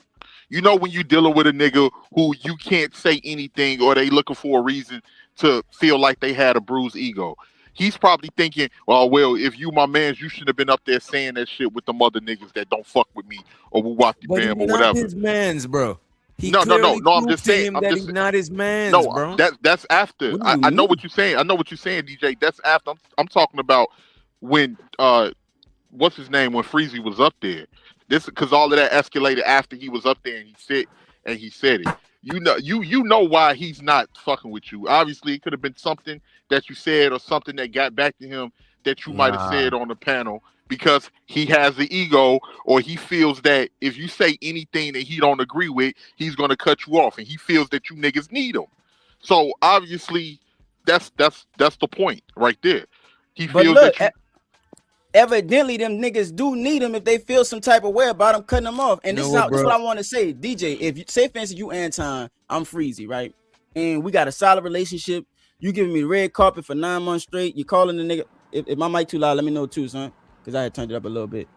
You know when you dealing with a nigga who you can't say anything or they looking for a reason to feel like they had a bruised ego. He's probably thinking, well, if you my mans, you should have been up there saying that shit with them other niggas that don't fuck with me or who watch the bam or whatever. His mans, bro. No. I'm just saying that he's not his man. No, bro. That's after. I know what you're saying. I know what you're saying, DJ. That's after. I'm talking about when what's his name when Freezy was up there. This because all of that escalated after he was up there and he said it. You know why he's not fucking with you. Obviously, it could have been something that you said or something that got back to him that you might have said on the panel. Because he has the ego, or he feels that if you say anything that he don't agree with, he's gonna cut you off, and he feels that you niggas need him. So obviously, that's the point right there. He feels that. Evidently, them niggas do need him if they feel some type of way about him cutting them off. And this is what I want to say, DJ. If you say, for instance, you Anton, I'm Freezy, right? And we got a solid relationship. You giving me red carpet for 9 months straight. You calling the nigga. If my mic too loud, let me know too, son. Because I had turned it up a little bit.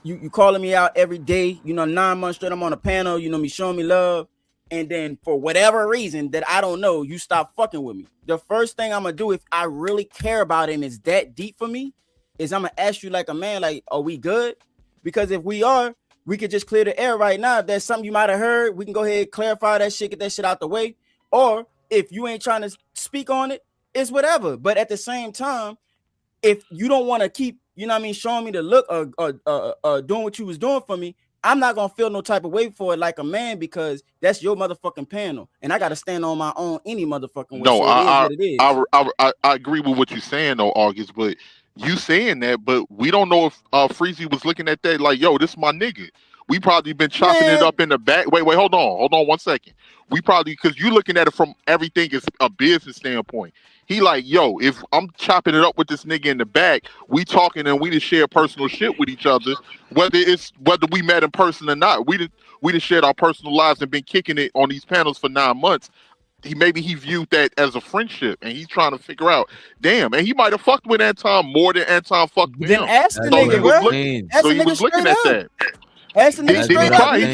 You calling me out every day, 9 months straight. I'm on a panel, me showing me love. And then for whatever reason that I don't know, you stop fucking with me. The first thing I'm gonna do if I really care about him is that deep for me, is I'm gonna ask you like a man, like, are we good? Because if we are, we could just clear the air right now. If there's something you might have heard, we can go ahead and clarify that shit, get that shit out the way. Or if you ain't trying to speak on it, it's whatever. But at the same time, if you don't want to keep, showing me the look or doing what you was doing for me, I'm not gonna feel no type of way for it like a man because that's your motherfucking panel, and I gotta stand on my own any motherfucking way. No, so I agree with what you're saying though, August. But you saying that, but we don't know if Freezy was looking at that like, yo, this is my nigga. We probably been chopping it up in the back. Wait, hold on 1 second. We probably because you looking at it from everything is a business standpoint. He like, yo, if I'm chopping it up with this nigga in the back, we talking and we just share personal shit with each other, whether we met in person or not. We just shared our personal lives and been kicking it on these panels for 9 months. Maybe he viewed that as a friendship and he's trying to figure out, damn, and he might have fucked with Anton more than Anton fucked with him. Then ask the nigga, bro. So he was looking at that. Ask the nigga straight up. He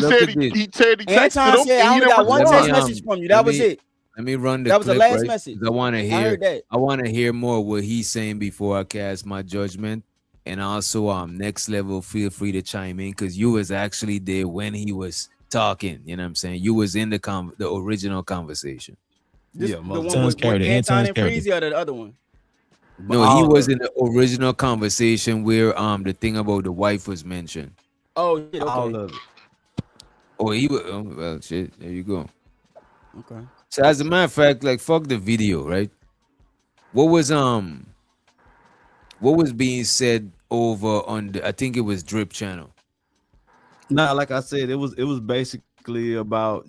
said he texted him. Anton said, I only got one text message from you. That was it. Let me run the that was clip, the last right? message. I want to hear. I heard that. I want to hear more what he's saying before I cast my judgment. And also, next level, feel free to chime in because you was actually there when he was talking. You know what I'm saying? You was in the original conversation. The one with Anton and Freezy or the other one? No, he was in the original conversation where the thing about the wife was mentioned. Oh, shit, okay. All of it. Oh, he was. Oh, well, shit. There you go. Okay. So as a matter of fact, like fuck the video, right? What was being said over on the, I think it was Drip channel. Nah, like I said, it was basically about,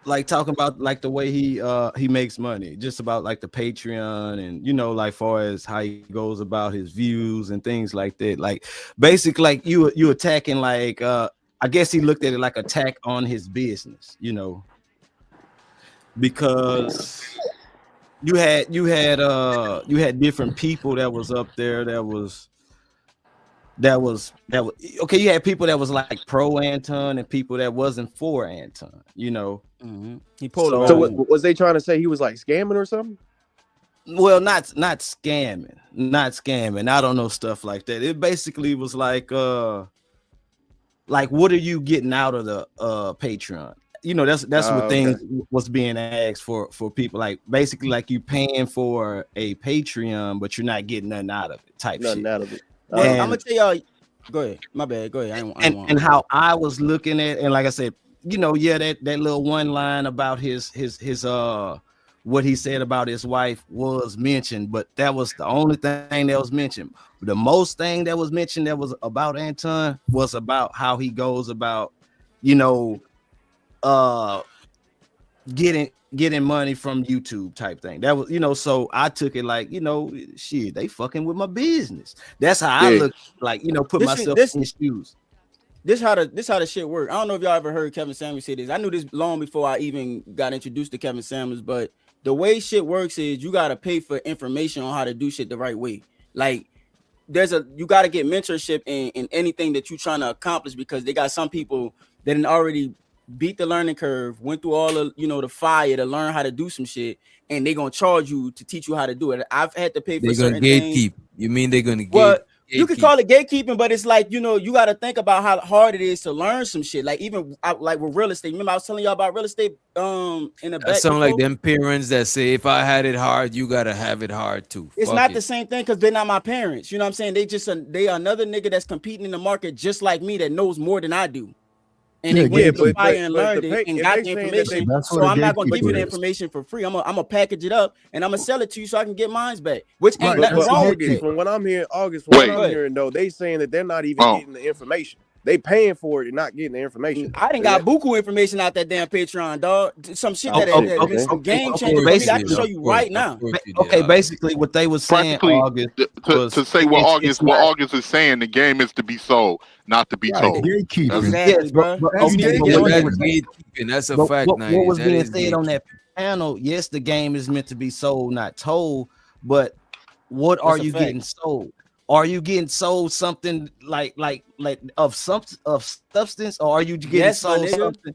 like talking about like the way he makes money, just about like the Patreon and like far as how he goes about his views and things like that. Like basically like you attacking like I guess he looked at it like attack on his business, because you had different people that was up there that was that was okay. You had people that was like pro Anton and people that wasn't for Anton. You know, he pulled. So was they trying to say he was like scamming or something? Well, not scamming. I don't know, stuff like that. It basically was like what are you getting out of the Patreon? You know, that's what things was being asked for people, like basically like you paying for a Patreon, but you're not getting nothing out of it type Nothing shit. out of it. Well, I'm gonna tell y'all. Go ahead. My bad. Go ahead. And how I was looking at, and like I said, you know, yeah, that little one line about his what he said about his wife was mentioned, but that was the only thing that was mentioned. The most thing that was mentioned that was about Anton was about how he goes about, you know, getting money from YouTube type thing. That was, you know, so I took it like, you know, shit, they fucking with my business. That's how I look, like, you know, put myself in his shoes. This how the shit work. I don't know if y'all ever heard Kevin Samuels say this. I knew this long before I even got introduced to Kevin Samuels, but the way shit works is you gotta pay for information on how to do shit the right way. Like you gotta get mentorship in anything that you're trying to accomplish, because they got some people that already beat the learning curve, went through all of, you know, the fire to learn how to do some shit, and they're gonna charge you to teach you how to do it. I've had to pay for certain things. You mean they're gonna Well, you could call it gatekeeping, but it's like, you know, you got to think about how hard it is to learn some shit. Like even like with real estate. Remember I was telling y'all about real estate in the back. Sound like them parents that say, if I had it hard, you gotta have it hard too. It's not the same thing, because they're not my parents. You know what I'm saying? They are another nigga that's competing in the market just like me, that knows more than I do. And they went to the fire and learned it and got the information. So I'm not gonna give you the information for free. I'm gonna package it up and I'm gonna sell it to you so I can get mine back. Which ain't nothing wrong with it. From what I'm hearing, I'm hearing though, they saying that they're not even getting the information. They paying for it and not getting the information. I didn't got buku information out that damn Patreon, dog. Some shit that some game changer. I can show you right now. Okay, basically what they was saying, August, to say what August is saying, the game is to be sold, not to be told. Exactly, bro. That's a fact. What was being said on that panel? Yes, the game is meant to be sold, not told. But what are you getting sold? Are you getting sold something like of substance, or are you getting sold something?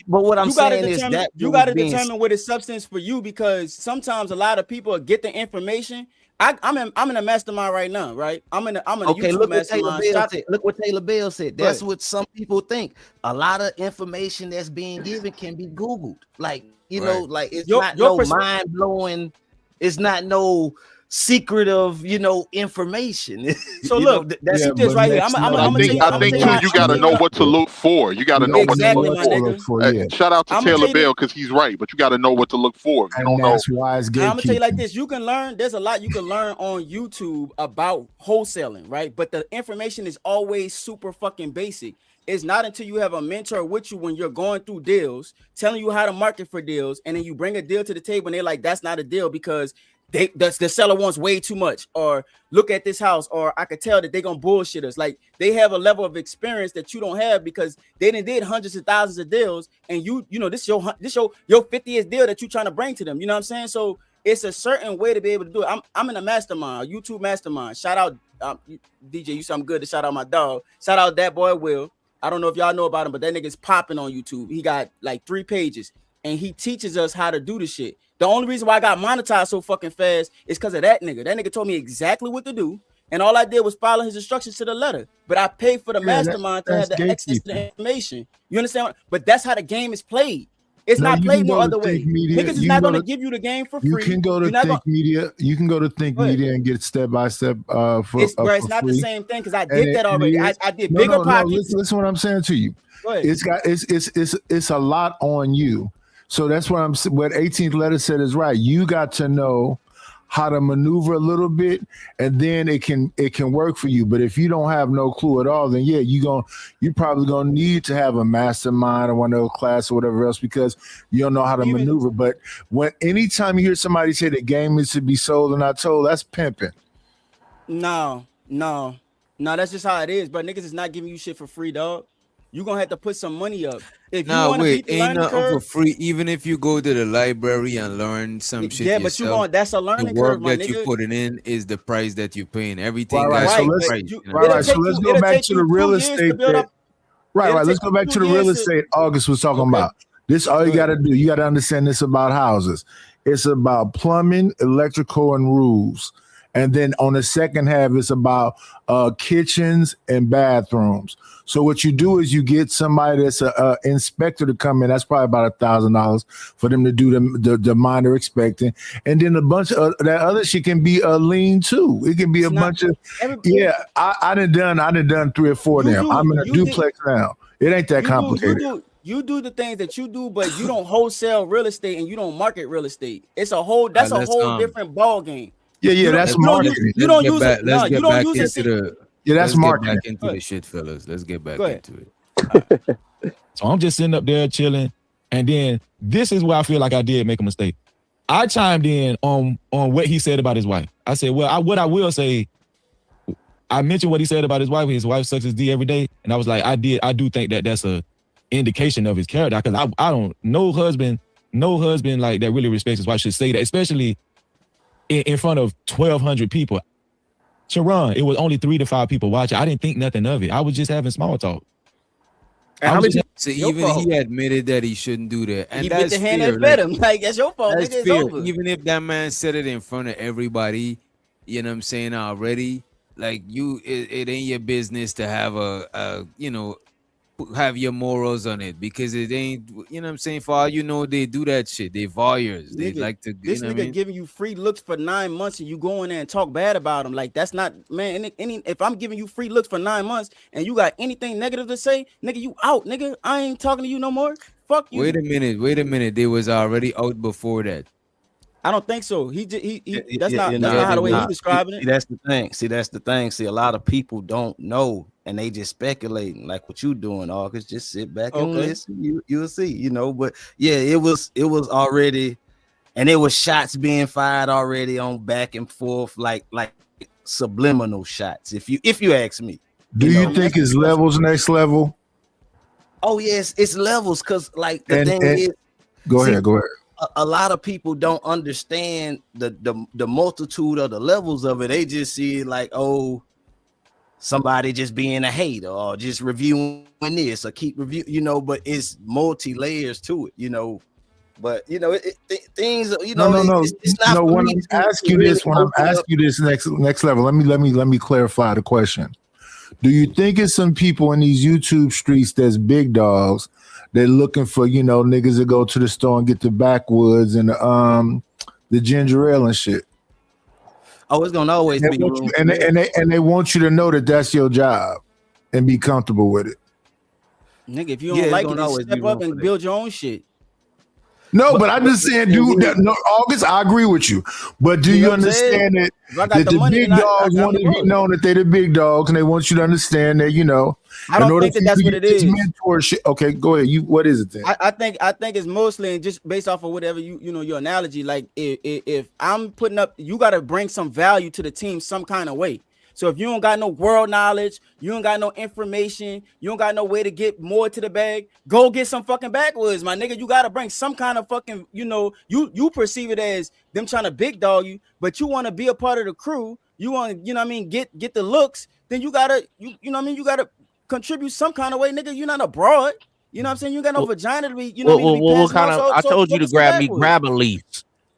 But what I'm saying is that you got to determine what is substance for you, because sometimes a lot of people get the information. I'm in a mastermind right now, right? I'm in a YouTube mastermind. Look what Taylor Bell said. That's what some people think. A lot of information that's being given can be Googled. Like, you know, like it's not no mind blowing. It's not no secret of, you know, information. So look, that's this right here. I think you gotta know what to look for. You gotta know what to look for. Shout out to Taylor Bell, because he's right, but you gotta know what to look for. You don't know. I'm gonna tell you like this: you can learn. There's a lot you can learn on YouTube about wholesaling, right? But the information is always super fucking basic. It's not until you have a mentor with you when you're going through deals, telling you how to market for deals, and then you bring a deal to the table and they're like, that's not a deal because the seller wants way too much, or look at this house, or I could tell that they're gonna bullshit us. Like, they have a level of experience that you don't have, because they did hundreds of thousands of deals, and you know this your 50th deal that you're trying to bring to them. You know what I'm saying? So it's a certain way to be able to do it. I'm in a mastermind, a YouTube mastermind. Shout out DJ, you something good to shout out my dog. Shout out that boy Will. I don't know if y'all know about him, but that nigga's popping on YouTube. He got like 3 pages, and he teaches us how to do the shit. The only reason why I got monetized so fucking fast is because of that nigga. That nigga told me exactly what to do, and all I did was follow his instructions to the letter. But I paid for the mastermind to have the access to the information. You understand? But that's how the game is played. It's not played no other way. Niggas is not going to give you the game for free. You can go to Think Media. You can go to Think Media and get step by step for it's not the same thing, because I did that already. I did bigger pockets. Listen what I'm saying to you. It's a lot on you. So that's what what 18th letter said is right. You got to know how to maneuver a little bit, and then it can work for you. But if you don't have no clue at all, then yeah, you're probably gonna need to have a mastermind or one of those classes or whatever else, because you don't know how to maneuver. But anytime you hear somebody say the game is to be sold and not told, that's pimping. No, that's just how it is. But niggas is not giving you shit for free, dog. you're gonna have to put some money up. If you Nah, want to wait, beat the ain't learning nothing for curve, free. Even if you go to the library and learn some shit yeah, but you yourself, going that's a the learning work curve, my that you nigga. putting in is the price that you're paying. Everything Right. got So a Right, let's but price. you You know what right. I'm it'll So take let's you go it'll back take to the you real 2 years to estate build thing. up. Right. It'll Let's take go you back 2 to the real years to estate August was talking okay. about. This all you got to do. You got to understand this about houses. It's about plumbing, electrical, and roofs. And then on the second half, it's about kitchens and bathrooms. So what you do is you get somebody that's a inspector to come in. That's probably about $1,000 for them to do the minor inspecting. And then a bunch of that other shit can be a lean too. It can be It's a not bunch of every I done done 3 or 4 of you them. do I'm in a you did duplex now. It ain't that complicated. you do the things that you do, but you don't wholesale real estate and you don't market real estate. It's a whole that's a Let's whole different ball game. Yeah, that's You don't use marketing. you don't get use back. it. No, Let's you get don't back use it. into the. Yeah, that's Let's get marketing. back into the shit, fellas. Let's get back Go ahead. into it. So I'm just sitting up there chilling, and then this is where I feel like I did make a mistake. I chimed in on what he said about his wife. I said, well, what I will say, I mentioned what he said about his wife. His wife sucks his D every day, and I was like, I do think that that's a indication of his character, because I don't no husband like that really respects his wife should say that, especially in front of 1,200 people. Sharon, it was only 3 to 5 people watching. I didn't think nothing of it. I was just having small talk. So even he admitted that he shouldn't do that, and He bit that's the hand fair. that fed him. Like that's your fault. That's Nigga, it's fair. over. Even if that man said it in front of everybody, you know what I'm saying already. Like it ain't your business to have have your morals on it, because it ain't, you know what I'm saying, for all you know, they do that shit. They voyeurs. They Nigga, like to, this you know nigga what I mean? giving you free looks for 9 months and you go in there and talk bad about him. Like that's not, man. If I'm giving you free looks for 9 months and you got anything negative to say, nigga, you out, nigga. I ain't talking to you no more. Fuck you. Wait a minute. They was already out before that. I don't think so. That's Yeah, not how the way he describing it. That's the thing. See, a lot of people don't know, and they just speculating like what you doing, August. Just sit back and listen. You'll see, you know. But yeah, it was already, and it was shots being fired already on back and forth, like subliminal shots. If you ask me, Do you think his levels next level? Oh yes, it's levels, because like the thing is, go ahead. A lot of people don't understand the multitude of the levels of it. They just see it like, oh, somebody just being a hater or just reviewing this or keep review, you know, but it's multi layers to it, you know. But you know, things, you know, No. it's not. No, when I'm asking you this next level, let me clarify the question. Do you think it's some people in these YouTube streets that's big dogs? They're looking for, you know, niggas that go to the store and get the backwoods and the ginger ale and shit. Oh, it's gonna always be room. And they want you to know that that's your job and be comfortable with it. Nigga, if you don't like it, then step up and build your own shit. No, but I'm just saying, dude. No, August, I agree with you. But do you understand that the big dogs want to be known that they're the big dogs, and they want you to understand that, you know. I don't think that's what it is. Mentorship. Okay, go ahead. What is it then? I think it's mostly just based off of whatever you know your analogy. Like if I'm putting up, you got to bring some value to the team some kind of way. So if you don't got no world knowledge, you don't got no information, you don't got no way to get more to the bag, go get some fucking backwoods, my nigga. You got to bring some kind of fucking, you know, you perceive it as them trying to big dog you, but you want to be a part of the crew. You want to, you know what I mean, get the looks, then you got to, you know what I mean, you got to contribute some kind of way, nigga. You're not abroad. You know what I'm saying? You got no vagina to be, you know what kind of, I told you to grab a leaf.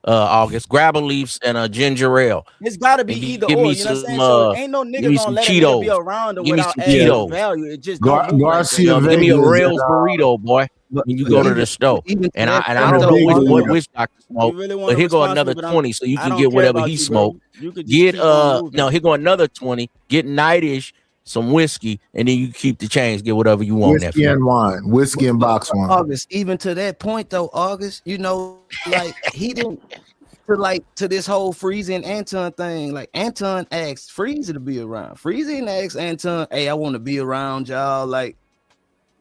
August, grab a leafs and a ginger ale. It's got to be either or. You know what I'm saying? So ain't no nigga gonna let it be around them without adding value. It just Garcia. Give me a Rails burrito, boy. When you go to the store, and I don't know which doctor smoke, but here go another 20, so you can get whatever he smoked. Get here go another 20. Get Nightish some whiskey, and then you keep the change. Get whatever you want. Whiskey and wine, whiskey and box wine. August, even to that point though, August, you know, like he didn't to this whole Freezy and Anton thing. Like Anton asked Freezy to be around. Freezy asked Anton, "Hey, I want to be around y'all." Like,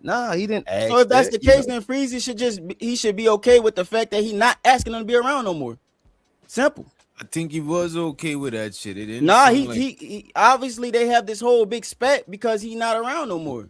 nah, he didn't ask. So if that's the case, then Freezy should be okay with the fact that he not asking him to be around no more. Simple. I think he was okay with that shit. It didn't. Nah, he obviously they have this whole big spat because he's not around no more.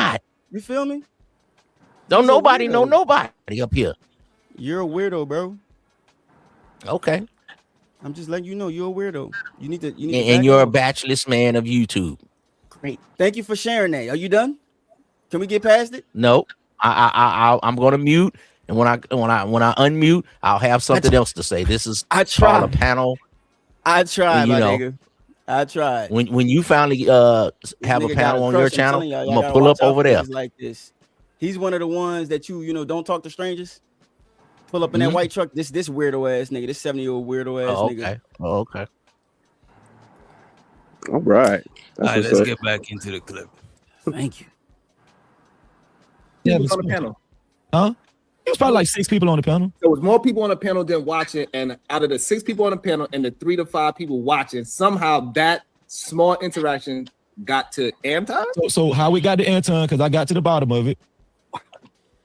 not. You feel me? Don't nobody know nobody up here. You're a weirdo, bro. Okay. I'm just letting you know you're a weirdo. You need to. And you're a bachelor's man of YouTube. Great. Thank you for sharing that. Are you done? Can we get past it? No, I'm gonna mute, and when I unmute, I'll have something else to say. This is I tried a panel. I tried, my nigga. I tried. When you finally have a panel on your channel, I'm gonna pull up over there. Like this. He's one of the ones that you don't talk to strangers. Pull up in that white truck. This weirdo ass nigga. This 70-year-old weirdo ass nigga. Oh, okay. All right. All right, let's get back into the clip. Thank you. Yeah, on the panel. Huh? It was probably like 6 people on the panel. There was more people on the panel than watching, and out of the 6 people on the panel and the 3 to 5 people watching, somehow that small interaction got to Anton. So how we got to Anton? Because I got to the bottom of it.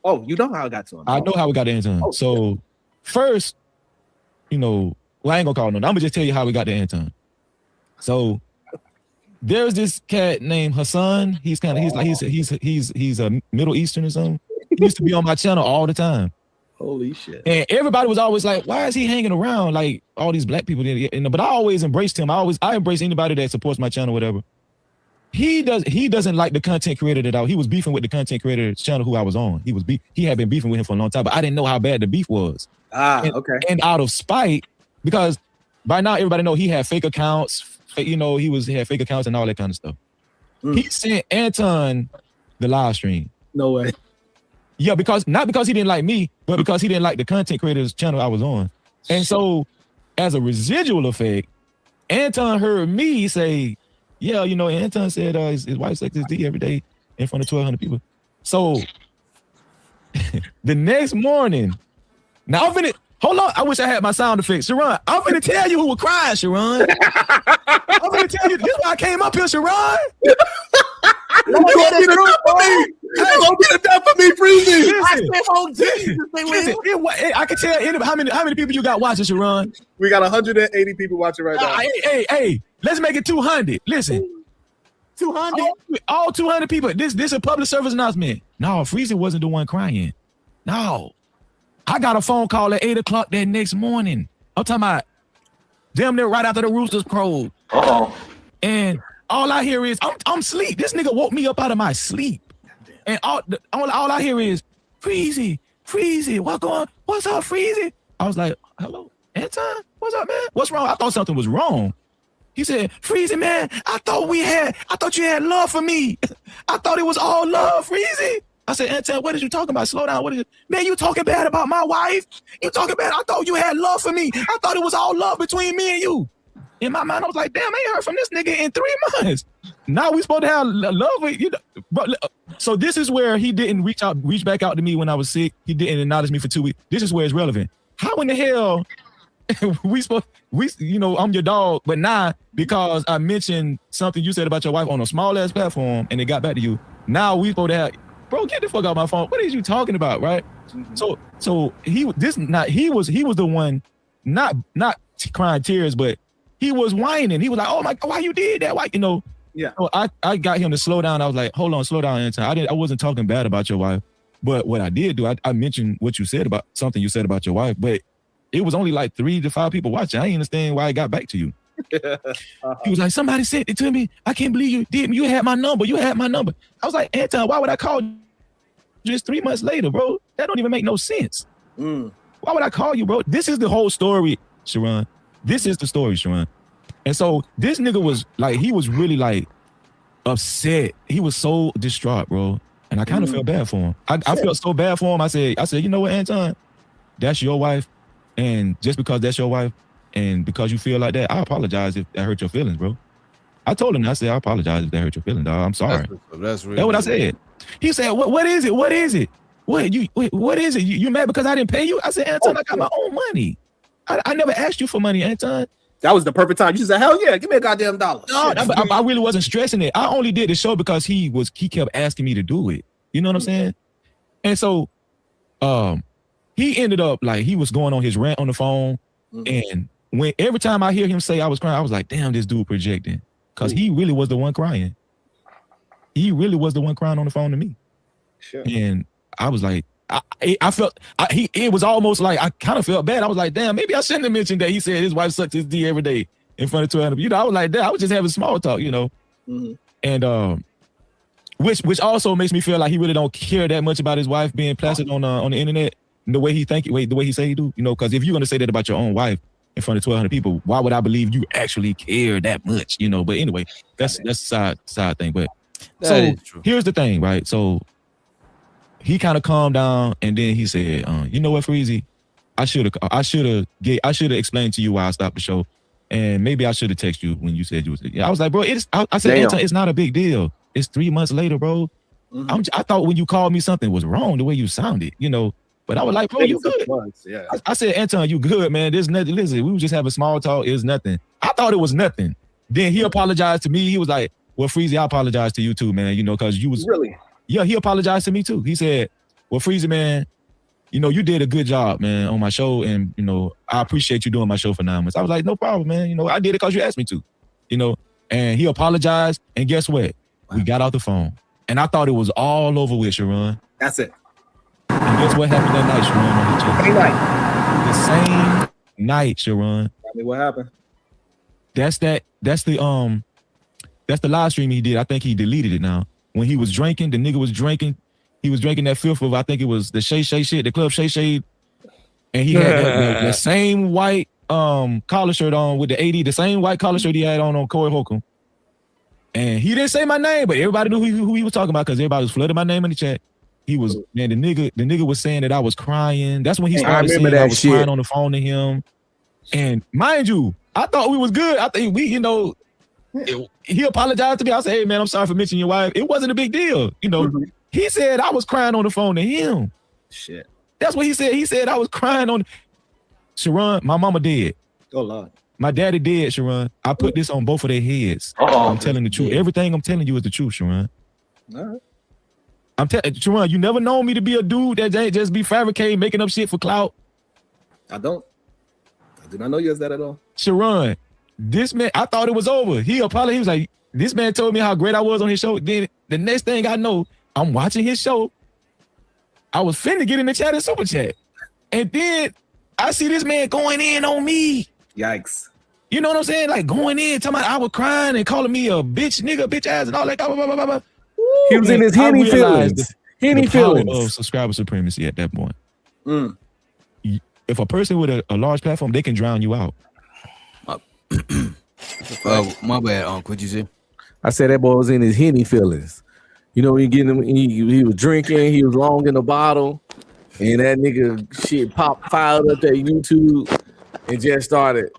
Oh, you know how I got to him. I know how we got to Anton. Oh, so first, I ain't gonna call no. I'm gonna just tell you how we got to Anton. So there's this cat named Hassan. He's a Middle Eastern or something. He used to be on my channel all the time. Holy shit. And everybody was always like, why is he hanging around like all these black people? But I always embraced him. I embrace anybody that supports my channel, whatever. He doesn't like the content creator that he was beefing with the content creator's channel who I was on. He had been beefing with him for a long time, but I didn't know how bad the beef was. Okay. And out of spite, because by now everybody know he had fake accounts. He had fake accounts and all that kind of stuff. He sent Anton the live stream. No way. Yeah, not because he didn't like me, but because he didn't like the content creator's channel I was on. And so, as a residual effect, Anton heard me say, yeah, Anton said his wife sucks his D every day in front of 1,200 people. So, the next morning, now I'm finna, hold on, I wish I had my sound effects. Sharon, I'm finna tell you who was crying, Sharon. I'm finna tell you, this is why I came up here, Sharon. You're gonna get it done for me. You're gonna get it done for me, Freezy. Listen, I can tell anybody how many people you got watching, Sharon. We got 180 people watching right now. Hey, let's make it 200. Listen, 200. All 200 people. This is a public service announcement. No, Freezy wasn't the one crying. No, I got a phone call at 8 o'clock that next morning. I'm talking about damn near right after the roosters crowed. And all I hear is I'm asleep. This nigga woke me up out of my sleep, and all I hear is Freezy, what's up, Freezy? I was like, hello, Anton, what's up, man? What's wrong? I thought something was wrong. He said, Freezy, man, I thought you had love for me. I thought it was all love, Freezy. I said, Anton, what are you talking about? Slow down. Man, you talking bad about my wife? You talking bad? I thought you had love for me. I thought it was all love between me and you. In my mind, I was like, damn, I ain't heard from this nigga in 3 months. Now we supposed to have love with you. So this is where he didn't reach back out to me when I was sick. He didn't acknowledge me for 2 weeks. This is where it's relevant. How in the hell I'm your dog, but now because I mentioned something you said about your wife on a small ass platform and it got back to you, now we supposed to have, bro, get the fuck out of my phone. What is you talking about, right? So he was the one not crying tears, but he was whining. He was like, "Oh my God, why you did that? Why?" Yeah. So I got him to slow down. I was like, "Hold on, slow down, Anton. I wasn't talking bad about your wife, but what I did do, I mentioned what you said about something you said about your wife, but it was only like 3 to 5 people watching. I didn't understand why it got back to you." He was like, "Somebody sent it to me. I can't believe you did. You had my number. I was like, Anton, why would I call you just 3 months later, bro? That don't even make no sense. Why would I call you, bro? This is the whole story, Sharon. This is the story, Sharon. And so this nigga was like, he was really like upset. He was so distraught, bro. And I kind of felt bad for him. I felt so bad for him. I said, you know what, Anton? That's your wife. And just because that's your wife and because you feel like that, I apologize if that hurt your feelings, bro. I told him, I said, I apologize if that hurt your feelings, dog. I'm sorry. That's what I said. He said, what is it? What is it? What is it? You mad because I didn't pay you? I said, Anton, I got my own money. I never asked you for money, Anton. That was the perfect time. You said, hell yeah, give me a goddamn dollar. No, I really wasn't stressing it. I only did the show because he kept asking me to do it. You know what I'm saying? And so he ended up like he was going on his rant on the phone. And every time I hear him say I was crying, I was like, damn, this dude projecting. Because he really was the one crying. He really was the one crying on the phone to me. Sure. And I was like, I felt it was almost like I kind of felt bad. I was like, damn, maybe I shouldn't have mentioned that he said his wife sucked his D every day in front of 200. You know, I was like, damn, I was just having small talk, you know. Mm-hmm. And which also makes me feel like he really don't care that much about his wife being plastered on the internet the way he the way he say he do, you know, because if you're gonna say that about your own wife in front of 1,200 people, why would I believe you actually care that much, you know? But anyway, that's a side thing. But so here's the thing, right? So he kind of calmed down, and then he said, "You know what, Freezy? I should have explained to you why I stopped the show, and maybe I should have texted you when you said you was." I was like, "Bro, I said it's not a big deal. It's 3 months later, bro. Mm-hmm. I thought when you called me something was wrong the way you sounded, you know." But I was like, "Bro, you good?" Yeah. I said, "Anton, you good, man? There's nothing. Listen, we were just having small talk. It's nothing." I thought it was nothing. Then he apologized to me. He was like, "Well, Freezy, I apologize to you too, man. You know, because you was really." Yeah, he apologized to me too. He said, "Well, Freezy, man, you know, you did a good job, man, on my show, and you know, I appreciate you doing my show for 9 months." I was like, "No problem, man. You know, I did it because you asked me to, you know." And he apologized, and guess what? We got off the phone, and I thought it was all over with, Sharon. That's it. And guess what happened that night, Sharon? The same night, Sharon. Tell me what happened. That's the live stream he did. I think he deleted it now. When he was drinking, the nigga was drinking. He was drinking that filth of, I think it was the Shay Shay shit, the Club Shay Shay. And he had the same white collar shirt on with the 80, the same white collar shirt he had on Corey Holcomb. And he didn't say my name, but everybody knew who he was talking about because everybody was flooding my name in the chat. He was, man, the nigga was saying that I was crying. That's when he started saying that I was crying on the phone to him. And mind you, I thought we was good. I think we, you know, he apologized to me. I said, "Hey, man, I'm sorry for mentioning your wife. It wasn't a big deal." You know, he said I was crying on the phone to him. Shit. That's what he said. He said I was crying on. Sharon, my mama dead. Oh, Lord. My daddy dead, Sharon. I put this on both of their heads. I'm telling the truth. Everything I'm telling you is the truth, Sharon. All right. I'm telling Sharon, you never known me to be a dude that ain't just be fabricating, making up shit for clout. I do not know you as that at all. Sharon, this man, I thought it was over. He apologized. He was like, this man told me how great I was on his show. Then the next thing I know, I'm watching his show. I was finna get in the chat and super chat. And then I see this man going in on me. Yikes. You know what I'm saying? Like going in, talking about I was crying and calling me a bitch, nigga, bitch ass, and all that. Blah, blah, blah, blah. He was in his Henny feelings. Henny feelings of subscriber supremacy at that point. Mm. If a person with a large platform, they can drown you out. My bad, what'd you say? I said that boy was in his Henny feelings. You know, he was drinking, he was long in the bottle, and that nigga shit fired up that YouTube and just started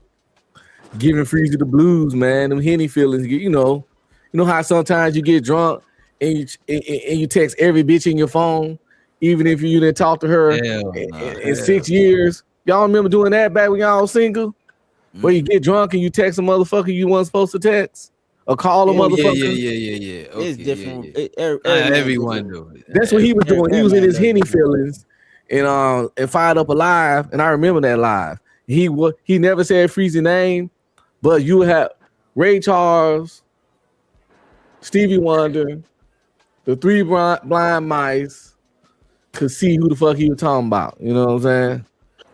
giving Freezy the blues, man. Them Henny feelings, you know how sometimes you get drunk and you text every bitch in your phone, even if you didn't talk to her in 6 years. Y'all remember doing that back when y'all was single? Where you get drunk and you text a motherfucker you weren't supposed to text or call a motherfucker. Yeah. Okay, It's different. Everyone do it. That's what he was doing. He was in his Henny feelings and fired up a live, and I remember that live. He never said Freezy's name, but you have Ray Charles, Stevie Wonder, the three blind mice could see who the fuck he was talking about. You know what I'm saying?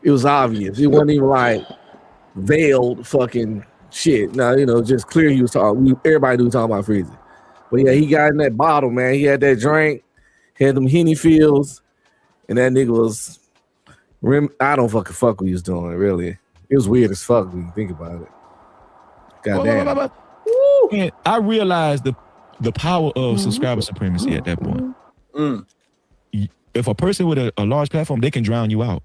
It was obvious. It wasn't even like veiled fucking shit. Now, you know, just clear he was talking. Everybody knew he was talking about Freezy. But yeah, he got in that bottle, man. He had that drink, had them Henny feels, and that nigga was I don't fucking fuck what he was doing, really. It was weird as fuck when you think about it. Goddamn. And I realized the power of subscriber supremacy at that point. Mm. If a person with a large platform, they can drown you out.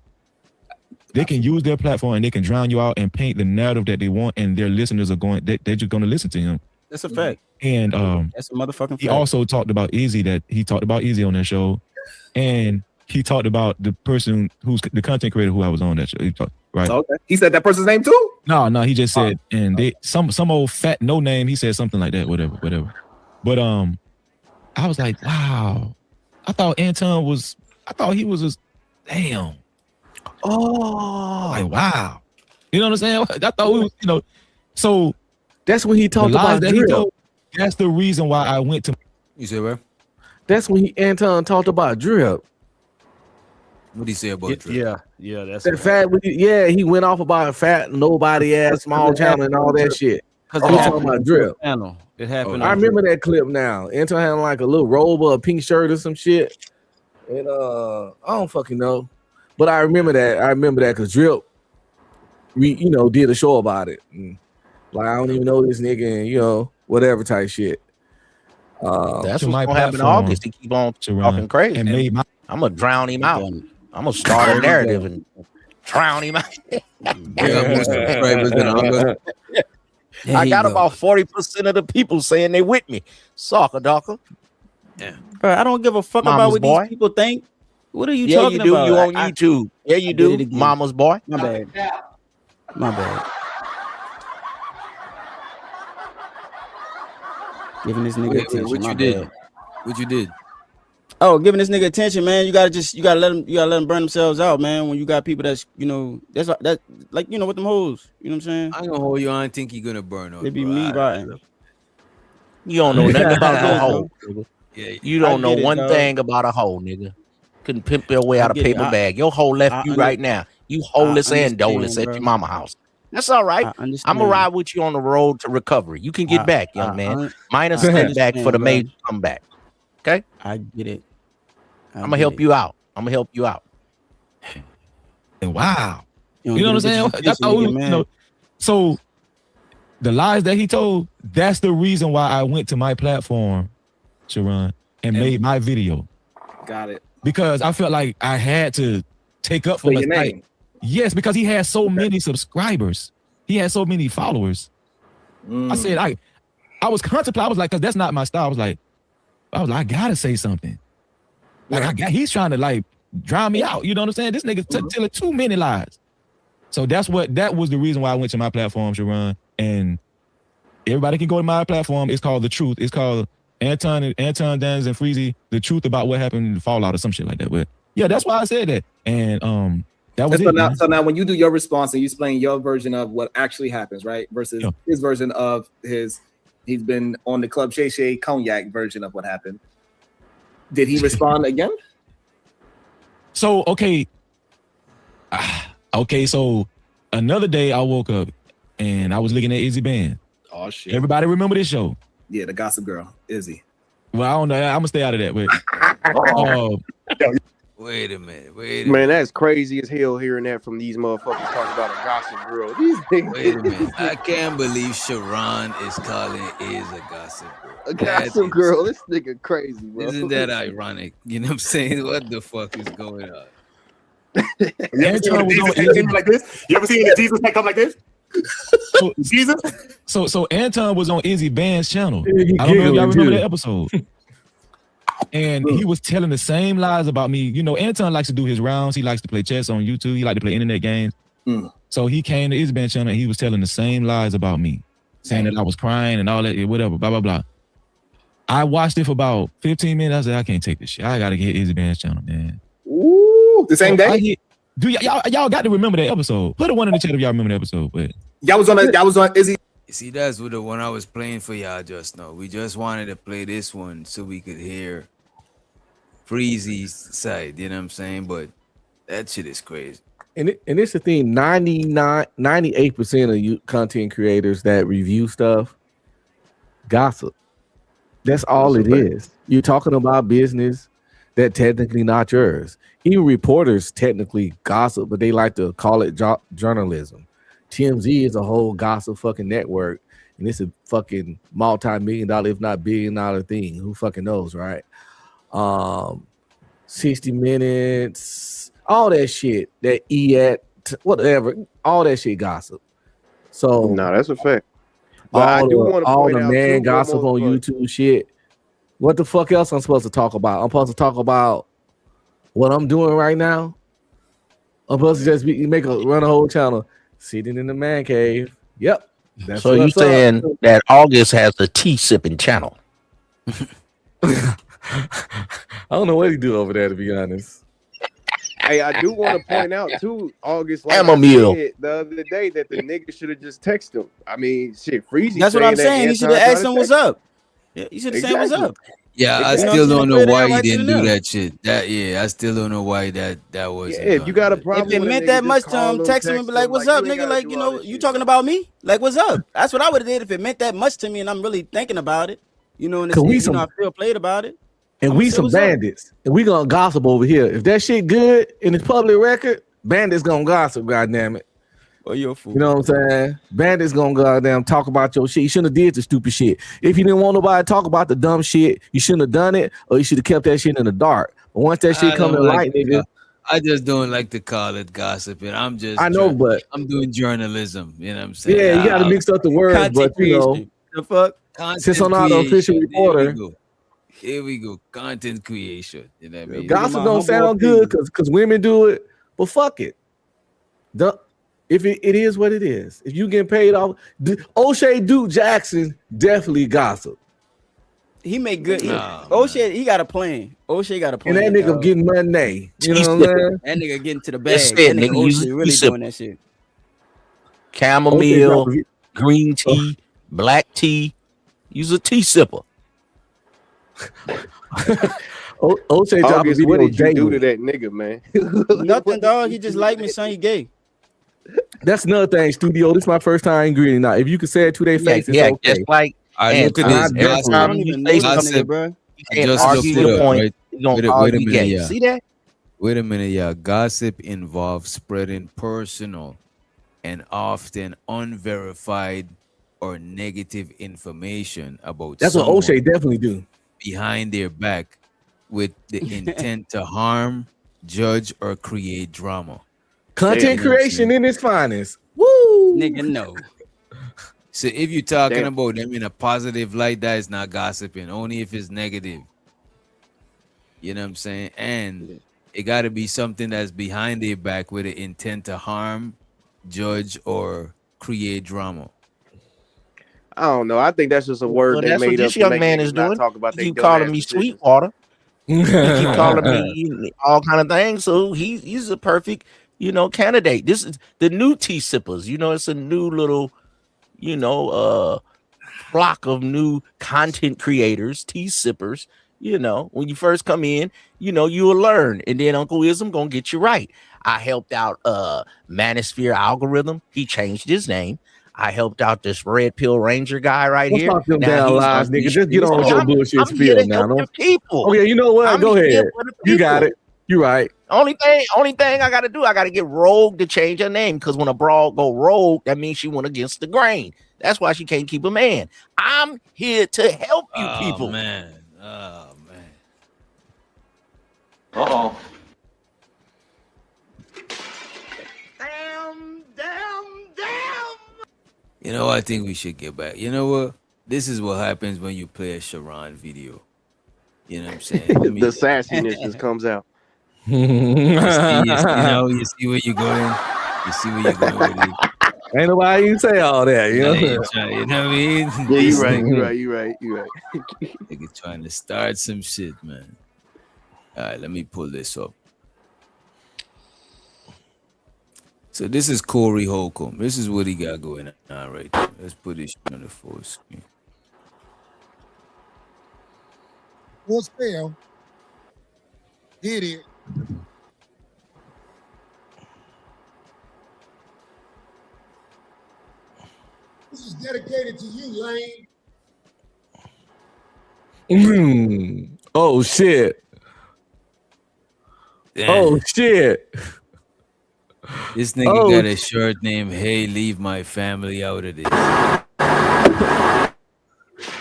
They can use their platform and they can drown you out and paint the narrative that they want, and their listeners are they're just going to listen to him. That's a fact. And that's a motherfucking fact. He also talked about Izzy on that show, and he talked about the person who's the content creator who I was on that show. Right? Okay. He said that person's name too? No, he just said, and they some old fat no name. He said something like that, whatever. But I was like, wow. I thought Anton was. I thought he was just damn. Oh, like wow. You know what I'm saying? I thought we was, you know. So that's when he talked about that drip. That's the reason why I went to. You said where? That's when Anton talked about drip. What do you say about Drip? Yeah, that's that fat. He went off about a fat, nobody ass, small channel, and all that shit. Because He talking about Drip. It happened. I remember that clip now. Anton had like a little robe or a pink shirt or some shit. And I don't fucking know. But I remember that because Drip, we did a show about it. And, like, I don't even know this nigga and whatever type shit. That's what's gonna happen in August. He keep on talking crazy. I'm gonna drown him out. I'm gonna start a narrative and drown him out. I got about 40% of the people saying they with me. Soccer Docker. Yeah. Bro, I don't give a fuck Mama's about what boy. these people think. What are you Yeah, talking you do. about? You on YouTube. Yeah, you do. Mama's boy. My bad. My bad. Giving this nigga attention. What my you did? bad. What you did? Oh, giving this nigga attention, man. You gotta let them burn themselves out, man. When you got people that's that like with them hoes. You know what I'm saying? I ain't gonna hold you. I don't think you're gonna burn out. It be me, right? You don't know nothing about no hoe. Nigga. Yeah, You don't know get it, one dog. thing about a hoe, nigga. Couldn't pimp your way out of get it. paper bag. Your hoe left you right now. You holeless and understand, doleless at bro. your mama house. That's all right. I'm gonna ride with you on the road to recovery. You can get back, young man. Minus step back for the bro. major comeback. Okay? I get it. I'm gonna help you out. I'm gonna help you out. Wow. You You know what I'm saying? That's how we, so the lies that he told, that's the reason why I went to my platform, Sharon, and made my video. Got it. Because I felt like I had to take up for For my your name. Yes, because he had so many subscribers. He had so many followers. I said, I was contemplating. I was like, because that's not my style. I was like, I gotta say something. Like he's trying to like drown me out. You know what I'm saying? This nigga telling too many lies. So that was the reason why I went to my platform, Sharon. And everybody can go to my platform. It's called The Truth. It's called Anton Daniels and Freezy, The Truth About What Happened in the Fallout or some shit like that. But yeah, that's why I said that. And that was it. So now when you do your response and you explain your version of what actually happens, right? Versus his version of he's been on the Club Shay Shay Cognac version of what happened. Did he respond again? So okay, so another day I woke up and I was looking at Izzy Band. Oh shit! Everybody remember this show? Yeah, the Gossip Girl, Izzy. Well, I don't know. I'm gonna stay out of that. But Wait a minute. Man, that's crazy as hell hearing that from these motherfuckers talking about a Gossip Girl. These niggas. Wait a minute. I can't believe Sharon is calling Iz a gossip girl. A Gossip Girl. This nigga crazy, bro. Isn't that ironic? You know what I'm saying? What the fuck is going on? You ever seen when Jesus came like this? You ever seen when Jesus came like this? Jesus. So Anton was on Izzy Band's channel. I don't know if y'all remember that episode. And he was telling the same lies about me. You know, Anton likes to do his rounds. He likes to play chess on YouTube. He likes to play internet games. So he came to Izzy Band's channel and he was telling the same lies about me, saying that I was crying and all that, whatever, blah, blah, blah. I watched it for about 15 minutes. I said, I can't take this shit. I got to get Izzy Band's channel, man. Ooh, the same day? Y'all got to remember that episode. Put a one in the chat if y'all remember the episode. But Y'all was on Izzy. You see, that's what the one I was playing for y'all just now. We just wanted to play this one so we could hear Freezy's side, you know what I'm saying? But that shit is crazy. And it's the thing, 98% of you content creators that review stuff, gossip. That's all it is. You're talking about business that technically not yours. Even reporters technically gossip, but they like to call it journalism. TMZ is a whole gossip fucking network, and it's a fucking multi-million-dollar, if not billion-dollar thing. Who fucking knows, right? 60 Minutes, all that shit, that whatever, all that shit gossip. So no, that's a fact. But I do want to point all the out man gossip on YouTube shit. What the fuck else I'm supposed to talk about? I'm supposed to talk about what I'm doing right now. I'm supposed to just run a whole channel sitting in the man cave. Yep. So you saying that August has the tea sipping channel? I don't know what he do over there, to be honest. Hey, I do want to point out too, August, like Chamomile. I said the other day, that the nigga should have just texted him. I mean, shit, Freezy. That's what I'm saying. You should have asked him what's up. Yeah, you should have said what's up. Yeah, I still don't know why he didn't do that shit. I still don't know why that was. Yeah, if you got a problem, if it with meant a nigga, that much just to call him, him, text him and be like, him, "What's like, up, you ain't nigga?" gotta Like, do you all know, this you shit. talking about me? Like, what's up? That's what I would have did if it meant that much to me, and I'm really thinking about it. You know, and Cause we you know, some- I feel played about it. And I'ma we say some what's up. bandits, and we gonna gossip over here. If that shit good in the public record, bandits gonna gossip. Goddamn it! Well, you're a fool. You know what I'm saying? Bandits gonna goddamn talk about your shit. You shouldn't have did the stupid shit. If you didn't want nobody to talk about the dumb shit, you shouldn't have done it, or you should have kept that shit in the dark. But once that shit come to light, nigga, I just don't like to call it gossiping. I know, but I'm doing journalism. You know what I'm saying? yeah, you gotta mix up the words. Content But you know, creation. The fuck? since I'm not an official reporter, Here we go. Content creation. You know what I mean? gossip don't sound good because women do it. But fuck it. If it is what it is, if you get paid off, O'Shea Duke Jackson definitely gossip. He make good. O'Shea, he got a plan. O'Shea got a plan. And that nigga getting money. You know what I'm saying? That nigga getting to the bag. That's That it, nigga nigga. O'Shea really doing that shit. Chamomile, green tea, black tea. Use a tea sipper. O'Shea dropped a August, video what did you daily. do to that nigga, man? Nothing, dog. He just like me, son. He gay. That's another thing, studio. This is my first time greeting. Now, if you could say it to their face, it's okay. Just like I look at this. every time you say something, bro. you can't Just argue look it the up, point. right? You don't Wait a argue minute, gay. yeah. See that? Wait a minute, yeah. Gossip involves spreading personal and often unverified or negative information about That's what someone O'Shea definitely do. behind their back with the intent to harm, judge, or create drama. Content creation in its finest. Woo! Nigga, no. So if you're talking about them in a positive light, that is not gossiping. Only if it's negative. You know what I'm saying? And it got to be something that's behind their back with the intent to harm, judge, or create drama. I don't know. I think that's just a word Well, they that's what made up this to young make man niggas is not doing. talk about He their keep dumb calling ass me decisions. Sweetwater. He keep calling me all kind of things. So he's a perfect, candidate. This is the new tea sippers. It's a new little, flock of new content creators, tea sippers. When you first come in, you will learn, and then Uncle Ism gonna get you right. I helped out Manosphere Algorithm. He changed his name. I helped out this Red Pill Ranger guy right Let's here. talk them Now down he's live, on nigga. these Just get streets. on with your I'm bullshit here spiel to now. help Don't. the people. Okay, you know what? I'm Go here ahead. for the You got people. it. You right. Only thing I gotta do, I gotta get Rogue to change her name, because when a broad go rogue, that means she went against the grain. That's why she can't keep a man. I'm here to help you people. Man. Oh man. Uh-oh. You know, I think we should get back. You know what? This is what happens when you play a Sharon video. You know what I'm saying? Let me- The sassiness just comes out. you see where you're going. You see where you're going with it. Ain't nobody even say all that. You know. You know what I mean? Yeah, you're right. Nigga trying to start some shit, man. All right, let me pull this up. So this is Corey Holcomb. This is what he got going on right there. Let's put this on the full screen. For sale. Hit it. This is dedicated to you, Lane. Oh shit. Damn. Oh shit. This nigga got a shirt named "Hey, leave my family out of this."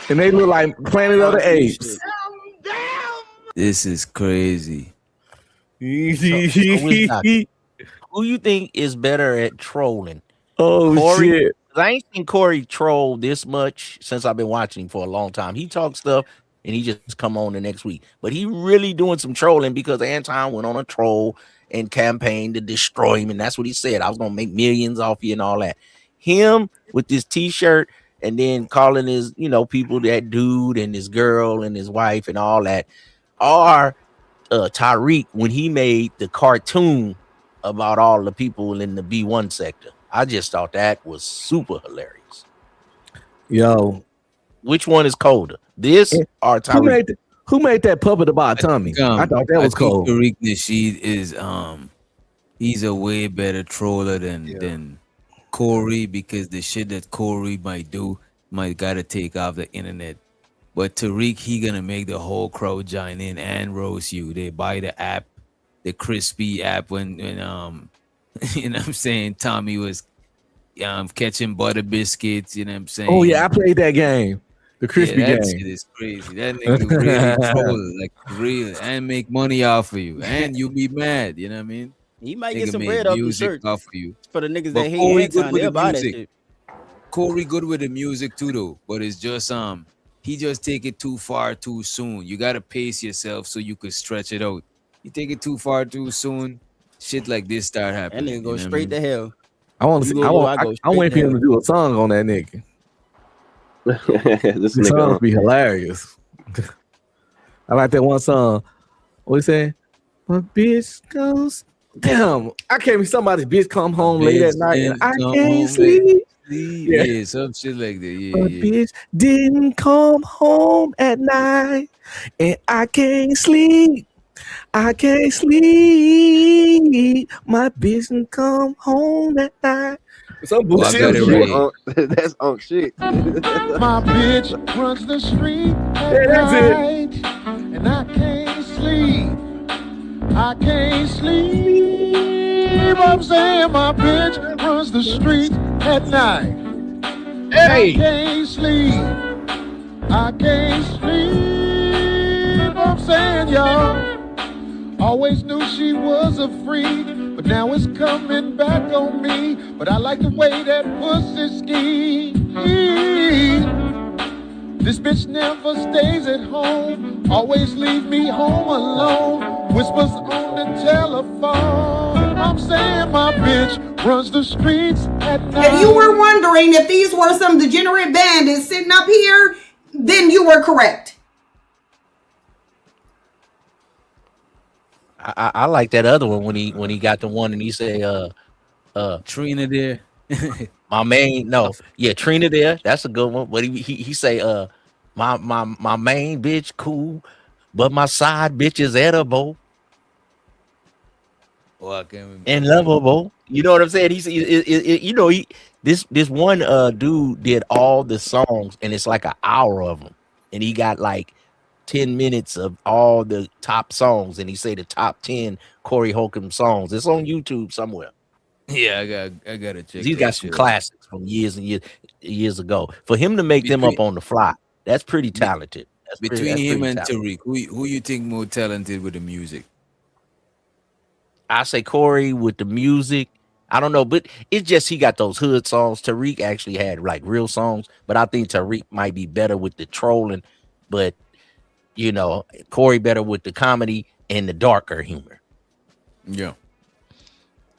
And they look like Planet of the Apes. This is crazy. Who you think is better at trolling? Oh Corey? shit. I ain't seen Corey troll this much since I've been watching him for a long time. He talks stuff and he just come on the next week. But he really doing some trolling because Anton went on a troll and campaigned to destroy him. And that's what he said. I was gonna make millions off you and all that. Him with this t-shirt and then calling his, people that dude and his girl and his wife and all that. Or Tariq when he made the cartoon about all the people in the B1 sector. I just thought that was super hilarious. Yo, which one is colder? This or Tariq? Who made that puppet about Tommy? I thought that was cold. Tariq Nasheed is he's a way better troller than Corey, because the shit that Corey might do might gotta take off the internet. But Tariq, he gonna make the whole crowd join in and roast you. They buy the app, the Crispy app, when you know what I'm saying, Tommy was catching butter biscuits, you know what I'm saying? Oh yeah, I played that game. The Crispy that game. shit is crazy. That nigga really troll, like real, and make money off of you, and you be mad. You know what I mean? He might Nigga get some made bread off the music shirt off of you. for the niggas But that hate Corey Anton. good with They'll the buy that music. shit. Corey good with the music too, though. But it's just he just take it too far too soon. You gotta pace yourself so you could stretch it out. You take it too far too soon, shit like this start That happening. nigga go straight to hell. I want to see. I wait for him to do a song on that nigga. This The nigga. songs be hilarious. I like that one song. What he say? My bitch goes. Damn, I can't be somebody's bitch come home late at night and I can't sleep. Yeah, some shit like that. Yeah, My yeah. bitch didn't come home at night and I can't sleep. I can't sleep. My bitch didn't come home at night. Some Well, I bullshit. got it right. That's on shit. My bitch runs the street at that's night, and I can't sleep. I can't sleep. I'm saying my bitch runs the street at night. Hey. I can't sleep. I can't sleep. I'm saying, y'all. Always knew she was a freak, but now it's coming back on me. But I like the way that pussy ski. This bitch never stays at home, always leave me home alone. Whispers on the telephone. I'm saying my bitch runs the streets at night. If you were wondering if these were some degenerate bandits sitting up here, then you were correct. I like that other one when he got the one and he say Trina there. my main Trina there, that's a good one. But he say my main bitch cool, but my side bitch is edible Well, I can't remember. and lovable. You know what I'm saying? This one dude did all the songs and it's like an hour of them, and he got like 10 minutes of all the top songs, and he say the top 10 Corey Holcomb songs. It's on YouTube somewhere. Yeah, I gotta check. He's that got some shit out. classics from years and years ago. For him to make them up on the fly, that's pretty talented. Between him and Tariq, who you think more talented with the music? I say Corey with the music. I don't know, but it's just he got those hood songs. Tariq actually had like real songs, but I think Tariq might be better with the trolling. But you know, Corey better with the comedy and the darker humor. Yeah.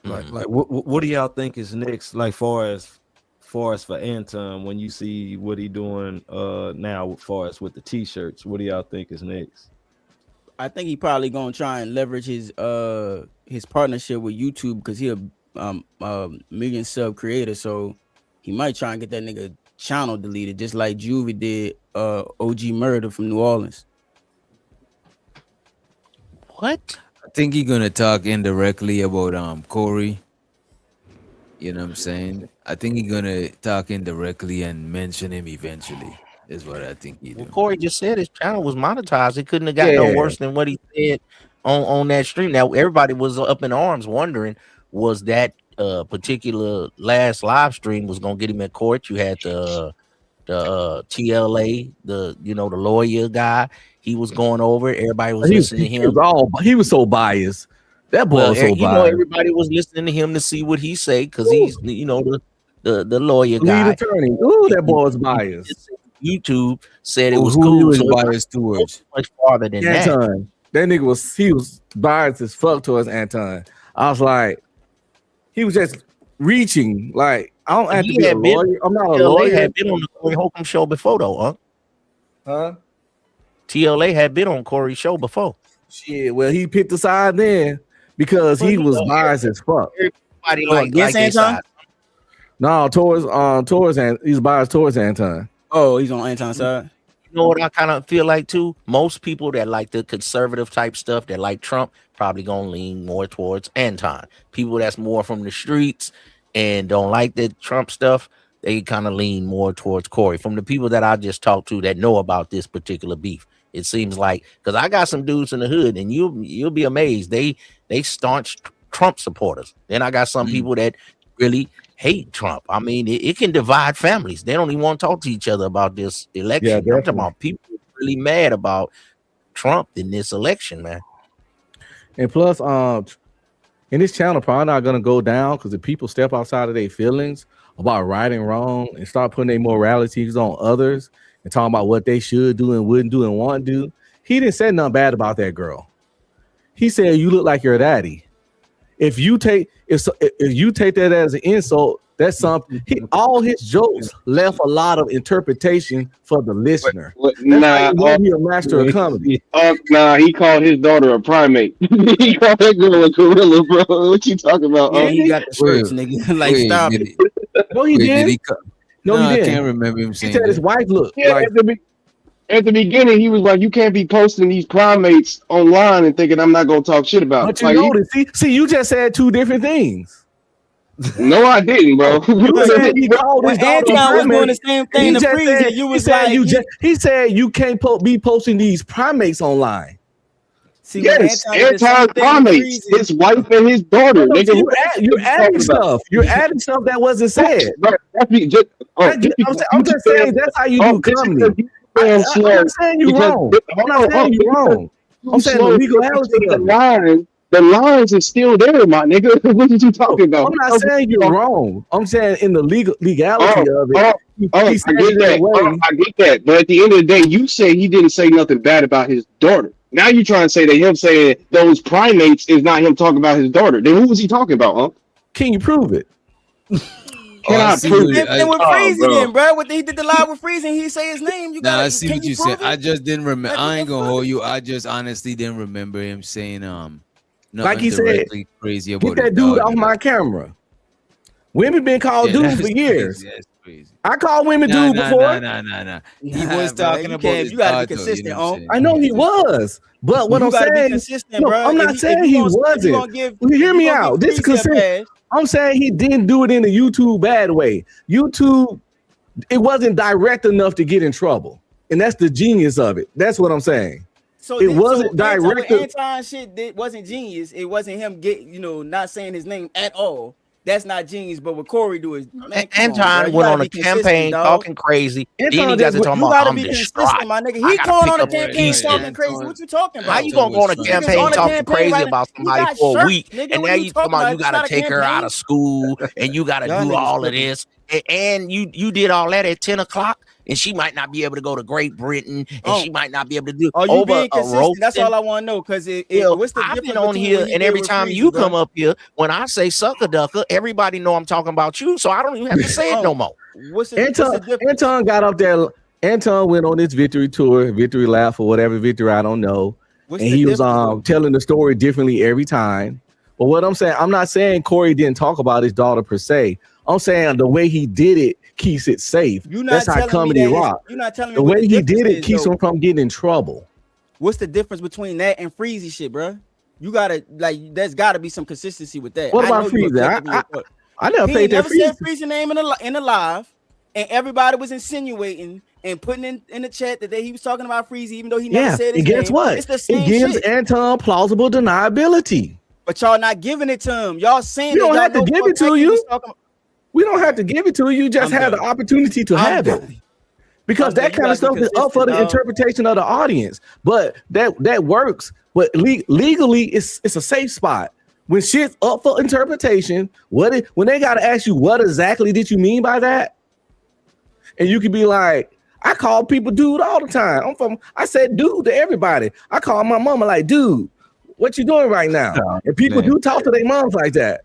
Like what do y'all think is next? Like far as for Anton, when you see what he doing now, as far as with the t-shirts, what do y'all think is next? I think he probably gonna try and leverage his partnership with YouTube, because he a million sub creator, so he might try and get that nigga channel deleted, just like Juvie did OG Murder from New Orleans. What? I think he's gonna talk indirectly about Corey. You know what I'm saying? I think he's gonna talk indirectly and mention him eventually. Is what I think he do. Well, Corey just said his channel was monetized. It couldn't have got no worse than what he said on that stream. Now everybody was up in arms wondering, was that particular last live stream was gonna get him in court. You had the TLA, the lawyer guy. He was going over it. Everybody was listening to him. He was so biased. That boy was so biased. Everybody was listening to him to see what he say, because he's the lawyer Lead guy. attorney. Ooh, that boy was biased. YouTube said it was Who cool. he was So biased towards much farther than that. Anton. That nigga was biased as fuck towards Anton. I was like, he was just reaching. Like, I don't have to be a lawyer. I'm not a lawyer. TLA had been on the Corey Holcomb show before, though, Huh? TLA had been on Corey's show before. Shit, well, he picked the side then because he was biased as fuck. Everybody like his side. No, towards and he's biased towards Anton. Oh, he's on Anton's side. know what I kind of feel like too? Most people that like the conservative type stuff, that like Trump, probably gonna lean more towards Anton. People that's more from the streets and don't like the Trump stuff, they kind of lean more towards Corey. From the people that I just talked to that know about this particular beef, it seems like, because I got some dudes in the hood, and you'll be amazed. They staunch Trump supporters. Then I got some people that really hate Trump. I mean, it can divide families. They don't even want to talk to each other about this election. I'm talking about people really mad about Trump in this election, man. And plus, in this channel, probably not gonna go down because if people step outside of their feelings about right and wrong and start putting their moralities on others and talking about what they should do and wouldn't do and want to do, he didn't say nothing bad about that girl. He said, "You look like your daddy." If you take that as an insult, that's something. All his jokes left a lot of interpretation for the listener. Nah, he a master of comedy. Nah, he called his daughter a primate. He called that girl a gorilla, bro. What you talking about? Yeah, he got the shirts, nigga. Like, stop it. No, he didn't. No, he didn't. I can't remember him saying He said his wife looked like. At the beginning, he was like, "You can't be posting these primates online and thinking I'm not gonna talk shit about." But you notice, see, you just said two different things. No, I didn't, bro. You said he called his daughter Anton was doing the same thing to Freezy. You was like, he said you can't be posting these primates online. See, yes, Anton primates, his wife and his daughter. No, you're adding stuff. You're adding stuff that wasn't said. I'm just saying that's how you do comedy. I'm not saying you're wrong. I'm not saying you're wrong. I'm saying the legality of the lines are still there, my nigga. What are you talking about? I'm not saying you're wrong. I'm saying in the legality of it. I get that. I get that. But at the end of the day, you say he didn't say nothing bad about his daughter. Now you're trying to say that him saying those primates is not him talking about his daughter. Then who was he talking about, huh? Can you prove it? And with Freezy then, bro. What he did the live with Freezy, he say his name. You got. I see what you said. I just didn't remember. I ain't gonna hold you. I just honestly didn't remember him saying like he said, crazy about get that dude off my camera. Women been called dude for years. That's crazy. I called women dude before. Nah. He was talking about. You gotta be consistent. I know he was, but what I'm saying, I'm not saying he wasn't. Hear me out. This is consistent. I'm saying he didn't do it in a YouTube bad way. YouTube, it wasn't direct enough to get in trouble, and that's the genius of it. That's what I'm saying. So it wasn't direct. Anton shit wasn't genius. It wasn't him not saying his name at all. That's not genius. But what Corey do is, Anton went on a campaign talking crazy. Then he got to talk about I'm distraught. My nigga. He going on a campaign talking crazy. What you talking about? How you gonna go on a campaign talking crazy about somebody for a week, and now you talking about you gotta take her out of school and you gotta do all of this, and you did all that at 10 o'clock. And she might not be able to go to Great Britain, and she might not be able to do you being consistent? That's all I want to know. Because what's the I've been on here, and every time you come up here, when I say sucker ducker, everybody know I'm talking about you, so I don't even have to say it no more. What's the difference? Anton got up there. Anton went on this victory tour, victory lap, or whatever victory, I don't know. And he was telling the story differently every time. But what I'm saying, I'm not saying Corey didn't talk about his daughter per se. I'm saying the way he did it keeps it safe. That's how comedy rock. You're not telling me the way he did it keeps him from getting in trouble. What's the difference between that and Freezy shit, bro? You gotta there's gotta be some consistency with that. What about Freezy? I never played that Freezy. Said Freezy name in the live, and everybody was insinuating and putting in the chat that he was talking about Freezy, even though he never said his name. And guess what? It's the same it gives shit. Anton plausible deniability. But y'all not giving it to him. Y'all saying we don't have to give it to you. We don't have to give it to you. You just have the opportunity to have it. Because that kind of stuff is up for the interpretation of the audience. But that works. But legally, it's a safe spot. When shit's up for interpretation, when they got to ask you, what exactly did you mean by that? And you can be like, I call people dude all the time. I said dude to everybody. I call my mama like, dude, what you doing right now? And people do talk to their moms like that.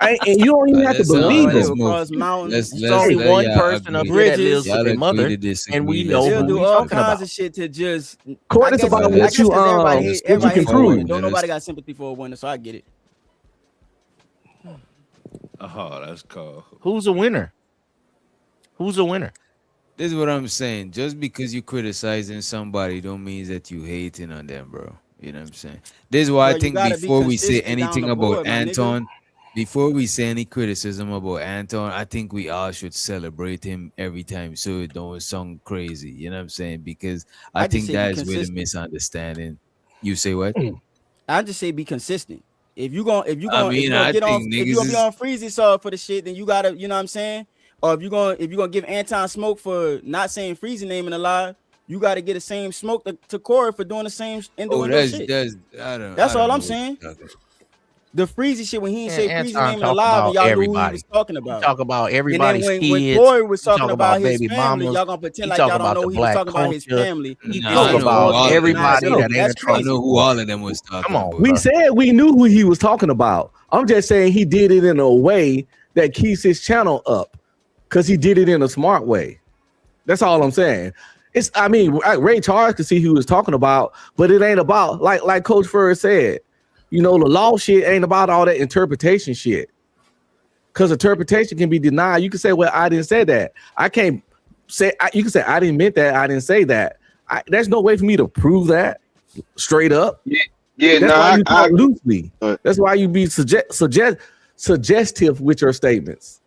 And you don't even have to believe it. There's only one person up here that lives with their mother, and we know they'll who do we're all talking kinds about. of shit to just. It's about what you can prove. Don't nobody got sympathy for a winner, so I get it. Oh, that's cool. Who's a winner? Who's a winner? This is what I'm saying. Just because you criticizing somebody don't mean that you hating on them, bro. You know what I'm saying? This is why I think before we say anything about Anton, before we say any criticism about Anton, I think we all should celebrate him every time so it don't sound crazy. You know what I'm saying? Because I think that is where the misunderstanding. You say what? I just say be consistent. If you gonna get on Freezy side for the shit, then you gotta, you know what I'm saying? Or if you're gonna give Anton smoke for not saying Freezy name in the live, you gotta get the same smoke to Corey for doing the same shit. That's all I'm saying. The Freezy shit when he didn't say Freezy name in the live, and y'all knew who he was talking about. Talk about everybody's kids. When Corey was talking about his baby family, mamas, y'all gonna pretend like y'all don't know he was talking about his family. He talk about everybody that ain't I know who all of them was talking about. We said we knew who he was talking about. I'm just saying he did it in a way that keeps his channel up because he did it in a smart way. That's all I'm saying. Ray Charles could see who he was talking about, but it ain't about like Coach Furr said. You know, the law shit ain't about all that interpretation shit. Because interpretation can be denied. You can say, well, I didn't say that. I can't say, you can say, I didn't mean that. I didn't say that. There's no way for me to prove that straight up. Yeah, that's why you talk loosely. That's why you be suggestive with your statements.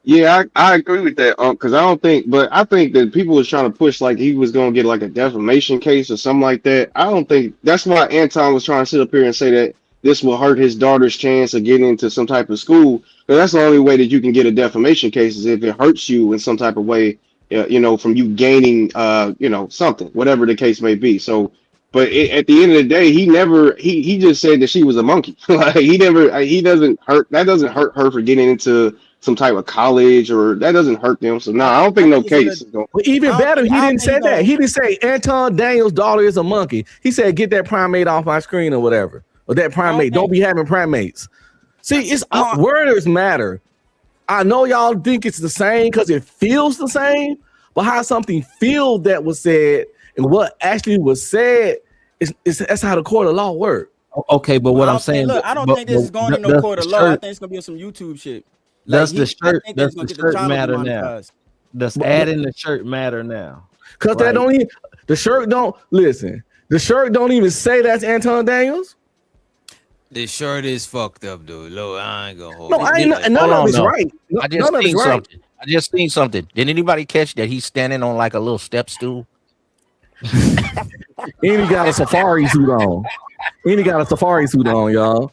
Yeah, I agree with that, because I think that people was trying to push like he was gonna get like a defamation case or something like that. I don't think that's why Anton was trying to sit up here and say that this will hurt his daughter's chance of getting into some type of school. But that's the only way that you can get a defamation case is if it hurts you in some type of way, from you gaining, something, whatever the case may be. So, but at the end of the day, he just said that she was a monkey. Like that doesn't hurt her for getting into some type of college, or that doesn't hurt them. So I don't think no case is going. Even better, he didn't say that. He didn't say Anton Daniels' daughter is a monkey. He said, get that primate off my screen or whatever. Or that primate. Don't be having primates. See, it's words matter. I know y'all think it's the same because it feels the same, but how something feels that was said and what actually was said that's how the court of law works. Okay, but what I'm saying, look, I don't think this is going to no court of law. I think it's gonna be on some YouTube shit. Does the shirt matter now? Does adding the shirt matter now? Because that don't even the shirt don't listen. The shirt don't even say that's Anton Daniels. The shirt is fucked up, dude. Look, I ain't gonna hold. No, I ain't. None of it's right. I just seen something. Did anybody catch that he's standing on like a little step stool? And he got a safari suit on. Y'all.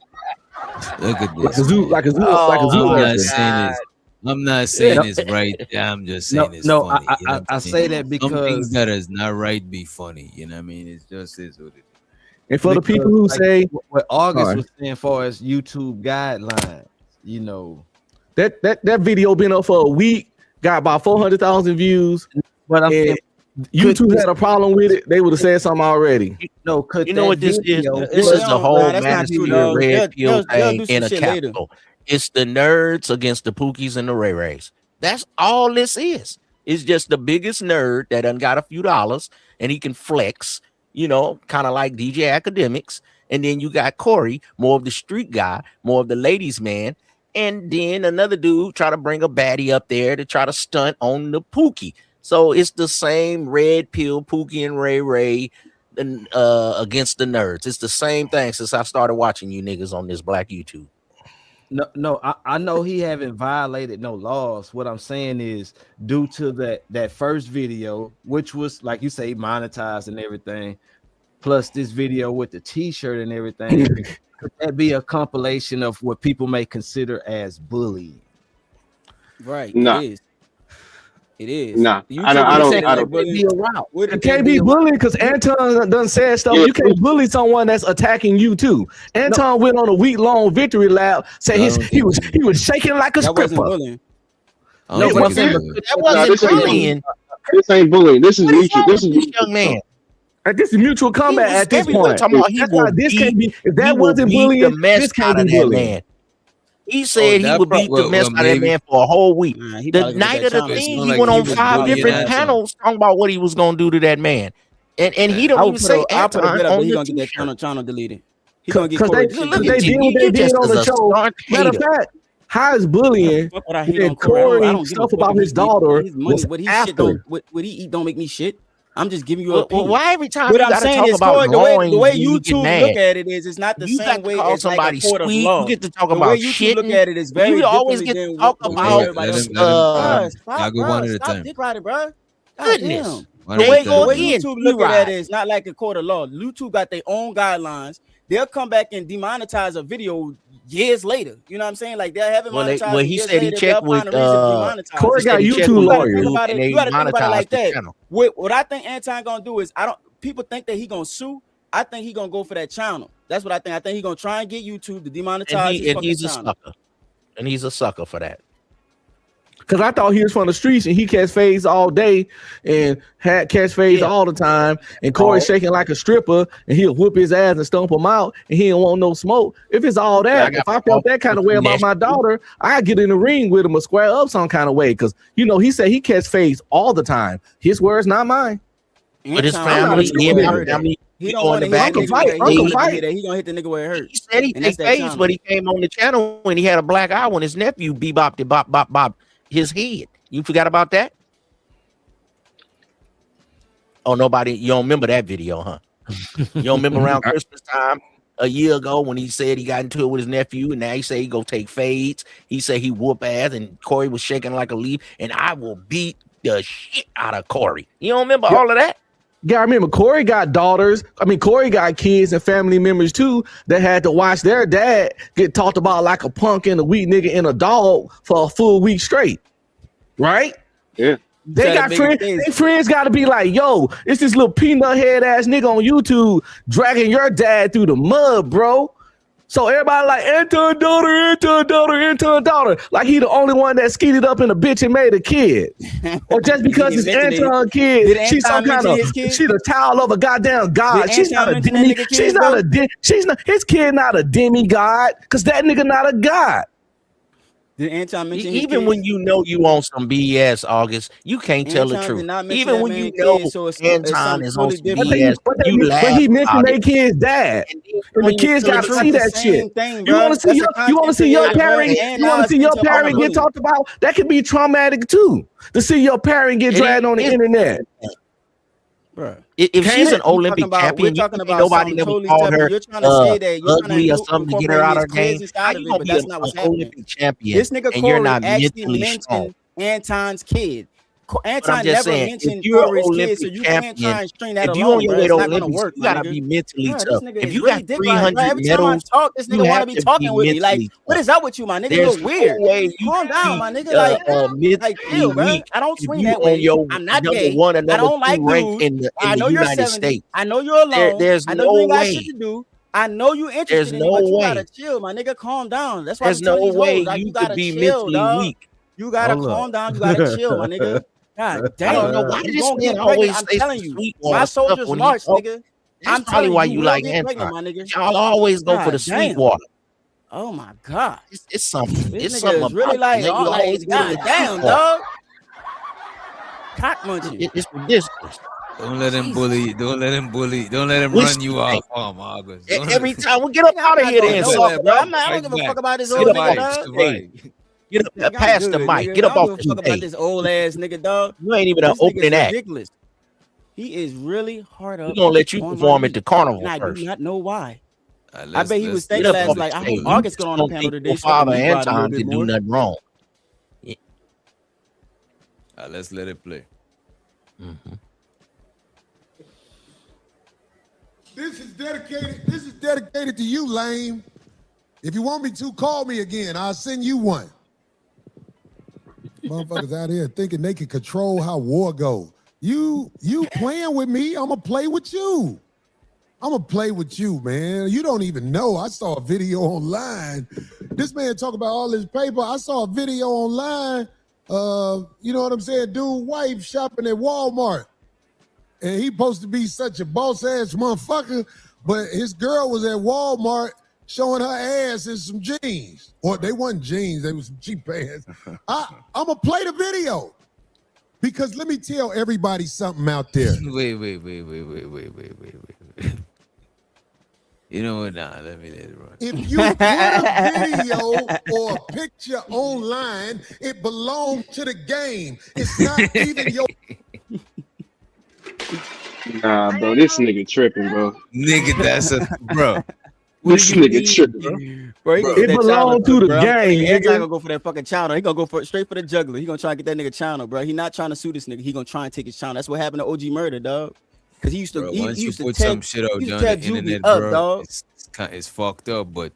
Look at this. Like a zoo. I'm not saying it's right. I'm just saying it's funny. I say that because some things that is not right be funny. You know what I mean? It's just is what it is. And for the people who say what August was saying for as YouTube guidelines, that video been up for a week, got about 400,000 views. But I'm saying, YouTube had a problem with it, they would have said something already. You know what this is? This is the whole Manosphere red pill thing in a capital. It's the nerds against the Pookies and the Ray Rays. That's all this is. It's just the biggest nerd that done got a few dollars and he can flex, kind of like DJ Academics. And then you got Corey, more of the street guy, more of the ladies' man. And then another dude try to bring a baddie up there to try to stunt on the Pookie. So it's the same red pill Pookie and Ray Ray against the nerds. It's the same thing since I started watching you niggas on this black YouTube. No, I know he haven't violated no laws. What I'm saying is due to that first video, which was like you say monetized and everything, plus this video with the t-shirt and everything, could that be a compilation of what people may consider as bullying? Right. No. It is. Nah, I don't. It can't be bullying because Anton done said stuff. You can't bully someone that's attacking you too. Anton went on a week-long victory lap, saying he was shaking like a stripper. Bullying. That wasn't bullying. This ain't bullying. This is mutual. This is young man. This is mutual combat at this point. This can't be. If that wasn't bullying, this can't be bullying. He said he would beat the mess out of that man for a whole week. The night of the thing, he went on 5 different panels talking about what he was going to do to that man. And he don't even say Anton on the the t-shirt. Channel deleted. Because they did what they did on the show. Matter of fact, How is bullying? Fuck what I hate And on Corey. I Corey don't give a stuff fuck about if his he- daughter his money, was what he after. shit don't what he eat don't make me shit. I'm just giving you an Well, opinion. why every time What you I'm gotta saying talk is, about Corey, the way loins, you get YouTube mad? look at it is, it's not the You same got to way call as like somebody a court of sweet. law. You get to talk The about way YouTube look shitting. at it is very You always differently get to than talk the way about everybody else. Let Stop, go one bro. at a Stop time. dick riding, bro. Goodness. Goddamn. One The at a way time. YouTube look at it is not like a court of law. YouTube got their own guidelines. They'll come back and demonetize a video years later. You know what I'm saying? Like they'll have it monetized. Well, he years said he later, checked they'll find with a reason to demonetize Corey it. got he checked YouTube with You gotta think lawyers. about it. and they You gotta think about it like monetized the that. channel. What I think Anton gonna do is, people think that he gonna sue. I think he gonna go for that channel. That's what I think. I think he gonna try and get YouTube to demonetize his And fucking he's a channel. sucker. And he's a sucker for that. Cause I thought he was from the streets and he catch fades all day and had catch fades all the time. And Corey's shaking like a stripper and he'll whoop his ass and stomp him out and he don't want no smoke. If it's all that, if I felt that kind of way about my daughter, I'd get in the ring with him or square up some kind of way. Cause you know, he said he catch fades all the time. His words, not mine. But his Anton, family, he don't want to hit that nigga where he gonna hit the nigga where it hurts. He said he And that's take that fades, channel. but he came on the channel when he had a black eye when his nephew bebopped it, bop, bop, bop his head. You forgot about that? Oh, nobody, you don't remember that video, huh? You don't remember around Christmas time a year ago when he said he got into it with his nephew, and now he say he go take fades. He said he whoop ass, and Corey was shaking like a leaf, and I will beat the shit out of Corey. You don't remember all of that? Yeah, I remember Corey got daughters. I mean, Corey got kids and family members too that had to watch their dad get talked about like a punk and a weak nigga and a dog for a full week straight. Right? Yeah. They got friends. Their friends got to be like, yo, it's this little peanut head ass nigga on YouTube dragging your dad through the mud, bro. So everybody like Anton daughter. Like he the only one that skeeted up in a bitch and made a kid. Or just because it's Anton kid, she's some kind of, she the towel of a goddamn god. She's not a demi. She's not a she's not his kid, not a demigod, because that nigga not a god. Did Anton mention Even when you know you on some BS, August, you can't tell the truth. Even when you know Anton is on some BS, you laugh. But he mentioned about their it. kid's dad, and the kids got to see that shit. You want to see your parent? You want to see your parent get talked about? That could be traumatic too. To see your parent get dragged on the internet. If she's an Olympic champion, nobody never called her ugly or something to get her out of her game. How you gonna be an Olympic champion This nigga and you're Corey not actually mentally strong? mentioned Anton's kid. Anton I'm just never saying, mentioned if you're an Corey's kid, Olympic so you can't try champion, and string that if you along, on your bro. way It's to not gonna Olympics, work, you my gotta nigga. be mentally Bro, this tough. nigga If is you really got dick riding, bro. 300 Every time I medals, talk, this you nigga want have to be to talking with me. Like, mentally what is up with you, my nigga? There's You're weird. no way you Calm down, be, my nigga. Like mentally chill, bro. weak. I don't If swing you that on way. your I'm not number gay. one or I number don't like two ranked dudes. in I the know you're United 70. States. I know you're alone. There's I know no you ain't got way. shit to do. I know you interested There's in no it, but you way. gotta chill, my nigga. Calm down. That's why There's I'm telling no these way hoes, like, you you could gotta be chill, mentally dog. weak. You gotta Hold up. calm down. You gotta chill, my nigga. God damn. I don't know why You this gonna man get always pregnant. I'm say some telling you. Sweetwater My stuff soldiers when he march, talk. nigga. That's I'm probably telling why you, you will like get pregnant, my Anton. nigga. Y'all always go for God the damn. Sweetwater. Oh my god. It's something. This It's nigga something is really about like, you. oh, You like, always go to god the damn, Sweetwater. dog. Cock munching. It's ridiculous. Don't let him bully. Don't let him bully. Don't let him We run you stay. off, August. Don't let Every him- time we get up out of here, then Nowhere, sucker, bro. bro. I don't give a fuck about this Get old up nigga, off dog. the stage. Get up, Nigga, I'm pass the good, mic. nigga. Get up I off don't the give a fuck about stage. this old ass nigga, dog. You ain't even an This nigga's opening act. ridiculous. He is really hard up. We're gonna let you on my perform at knee, the carnival and I first. do not know why. I let's- bet he was let's- thinking Get up last off like, the I stage. hope August get You on the don't panel think today your so I can father meet Rod a little Anton bit can do more. nothing wrong. Let's let it play. This is dedicated to you, lame. If you want me to, call me again. I'll send you one. Motherfuckers out here thinking they can control how war goes. You playing with me, I'ma play with you. I'ma play with you, man. You don't even know. I saw a video online. This man talk about all his paper. I saw a video online. You know what I'm saying? Dude, wife shopping at Walmart. And he supposed to be such a boss ass motherfucker, but his girl was at Walmart showing her ass in some jeans. Or they wasn't jeans, they was some cheap pants. I'm gonna play the video. Because let me tell everybody something out there. Wait. You know what? Nah, let it run. If you put a video or a picture online, it belongs to the game. It's not even your. Nah, bro, this nigga tripping, bro. Nigga, that's a bro. This nigga tripping, bro. It belongs to the game. He's not gonna go for that fucking channel. He gonna go straight for the juggler. He gonna try and get that nigga channel, bro. He not trying to sue this nigga. He gonna try and take his channel. That's what happened to OG Murder, dog. Because he used to, Bro, he once you used to put tag, some shit out he there used on to the tag internet, Juvie up, bro, dog. it's fucked up, but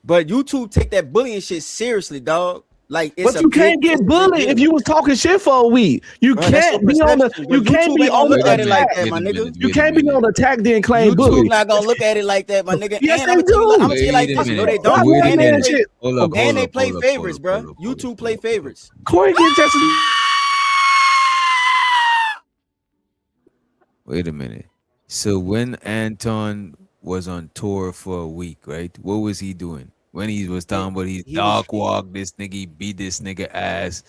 YouTube take that bullying shit seriously, dog. Like, it's but you can't get bullied if you was talking shit for a week. You can't be on the. You can't be on look at the it like that, my nigga. You can't be on the attack then claim YouTube bully. not gonna look at it like that, my nigga. Yes, and they I'm gonna do. tell you like this, no, they don't. Wait a And minute. they play favorites, bro. YouTube play favorites. Corey get just. wait a minute. So when Anton was on tour for a week, right? What was he doing? When he was talking about he dog walk this nigga, he beat this nigga ass.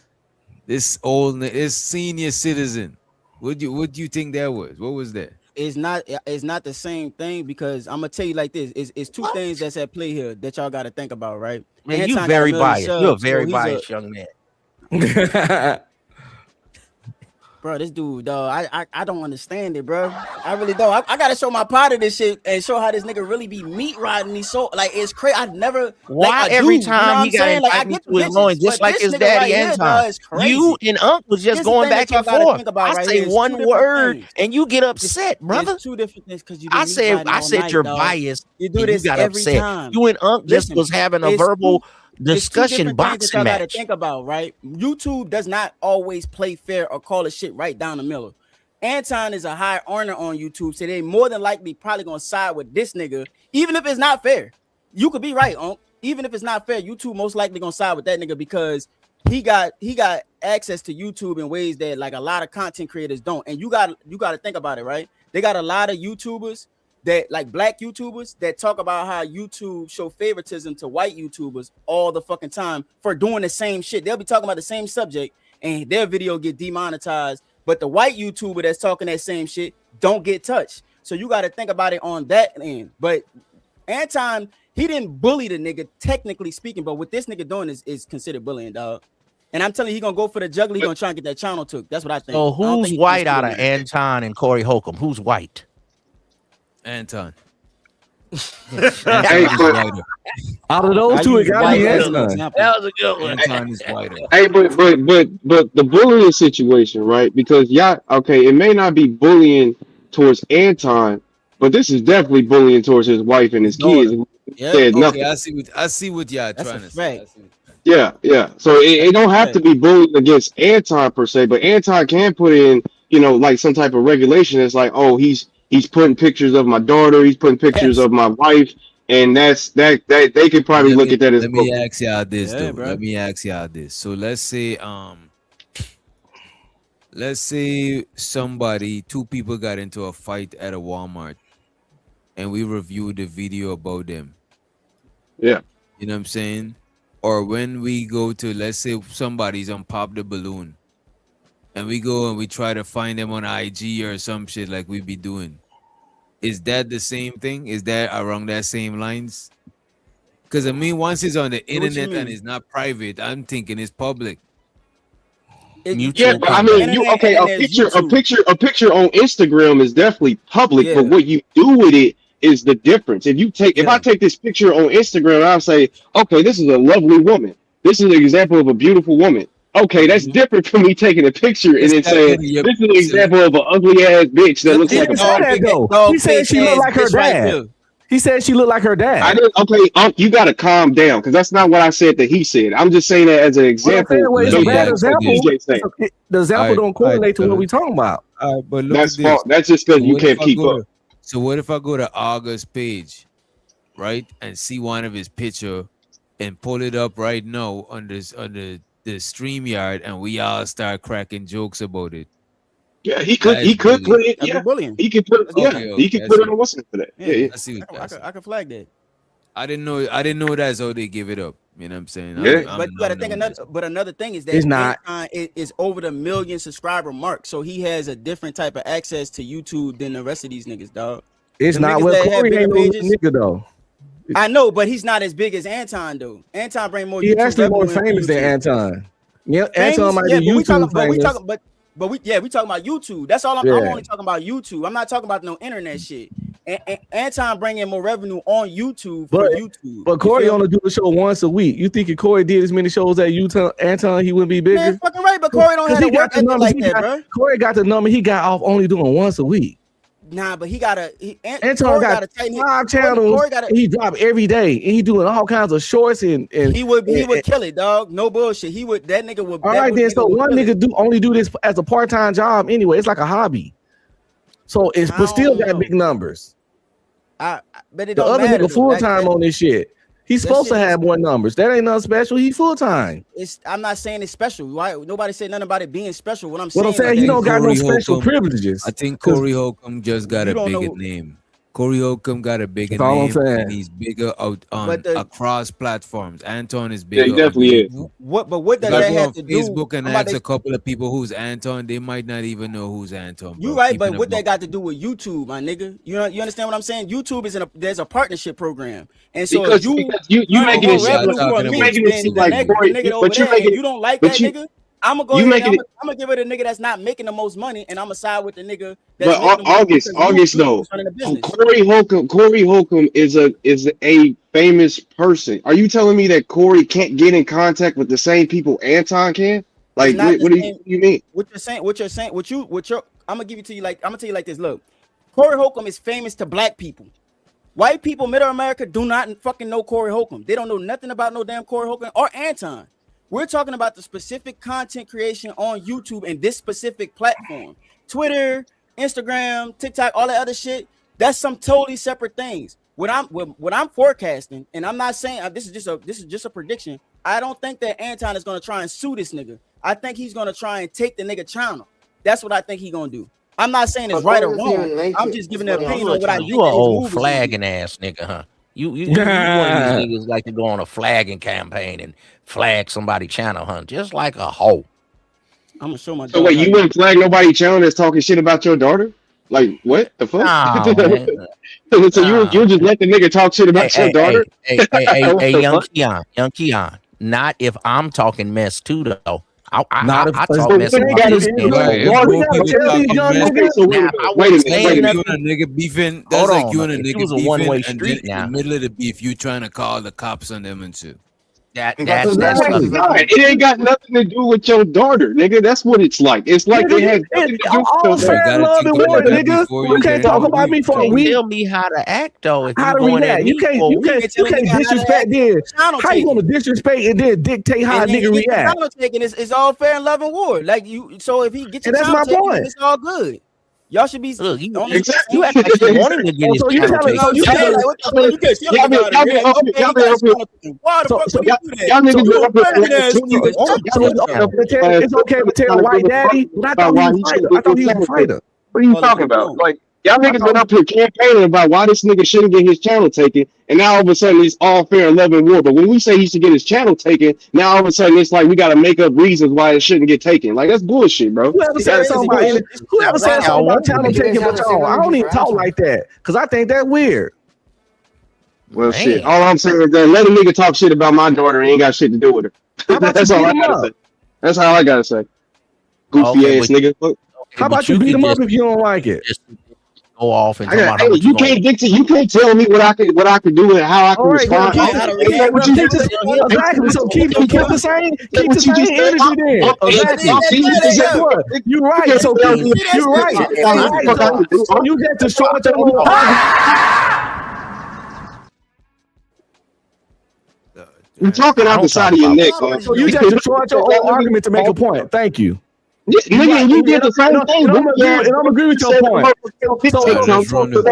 This senior citizen. What do you think that was? What was that? It's not the same thing, because I'm gonna tell you like this. It's two things that's at play here that y'all gotta think about, right? Man, you very biased. You're a very biased young man. Bro, this dude, dog, I don't understand it, bro. I really don't. I gotta show my part of this shit and show how this nigga really be meat riding me. So like, it's crazy. I never. Why every time he got invited me to his loin, just like his daddy Anton? You and Unc was just going back and forth. I say one word and you get upset, brother. It's two different things, because you. I said you're biased. You do this got every upset. time. You and Unc just was having a verbal discussion boxing match. Gotta think about, right? YouTube does not always play fair or call a shit right down the middle. Anton is a high earner on YouTube, so they more than likely probably gonna side with this nigga, even if it's not fair. You could be right, Unc. Even if it's not fair, YouTube most likely gonna side with that nigga, because he got access to YouTube in ways that like a lot of content creators don't. And you got to think about it, right? They got a lot of YouTubers that like black YouTubers that talk about how YouTube show favoritism to white YouTubers all the fucking time for doing the same shit. They'll be talking about the same subject and their video get demonetized, but the white YouTuber that's talking that same shit don't get touched. So you got to think about it on that end. But Anton, he didn't bully the nigga, technically speaking, but what this nigga doing is considered bullying, dog. And I'm telling you, he gonna go for the juggler. He gonna try and get that channel took. That's what I think. So who's white out of Anton and Corey Holcomb? Who's white? Anton. Out of those two, it got to be Anton. That was a good one. Anton is whiter. Hey, but the bullying situation, right? Because it may not be bullying towards Anton, but this is definitely bullying towards his wife and his kids. Yeah, Said okay, nothing. I see what y'all trying to say. Yeah. So it don't have to be bullying against Anton per se, but Anton can put in, like some type of regulation. It's like, oh, he's putting pictures of my daughter, he's putting pictures of my wife, and that they could probably look at that as. Let me ask y'all this, though. Let me ask y'all this. So let's say two people got into a fight at a Walmart, and we reviewed the video about them. Yeah. You know what I'm saying? Or when we go to, let's say somebody's on Pop the Balloon, and we go and we try to find them on IG or some shit like we be doing. Is that the same thing? Is that around that same lines? Because I mean, once it's on the internet and it's not private, I'm thinking it's public. Yeah, but I mean, a picture on Instagram is definitely public, but what you do with it is the difference. If I take this picture on Instagram, I'll say, okay, this is a lovely woman. This is an example of a beautiful woman. Okay, that's different from me taking a picture and then saying, this is an example of an ugly ass bitch that looks like a dog. He said she looked like her dad. He said she looked like her dad. You got to calm down, because that's not what I said that he said. I'm just saying that as an example. It's a bad example. The example don't correlate to what we're talking about. But look that's at this. That's just because you can't keep up. So what if I go to August's page, right, and see one of his picture and pull it up right now on the StreamYard, and we all start cracking jokes about it? Yeah, he could put it. Yeah, he could put it. Yeah, he could put it on what's for that. Yeah. I see. I can flag that. I didn't know that's how they give it up. You know what I'm saying? Yeah. But you gotta think another thing is that it's not. It is over the 1 million subscriber mark, so he has a different type of access to YouTube than the rest of these niggas, dog. It's Them not. niggas Well, that have Corey bigger ain't no little pages. nigga though. I know, but he's not as big as Anton though. Anton bring more. He YouTube actually more revenue famous than YouTube. Anton. Yeah, Famous? Anton might Yeah, be but we YouTube talking, but we famous. talking, but we talking about YouTube. That's all I'm Yeah. only talking about YouTube. I'm not talking about no internet shit. Anton bringing more revenue on YouTube for YouTube. But Corey You feel only do a show once a week. You think if Corey did as many shows at Anton, he wouldn't be bigger? Man, fucking right, but Corey don't have he to got work the ethic numbers. like that, bro. Corey got the number. He got off only doing once a week. Nah, but he gotta. Anton Corey got gotta tighten it. 5 channels. Corey gotta. And he drop every day, and he doing all kinds of shorts and He would kill it, dog. No bullshit. He would. That nigga would. all right, then. So one nigga only do this as a part-time job anyway. It's like a hobby. So it's but still got big numbers. But it The don't other matter. nigga full time on this shit. He's that supposed to shit have more numbers. That ain't nothing special. He full time. I'm not saying it's special. Why? Nobody said nothing about it being special. What I'm What I'm saying, saying, is he that don't got no Corey special Holcomb- privileges. I think 'Cause Corey Holcomb just got You a don't bigger know- name. Corey Holcomb got a bigger That's all I'm name, saying. and he's bigger out on But the- across platforms. Anton is Yeah, bigger. he on definitely is. What? But what does If I that go have on to do? Facebook and I'm about ask to- a couple of people who's Anton, they might not even know who's Anton. You bro. right, Keeping but it what that buck. got to do with YouTube, my nigga? You understand what I'm saying? YouTube is there's a partnership program, and so Because if you you earn making more it seem revenue like from you me making it than seem the like nigga, Corey, over but you there, making and it, you don't like but that you nigga, I'm gonna go you ahead and making it. I'm gonna give it a nigga that's not making the most money, and I'm gonna side with the nigga that's But making the most money because August YouTube though, is running the business. Corey Holcomb is a famous person. Are you telling me that Corey can't get in contact with the same people Anton can? Like, It's not what the do same- you mean? What you're saying, I'm gonna give it to you like I'm gonna tell you like this. Look, Corey Holcomb is famous to black people. White people, middle America, do not fucking know Corey Holcomb. They don't know nothing about no damn Corey Holcomb or Anton. We're talking about the specific content creation on YouTube and this specific platform. Twitter, Instagram, TikTok, all that other shit. That's some totally separate things. What I'm forecasting, and I'm not saying this is just a prediction. I don't think that Anton is gonna try and sue this nigga. I think he's gonna try and take the nigga channel. That's what I think he's gonna do. I'm not saying it's But right or Corey doesn't even wrong. make I'm it. just giving an That's what opinion on what I think. You an that his old move is gonna be. flagging ass nigga, huh? You one of these niggas like to go on a flagging campaign and flag somebody's channel, huh? Just like a hoe. I'm gonna show my. So wait, you wouldn't flag nobody channel that's talking shit about your daughter? Like what the fuck? Nah, man. So you just let the nigga talk shit about your daughter? Hey, What the young fuck? Keon. Not if I'm talking mess too, though. I if- talk so mess we about gotta this be- nigga. Right, if Lord, we both gotta people tell these talking young mess, niggas. So Now, if I wait a was minute, saying wait a that's minute. like you and a nigga beefing. That's Hold like on. you and a If it nigga was a beefing, one-way and street then in now. the middle of the beef, you trying to call the cops on them and shit. That's Oh my ugly. God, it ain't got nothing to do with your daughter, nigga. That's what it's like. It's like it has nothing to do all with your fair daughter. love and war, nigga. before You you can't get talk into about me for a Can't week. tell me how to act though. If How you to going at react? me You can't. for a You week. can't. You can't disrespect. Then how you gonna disrespect and then dictate how a nigga react? Channel taking it's all fair and love and war. Like you, so if he gets your And that's channel my taken, point. then it's all good. Y'all should be. Look, you Exactly. act like you want him to get his So you channel telling? So taken. you Yeah, telling? like, what the fuck? You can't tell me Y'all about been it. up Okay, here. Y'all you been got up here. channel taken. Why the So fuck so would he do that? Y'all niggas been You up here for faggot ass like 2 nigga. years. Shut So your it's mouth. it's okay to tell white daddy, but I thought he was a fighter. I thought he was a fighter. What are you Hold on, talking hold about? on. Like y'all niggas been up here campaigning about why this nigga shouldn't get his channel taken, and now all of a sudden it's all fair and love and war. But when we say he should get his channel taken, now all of a sudden it's like we gotta make up reasons why it shouldn't get taken. Like that's bullshit, bro. Whoever said something about whoever said something about channel taking but y'all, I don't even talk like that because I think that's weird. Well, Man. shit. All I'm saying is that let a nigga talk shit about my daughter and ain't got shit to do with her. How about That's you all beat I him gotta up? say. That's all I gotta say. Goofy Okay, ass but- nigga. Look, How about you beat him up if you don't like it? Just go off and I talk got, about how hey, much you gonna- can't dictate. You can't tell me what I could do and how I can All right, respond. then, how to keep- react. What you keep just the- said. exactly. So keep the same What you just said. energy then. Exactly. Guess what? You're right. So Yeah, keep, you're right. yeah, You're right. yeah. So you just destroyed your little You're talking out the side of your neck, man. So you just destroyed your own argument to make a point. Thank you. Yeah, nigga, you did the same And thing. I'm agree with your point.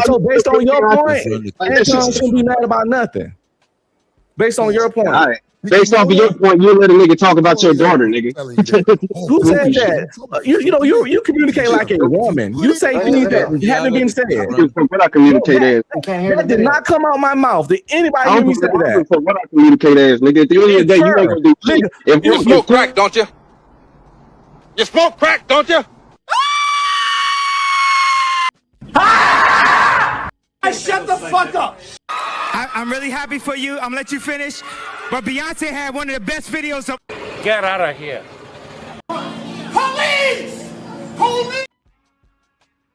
So based on your point, Anton shouldn't be mad about nothing. Based on your point. All right. Based off of your point, you let a nigga talk about your daughter, nigga. Who said that? You communicate like a woman. You say things that haven't been said. What I communicate as? That did not come out my mouth. Did anybody hear me say that? What I communicate as, nigga. At the end of the day, you ain't gonna do shit. If You smoke crack, don't you? You smoke crack, don't you? Shut the fuck up. I'm really happy for you. I'm gonna let you finish. But Beyonce had one of the best videos of. Get out of here. Police! Police!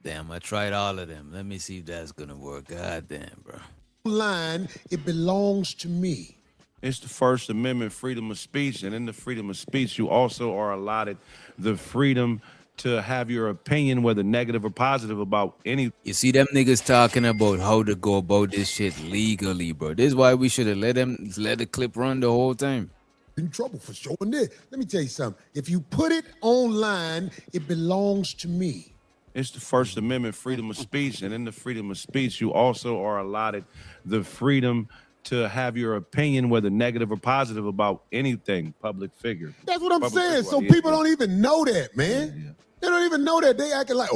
Damn, I tried all of them. Let me see if that's gonna work. God damn, bro. Line, it belongs to me. It's the First Amendment, freedom of speech, and in the freedom of speech, you also are allotted the freedom to have your opinion, whether negative or positive, about any. You see them niggas talking about how to go about this shit legally, bro. This is why we should have let the clip run the whole time. In trouble for showing this. Let me tell you something. If you put it online, it belongs to me. It's the First Amendment, freedom of speech, and in the freedom of speech, you also are allotted the freedom to have your opinion, whether negative or positive, about anything, public figure. That's what I'm Public saying. figure. So Yeah, people yeah. don't even know that, man. Yeah. They don't even know that. They acting like,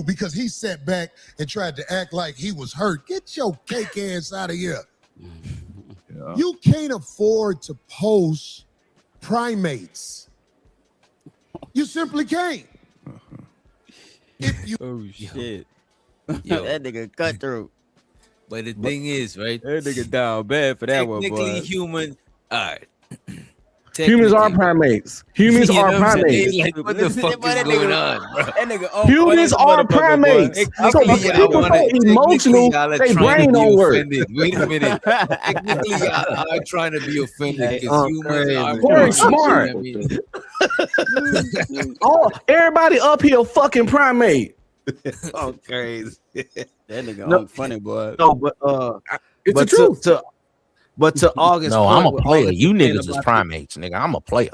because he sat back and tried to act like he was hurt. Get your cake ass out of here. Yeah. You can't afford to post primates. You simply can't. If you Oh shit. Yo. That nigga cutthroat. But the thing is, right? That nigga down bad for that one, Technically boy. human. All right. Humans are Technically- primates. Humans You know are what I'm primates. saying? Like, what the fuck is going on, bro? That nigga Humans are primates. So when Technically, I people wanna- so emotional, technically, y'all are they trying brain to be don't work. offended. Wait a minute. Technically, I'm trying to be offended because humans are Corey primates, smart. you know what I mean? Oh, everybody up here fucking primate. Oh, crazy. That nigga No. on funny, boy. No, but It's but the truth. to August. No, I'm a player. You niggas is primates, nigga. I'm a player.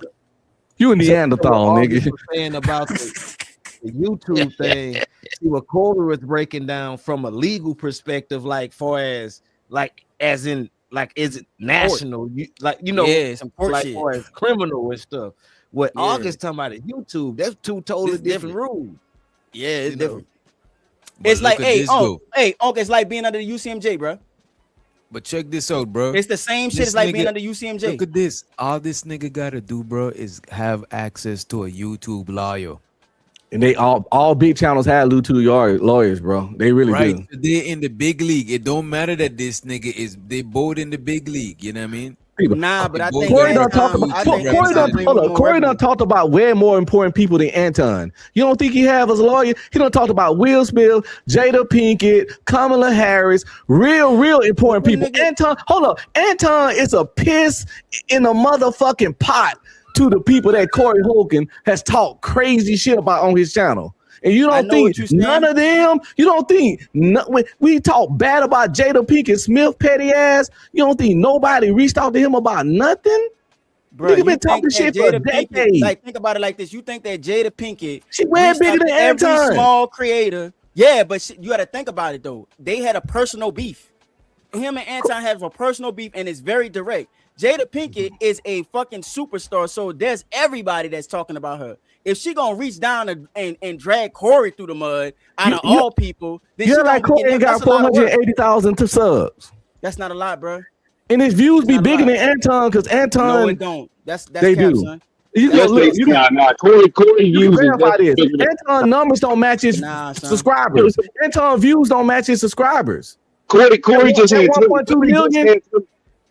You a Neanderthal, August nigga. was saying about the YouTube thing. See what Corey was breaking down from a legal perspective, like far as like as in like is it national? You know, Yeah, some court like shit. far as criminal and stuff. What Yeah. August talking about is YouTube. That's two totally It's different different. rules. Yeah, it's You know. different. But It's like, look at hey, this, though. August, like being under the UCMJ, bro. But check this out, bro. It's the same shit This as like being nigga- under UCMJ. Look at this. All this nigga gotta do, bro, is have access to a YouTube lawyer. And they all big channels have YouTube lawyers, bro. They really Right. do. They in the big league. It don't matter that this nigga is they both in the big league. You know what I mean? Nah, but I Both think Corey got done talked YouTube about I think Corey done, Anton hold up, more Corey done reputable. talked about way more important people than Anton. You don't think he have as a lawyer? He done talked about Will Smith, Jada Pinkett, Kamala Harris, real important people. Anton, hold up, Anton is a piss in a motherfucking pot to the people that Corey Hogan has talked crazy shit about on his channel. And you I don't know think what you're saying. none of them, you don't think when we talk bad about Jada Pinkett Smith petty ass, you don't think nobody reached out to him about nothing? Bro, Nigga you been talking think that shit for a Jada Pinkett- decade. Like, think about it like this. You think that Jada Pinkett She way reached bigger out than to every Anton. small creator? Yeah, but you got to think about it though. They had a personal beef. Him and Anton have a personal beef, and it's very direct. Jada Pinkett is a fucking superstar, so there's everybody that's talking about her. If she gonna reach down and drag Corey through the mud out of all people, then she You're gonna like be Corey getting- ain't got that's a lot of work. 480,000 to subs. That's not a lot, bro. And his views be bigger than Anton because Anton. No, it don't. That's they cap, do. son. You can look. You can, Corey you can uses verify that. this. Anton numbers don't match his Nah, son. subscribers. Anton views don't match his subscribers. Corey just had 1.2 million.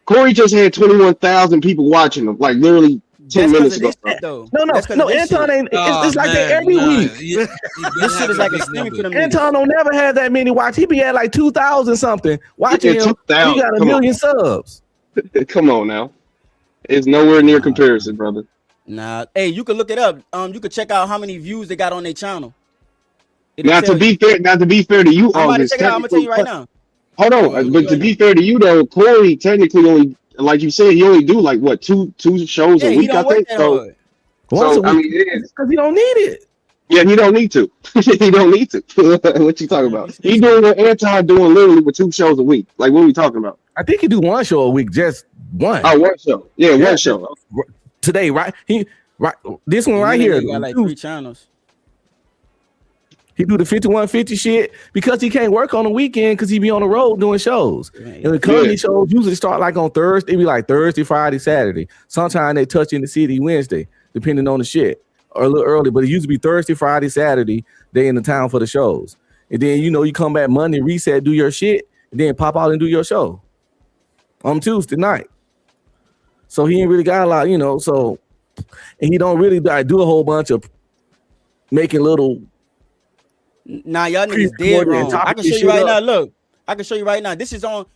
Corey just had 21,000 people watching him, like literally 10 minutes ago. Though. No, That's 'cause of this Anton shit. ain't. It's like that every week. This shit is like a stimmy to them niggas. Anton don't never have that many watch. He be at like 2,000 something watching Yeah, him. 2,000. He got a Come on. million subs. Come on now, it's nowhere near comparison, brother. Nah, hey, you can look it up. You can check out how many views they got on their channel. Now to be fair to you, I'm about to August, check it out. I'm gonna tell you right now. Hold on, but to be fair to you though, Corey technically only, like you said, he only do like what two shows Yeah, a he week, I don't work think. that So, hard. Once a I week. mean, it is. Because he don't need it. Yeah, he don't need to. He don't need to. What you talking about? He doing what Anton doing literally with 2 shows a week. Like, what are we talking about? I think he do one show a week, just one. Oh, one show. Yeah, one show. Today, right? This one And right then here. they got like 3 channels. He do the 5150 shit because he can't work on the weekend because he be on the road doing shows. And the comedy shows usually start like on Thursday. It be like Thursday, Friday, Saturday. Sometimes they touch in the city Wednesday, depending on the shit. Or a little early, but it used to be Thursday, Friday, Saturday. They in the town for the shows. and then you come back Monday, reset, do your shit, and then pop out and do your show on Tuesday night. So he ain't really got a lot, so, and he don't really do a whole bunch of making little. Nah, y'all niggas dead wrong. I can show you right now. Look, I can show you right now. This is on,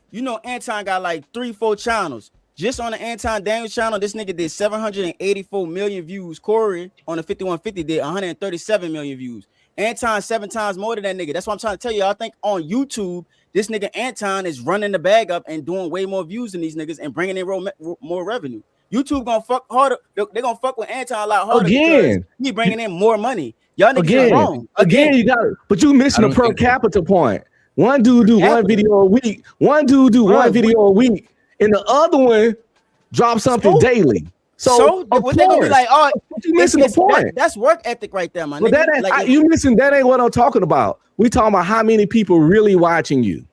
Anton got like 3-4 channels. Just on the Anton Daniels channel, this nigga did 784 million views. Corey on the 5150 did 137 million views. Anton 7 times more than that nigga. That's what I'm trying to tell you. I think on YouTube, this nigga Anton is running the bag up and doing way more views than these niggas and bringing in more revenue. YouTube gonna fuck harder. They're gonna fuck with Anton a lot harder because he bringing in more money. Y'all niggas are wrong. Again, you got it. But you missing the per capita point. One dude do one video a week. One dude do one video a week. And the other one drop something daily. So what they gonna be like, oh, you missing the point. That's work ethic right there, my nigga. That you missing that ain't what I'm talking about. We talking about how many people really watching you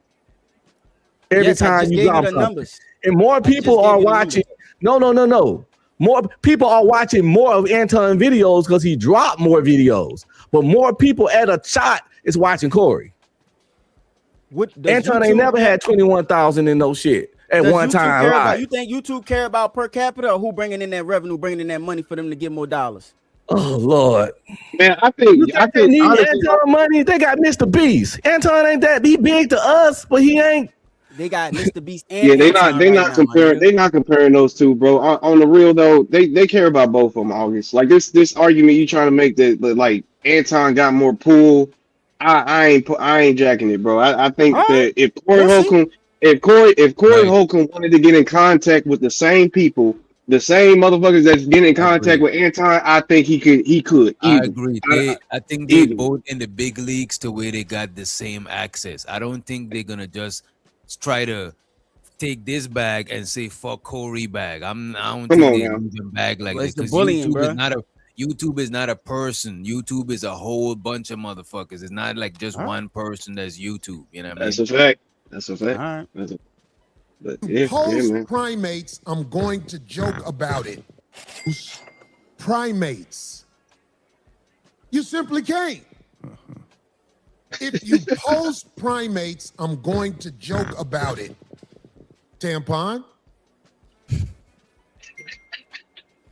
every time you drop something. And more people are watching. No. More people are watching more of Anton videos because he dropped more videos. But more people at a shot is watching Corey. Anton ain't never had 21,000 in no shit at one time. You think YouTube care about per capita or who bringing in that revenue, bringing in that money for them to get more dollars? Oh Lord, man! I think they need Anton money. They got Mr. Beast. Anton ain't that he big to us, but he ain't. They got Mr. Beast. And yeah, they're not comparing. They're not comparing those two, bro. On the real though, they care about both of them. August, like this argument you trying to make that like Anton got more pull. I ain't jacking it, bro. I think that if Corey Holcomb wanted to get in contact with the same people, the same motherfuckers that's getting in contact with Anton, I think he could. I agree. I think they both in the big leagues to where they got the same access. I don't think they're gonna just try to take this bag and say fuck Corey bag. I don't think they use a bag like this because YouTube is not a person. YouTube is a whole bunch of motherfuckers. It's not like just one person that's YouTube. You know what I mean? That's a fact. That's a fact. All right. Post primates, I'm going to joke about it. Primates. You simply can't. If you post primates, I'm going to joke about it. Tampon.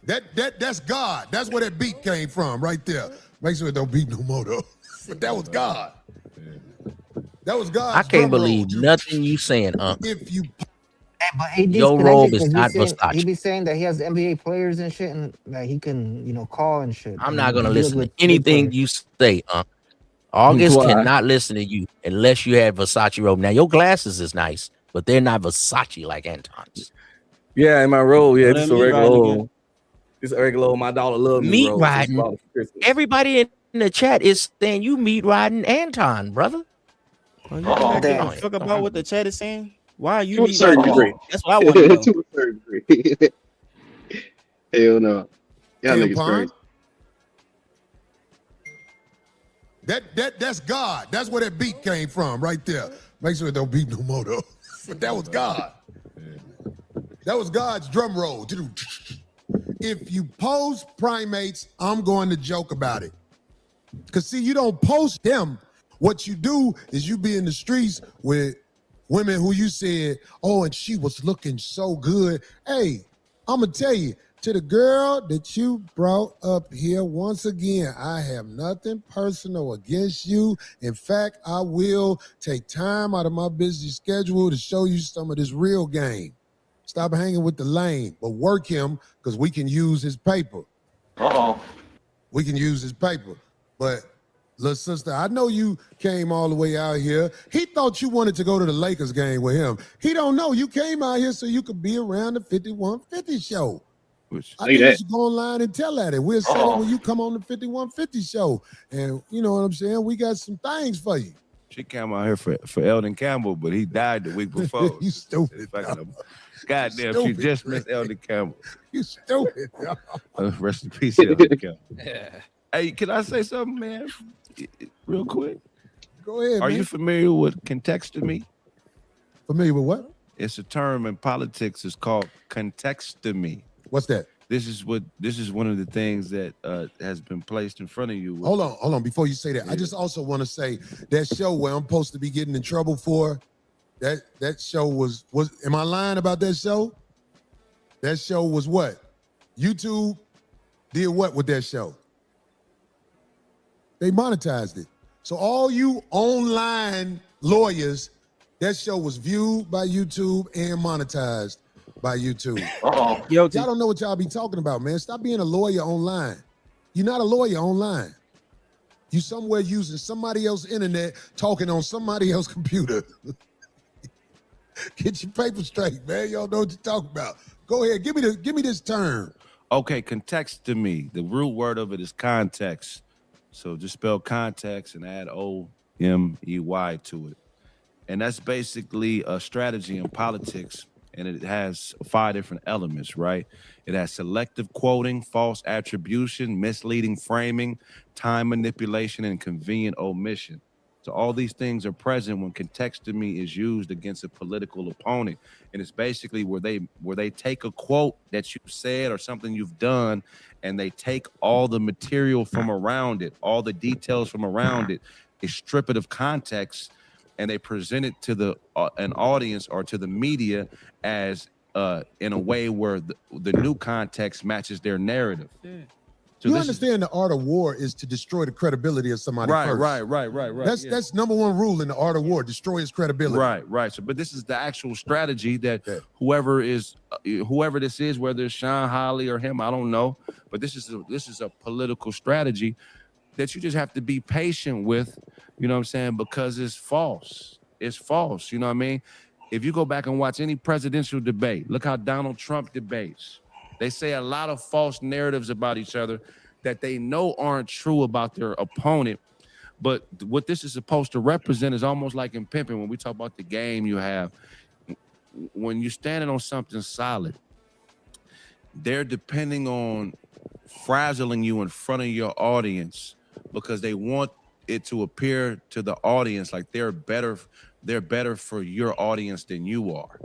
That's God. That's where that beat came from, right there. Make sure it don't beat no more though. But that was God. That was God. I can't believe nothing you saying, If you but AD's your robe is not Versace. He be saying that he has NBA players and shit, and that he can, call and shit. I'm not gonna listen to anything you say, August cannot listen to you unless you have Versace robe. Now your glasses is nice, but they're not Versace like Anton's. Yeah, in my robe, yeah, just a regular. This regular my dollar love meat riding. Everybody in the chat is saying you meat riding Anton, brother. Damn. Fuck about what the chat is saying. Why are you to a certain degree? That's what I want to know. To a certain degree. Hell no. Y'all niggas crazy. That's God. That's where that beat came from, right there. Make sure it don't beat no more though. But that was God. That was God's drum roll. If you post primates, I'm going to joke about it. Because, see, you don't post them. What you do is you be in the streets with women who you said, oh, and she was looking so good. Hey, I'm going to tell you, to the girl that you brought up here, once again, I have nothing personal against you. In fact, I will take time out of my busy schedule to show you some of this real game. Stop hanging with the lame, but work him because we can use his paper. We can use his paper. But, little sister, I know you came all the way out here. He thought you wanted to go to the Lakers game with him. He don't know. You came out here so you could be around the 5150 show. I think you should go online and tell that. And we'll say it when you come on the 5150 show. And you know what I'm saying? We got some things for you. She came out here for Eldon Campbell, but he died the week before. You stupid. Goddamn, she just missed Eldon Campbell. You stupid. Rest in peace, Eldon Campbell. Yeah. Hey, can I say something, man? Real quick. Go ahead, Are you familiar with contextomy? Familiar with what? It's a term in politics. It's called contextomy. What's that? this is one of the things that has been placed in front of you. Hold on. Before you say that, I just also want to say that show where I'm supposed to be getting in trouble for, that show was. Am I lying about that show? That show was what? YouTube did what with that show? They monetized it. So all you online lawyers, that show was viewed by YouTube and monetized by YouTube. Y'all don't know what y'all be talking about, man. Stop being a lawyer online. You're not a lawyer online. You somewhere using somebody else's internet, talking on somebody else's computer. Get your paper straight, man. Y'all know what you're talking about. Go ahead, give me this term. Okay, context to me. The root word of it is context. So just spell context and add O-M-E-Y to it. And that's basically a strategy in politics. And it has 5 different elements, right? It has selective quoting, false attribution, misleading framing, time manipulation, and convenient omission. So all these things are present when contextomy is used against a political opponent. And it's basically where they take a quote that you said or something you've done, and they take all the material from around it, all the details from around it, they strip it of context, and they present it to an audience or to the media as in a way where the new context matches their narrative. So you understand the art of war is to destroy the credibility of somebody first. Right. That's number one rule in the art of war, destroy his credibility. Right. So, but this is the actual strategy that whoever this is, whether it's Sean Hawley or him, I don't know, but this is a political strategy that you just have to be patient with, you know what I'm saying? Because it's false. It's false, you know what I mean? If you go back and watch any presidential debate, look how Donald Trump debates. They say a lot of false narratives about each other that they know aren't true about their opponent. But what this is supposed to represent is almost like in pimping, when we talk about the game you have. When you're standing on something solid, they're depending on frazzling you in front of your audience because they want it to appear to the audience like they're better for your audience than you are.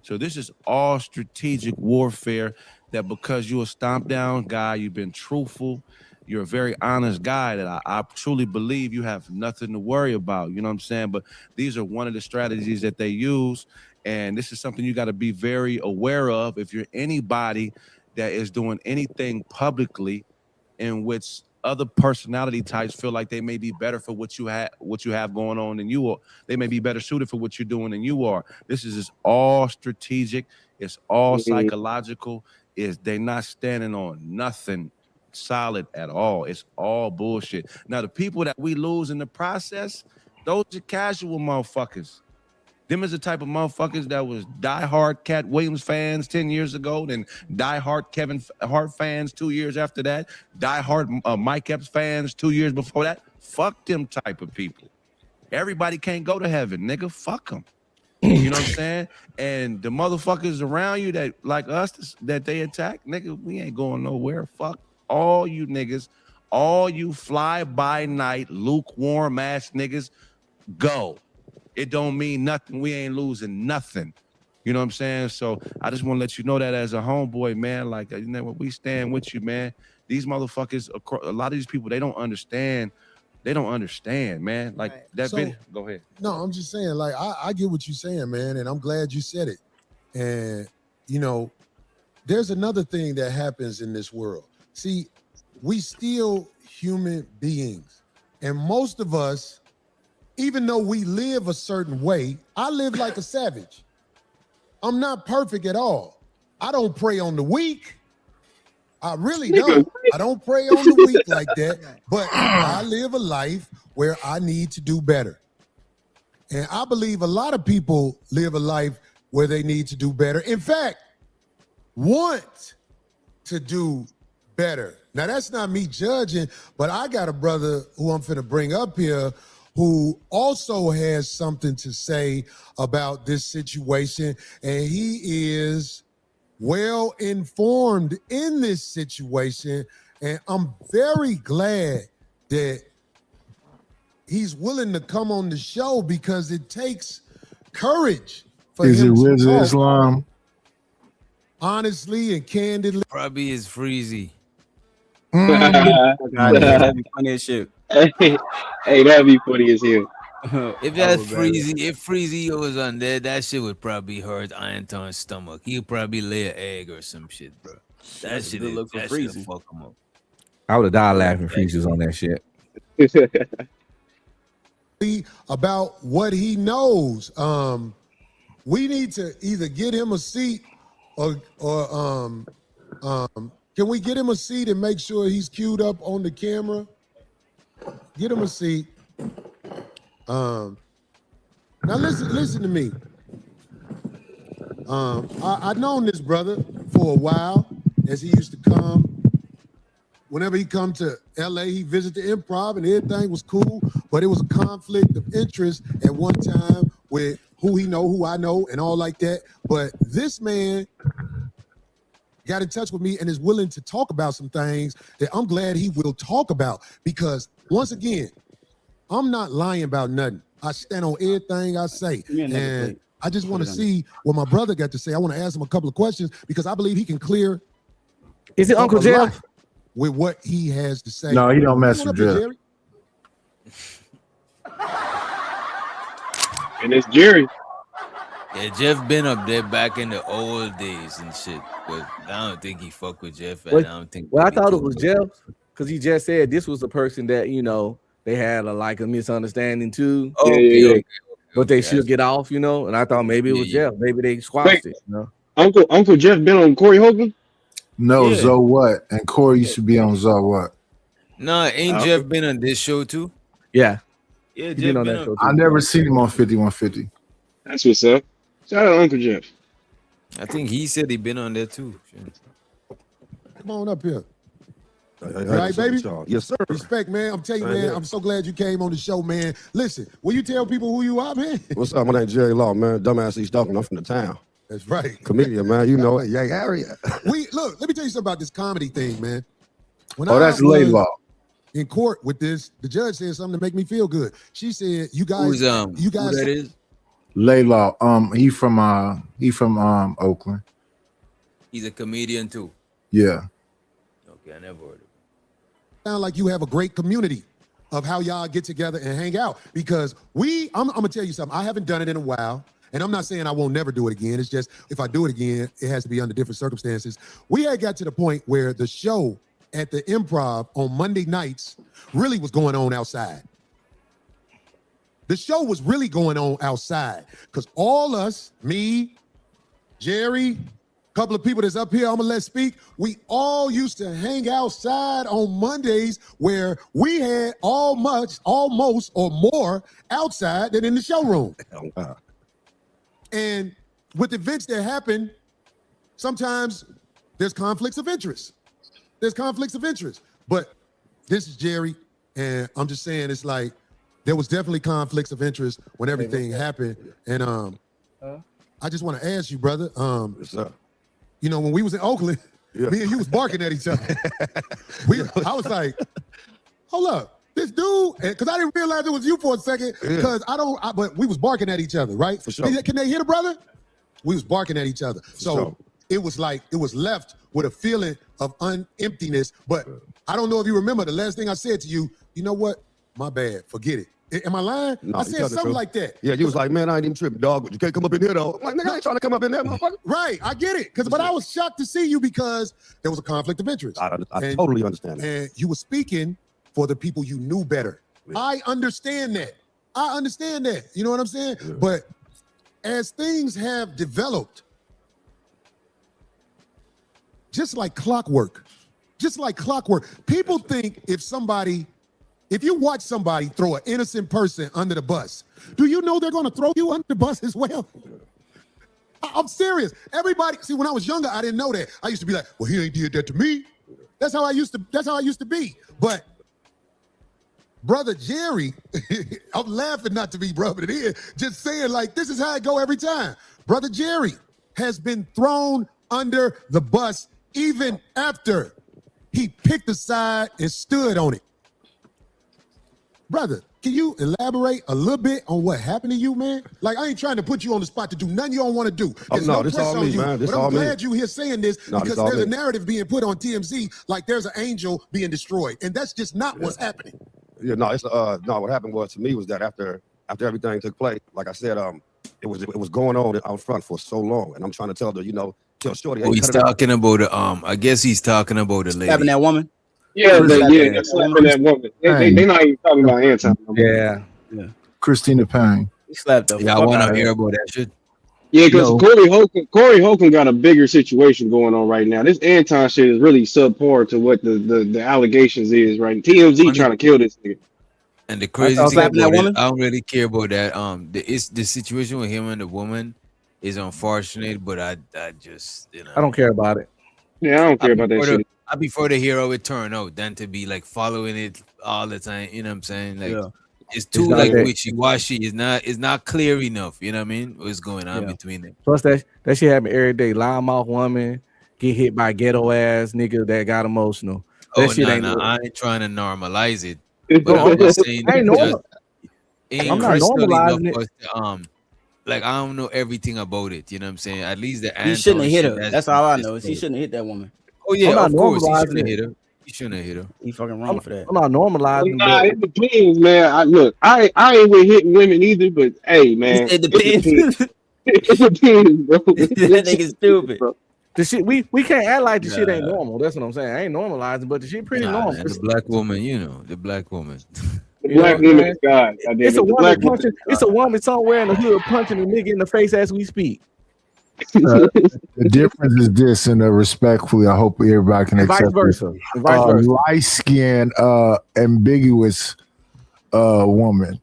So this is all strategic warfare, that because you're a stomp down guy, you've been truthful, you're a very honest guy, that I truly believe you have nothing to worry about, you know what I'm saying? But these are one of the strategies that they use, and this is something you got to be very aware of if you're anybody that is doing anything publicly in which other personality types feel like they may be better for what you have going on than you are. They may be better suited for what you're doing than you are. This is just all strategic. It's all psychological. They're not standing on nothing solid at all. It's all bullshit. Now, the people that we lose in the process, those are casual motherfuckers. Them is the type of motherfuckers that was diehard Cat Williams fans 10 years ago, then diehard Kevin Hart fans 2 years after that, diehard Mike Epps fans 2 years before that. Fuck them type of people. Everybody can't go to heaven, nigga. Fuck them. You know what I'm saying? And the motherfuckers around you that like us that they attack, nigga, we ain't going nowhere. Fuck all you niggas, all you fly by night, lukewarm ass niggas, go. It don't mean nothing. We ain't losing nothing. You know what I'm saying? So I just want to let you know that as a homeboy, man, like, you know, we stand with you, man. These motherfuckers, a lot of these people, they don't understand. They don't understand, man. Like that video. Go ahead. No, I'm just saying, like, I get what you're saying, man, and I'm glad you said it. And, you know, there's another thing that happens in this world. See, we still human beings. And most of us, even though we live a certain way, I live like a savage. I'm not perfect at all. I don't prey on the weak. I really don't. I don't prey on the weak like that, but I live a life where I need to do better. And I believe a lot of people live a life where they need to do better. In fact, want to do better. Now, that's not me judging, but I got a brother who I'm finna bring up here who also has something to say about this situation, and he is well informed in this situation, and I'm very glad that he's willing to come on the show because it takes courage for him to talk. Islam? honestly and candidly. Probably is Freezy. That'd be funny as shit. Hey, that'd be funny as hell. If that's Freezy, if Freezy was on there, that shit would probably hurt Anton's stomach. He'd probably lay an egg or some shit, bro. That shit good look for Freezy. fuck him up. I would have died laughing. Freezy's on that shit. About what he knows. We need to either get him a seat or can we get him a seat and make sure he's queued up on the camera? Get him a seat. Now listen to me. I've known this brother for a while, as he used to come. Whenever he come to LA, he visit the Improv and everything was cool, but it was a conflict of interest at one time with who he know, who I know, and all like that. But this man got in touch with me and is willing to talk about some things that I'm glad he will talk about, because once again, I'm not lying about nothing. I stand on everything I say. And I just want to see what my brother got to say. I want to ask him a couple of questions because I believe he can clear. Is it Uncle Jeff? With what he has to say. No, he don't mess with Jeff. And it's Jerry. Yeah, Jeff been up there back in the old days and shit, but I don't think he fuck with Jeff. And I don't think. Well, I thought it was Jeff because he just said this was the person that they had a misunderstanding too. Oh, okay. But they should get off, and I thought maybe it was Jeff. Maybe they squashed it. Uncle Jeff been on Corey Hogan? No, Zoe What? And Corey used to be on Zoe What? No, ain't Jeff been on this show too? Yeah. Yeah, He Jeff been on been that on- show too. I never seen him on 5150. That's what's up. Shout out Uncle Jeff. I think he said he been on there too. Come on up here. Right, baby? Yes, sir. Respect, man. I'm telling you, man, I'm so glad you came on the show, man. Listen, will you tell people who you are, man? What's up? My name's Jerry Law, man. Dumbass East Dumping. I'm from the town. That's right. Comedian, man. You know it. Yang area. Look, let me tell you something about this comedy thing, man. When That's was Laylaw. in court with this, the judge said something to make me feel good. She said, "You guys, Who that is? Laylaw. He from Oakland. He's a comedian too. Yeah. Okay, I never heard of him. sound like you have a great community of how y'all get together and hang out. Because I'm gonna tell you something. I haven't done it in a while. And I'm not saying I won't never do it again. It's just if I do it again, it has to be under different circumstances. We had got to the point where the show at the Improv on Monday nights really was going on outside. The show was really going on outside because all us, me, Jerry, a couple of people that's up here, I'm gonna let speak. We all used to hang outside on Mondays where we had almost or more outside than in the showroom. And with events that happen, sometimes there's conflicts of interest. But this is Jerry, and I'm just saying it's like there was definitely conflicts of interest when everything happened. And I just want to ask you, brother. You know, when we was in Oakland, me and you was barking at each other. I was like, hold up. This dude, because I didn't realize it was you for a second, because but we was barking at each other, right? For sure. Can they hear the brother? We was barking at each other. So it was like, it was left with a feeling of emptiness. But I don't know if you remember the last thing I said to you, you know what? My bad, forget it. Am I lying? No, I said something like that. Yeah, you was like, man, I ain't even tripping, dog. You can't come up in here, though. I'm like, nigga, I ain't trying to come up in there, motherfucker. Right, I get it. But I was shocked to see you because there was a conflict of interest. I totally understand that. And you were speaking for the people you knew better. Yeah. I understand that. You know what I'm saying? Yeah. But as things have developed, just like clockwork, people think if you watch somebody throw an innocent person under the bus, do you know they're going to throw you under the bus as well? I'm serious. Everybody, see, when I was younger, I didn't know that. I used to be like, well, he ain't did that to me. That's how I used to be. But Brother Jerry, I'm laughing not to be rubbing it in, just saying like, this is how it go every time. Brother Jerry has been thrown under the bus even after he picked a side and stood on it. Brother, can you elaborate a little bit on what happened to you, man? Like, I ain't trying to put you on the spot to do nothing you don't want to do. There's no, this pressure all on me, you, man. This but all I'm me. glad you here saying this No, this because all there's a me. narrative being put on TMZ like there's an angel being destroyed, and that's just not what's happening. Yeah, no, it's no. What happened was to me was that after everything took place, like I said, it was going on out front for so long, and I'm trying to tell the, tell Shorty. Oh, he's talking about the I guess he's talking about the lady. Stabbing that woman. Yeah, they're slapping that woman. They not even talking about Anton. Yeah. Christina Payne. He slapped the Yeah, I fuck want out to of hear her. about that shit. Yeah, because Corey Holcomb got a bigger situation going on right now. This Anton shit is really subpar to what the allegations is, right? TMZ trying to kill this nigga. And the crazy That's thing slapping that about it, woman? I don't really care about that. The situation with him and the woman is unfortunate, but I just I don't care about it. Yeah, I don't care about that shit. I prefer to hear how it turn out than to be like following it all the time. You know what I'm saying? Like it's too not like that- wishy-washy. It's not clear enough. You know what I mean? What's going on between them? Plus that shit happen every day. Loudmouth woman get hit by ghetto ass nigga that got emotional. That shit ain't. I ain't trying to normalize it. No, But I'm just saying, I ain't normal- I'm not crystal normalizing enough it. for us to, like I don't know everything about it. You know what I'm saying? At least the He shouldn't have hit her. Anton That's shit all I has know. been Is he disclosed. shouldn't have hit that woman. Oh yeah, I'm not of course he normalizing shouldn't have it. hit her. He shouldn't have hit her. He fucking wrong for that. I'm not normalizing. Nah, but it depends, man. I ain't with hitting women either, but hey, man, It depends. It depends, bro. That nigga's stupid. the shit we can't act like the shit ain't normal. That's what I'm saying. I ain't normalizing, but the shit pretty normal. Man, the black woman, the black woman. The You know black what I'm woman saying? is God. goddamn It's it. a The woman black punching. It's a woman somewhere in the hood punching a nigga in the face as we speak. The difference is this, and respectfully, I hope everybody can And vice accept versa. this. And vice versa. Light-skinned, ambiguous woman.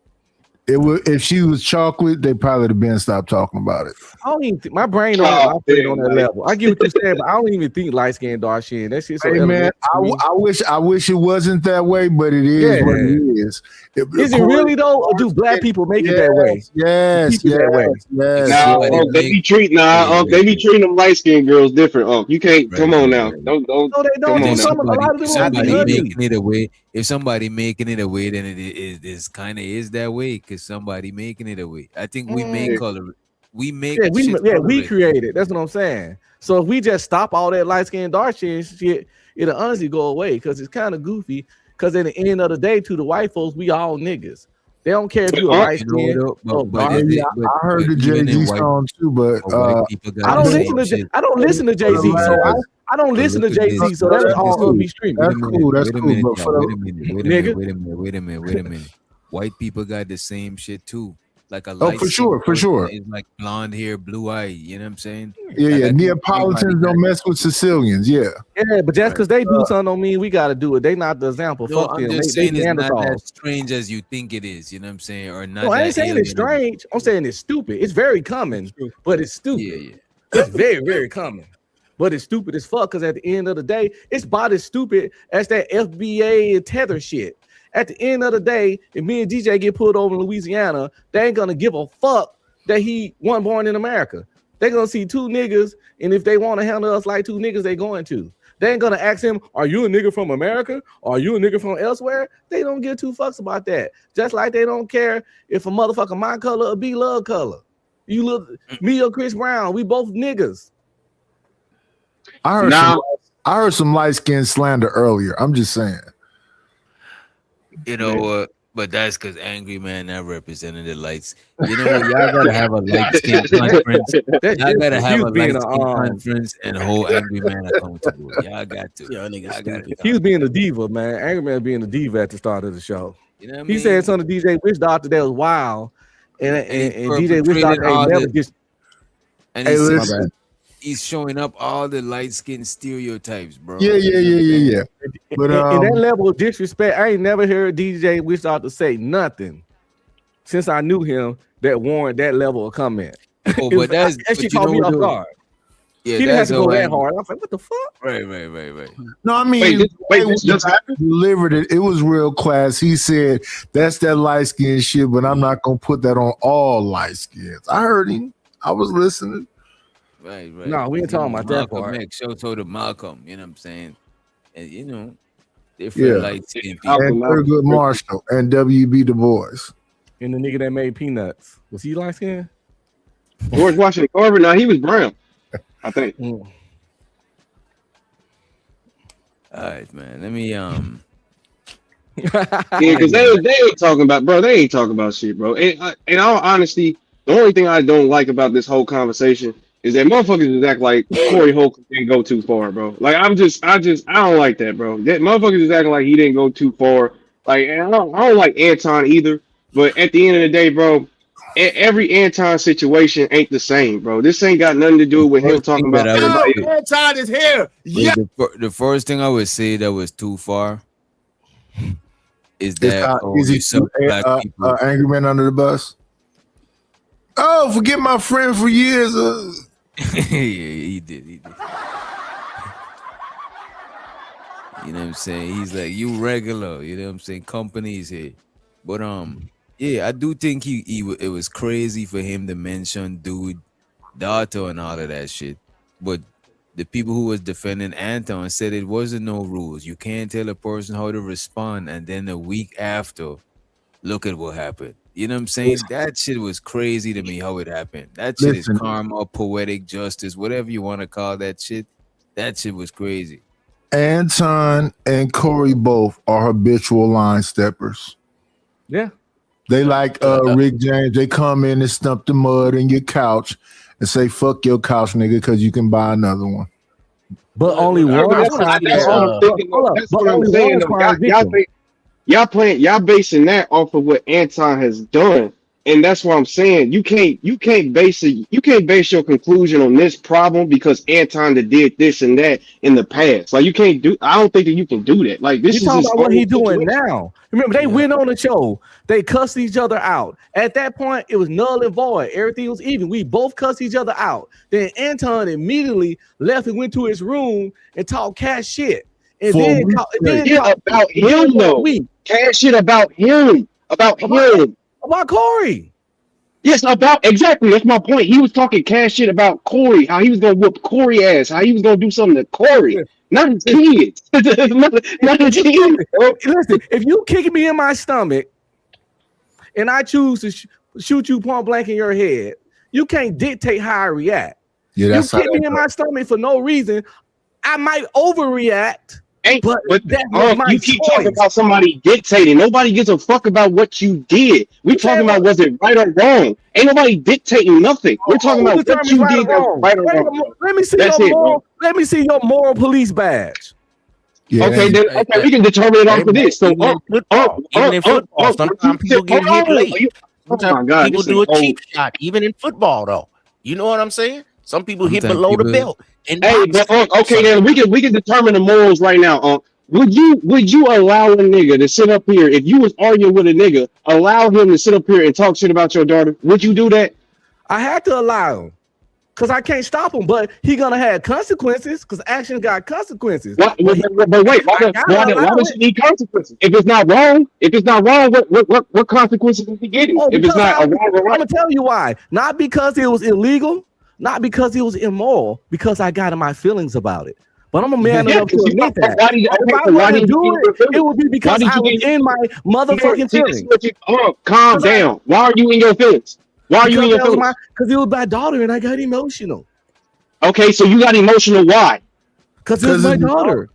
It would, if she was chocolate, they probably have been stopped talking about it. I don't even think my brain don't operate on that level. I get what you're saying, but I don't even think light skin, dark skin. That shit's so Hey man, elementary. I wish it wasn't that way, but it is what it is. Is it really though, or do black people make it that way? Yes, Keep it that way. yes. Nah, they be treating they be treating them light skinned girls different. You can't come on now. Don't No, they don't. come on Some, now. a lot of them If might be somebody ugly. making it away, if somebody making it away, then it is kind of is that way because somebody making it away. I think we make color. We make we shit we coloristic. create it. That's what I'm saying. So if we just stop all that light skin, dark skin shit, it'll honestly go away because it's kind of goofy. Because at the end of the day, to the white folks, we all niggas. They don't care if you're a light skin. I heard the Jay-Z song too, but I don't listen to I don't listen to Jay-Z, so I don't listen to Jay-Z, so that's hard for me streaming. That's cool. That's cool. But for Wait a minute. White people got the same shit too. Like a light for sure. It's like blonde hair, blue eye. You know what I'm saying? Yeah. Like, Neapolitans don't mess with Sicilians. Yeah. Yeah, but just because they do something don't mean we got to do it. They not the example. No, Fuck I'm them. just They saying it's not Neanderthals. that strange as you think it is. You know what I'm saying? Or not. No, I ain't that saying it's alien. strange. I'm saying it's stupid. It's very common, but it's stupid. Yeah. It's very, very common. But it's stupid as fuck because at the end of the day, it's about as stupid as that FBA and tether shit. At the end of the day, if me and DJ get pulled over in Louisiana, they ain't gonna give a fuck that he wasn't born in America. They're gonna see two niggas, and if they want to handle us like two niggas, they going to. They ain't gonna ask him, are you a nigga from America? Or are you a nigga from elsewhere? They don't give two fucks about that. Just like they don't care if a motherfucker my color or B Love color. You look me or Chris Brown, we both niggas. I heard some light skin slander earlier. I'm just saying. You know what? But that's because Angry Man that represented the lights. You know what? Y'all gotta have a light skin conference. Y'all gotta have a light skin conference and hold Angry Man accountable. Y'all got to. Y'all got to. He was being a diva, man. Angry Man being a diva at the start of the show. You know what I He mean? said something to DJ Witch Doctor that was wild, and DJ Witch Doctor ain't never just. And Hey, he's, listen. he's showing up all the light skin stereotypes, bro. Yeah. But in that level of disrespect, I ain't never heard DJ Witch Doctor say nothing since I knew him that warrant that level of comment. Oh, but that's that shit caught me off guard. Yeah, he didn't have to go that how hard. I was like, what the fuck? Right. No, I mean, this just happened? Delivered it. It was real class. He said, that's that light skin shit, but I'm not going to put that on all light skins. I heard him. I was listening. Right. No, we ain't talking about that Malcolm part. X, show to Malcolm, you know what I'm saying? And you know, Different light skinned people. And Thurgood Marshall and W.B. Du Bois. And the nigga that made Peanuts. Was he light skinned? George Washington Carver, now he was brown, I think. All right, man. Let me Yeah, because they ain't talking about, bro. They ain't talking about shit, bro. And in all honesty, the only thing I don't like about this whole conversation is that motherfuckers just act like Corey Holcomb didn't go too far, bro. Like I don't like that, bro. That motherfuckers is acting like he didn't go too far. Like and I don't like Anton either. But at the end of the day, bro, every Anton situation ain't the same, bro. This ain't got nothing to do with him talking about. Anton is here. Yeah. The first thing I would say that was too far is that Angry Man Under the Bus. Oh, forget my friend for years. Yeah, he did. You know what I'm saying? He's like, you regular. You know what I'm saying? Companies here. But yeah, I do think it was crazy for him to mention dude, daughter, and all of that shit. But the people who was defending Anton said it wasn't no rules. You can't tell a person how to respond, and then a week after, look at what happened. You know what I'm saying? That shit was crazy to me how it happened. That shit is karma, poetic justice, whatever you want to call that shit. That shit was crazy. Anton and Corey both are habitual line steppers. Yeah. They like Rick James. They come in and stump the mud in your couch and say, fuck your couch, nigga, because you can buy another one. But only one. That's what I'm saying. Y'all basing that off of what Anton has done. And that's what I'm saying. You can't base your conclusion on this problem because Anton did this and that in the past. Like I don't think that you can do that. Like this is talking about what he doing now. Remember, they went on the show, they cussed each other out. At that point, it was null and void. Everything was even. We both cussed each other out. Then Anton immediately left and went to his room and talked cash shit. And then about him though. Cash shit about him. About Corey. Yes, exactly. That's my point. He was talking cash shit about Corey, how he was gonna whoop Corey ass, how he was gonna do something to Corey, not his kids. not his kids. Listen, if you kick me in my stomach and I choose to shoot you point blank in your head, you can't dictate how I react. Yeah, that's you kick me in my stomach for no reason, I might overreact. But you keep talking about somebody dictating. Nobody gives a fuck about what you did. We're talking about was it right or wrong. Ain't nobody dictating nothing. We're talking about what you did right or wrong. Let me see your moral police badge. Yeah. Okay, we can determine it off of this. So even in football, sometimes people get hit late. Sometimes people do a cheap shot, even in football, though. You know what I'm saying? Some people hit below the belt. Okay, then we can determine the morals right now. Would you allow a nigga to sit up here if you was arguing with a nigga, allow him to sit up here and talk shit about your daughter? Would you do that? I had to allow him because I can't stop him, but he gonna have consequences because action got consequences. But wait, why does he need consequences? If it's not wrong, what consequences is he getting? If it's not wrong, I'm gonna tell you why. Not because it was illegal. Not because it was immoral, because I got in my feelings about it. But I'm a man enough to admit that. If I wanted to do it would be because I was in my motherfucking feelings. Calm down. Why are you in your feelings? Why are you in your feelings? Because it was my daughter and I got emotional. Okay, so you got emotional. Why? Because it was my daughter.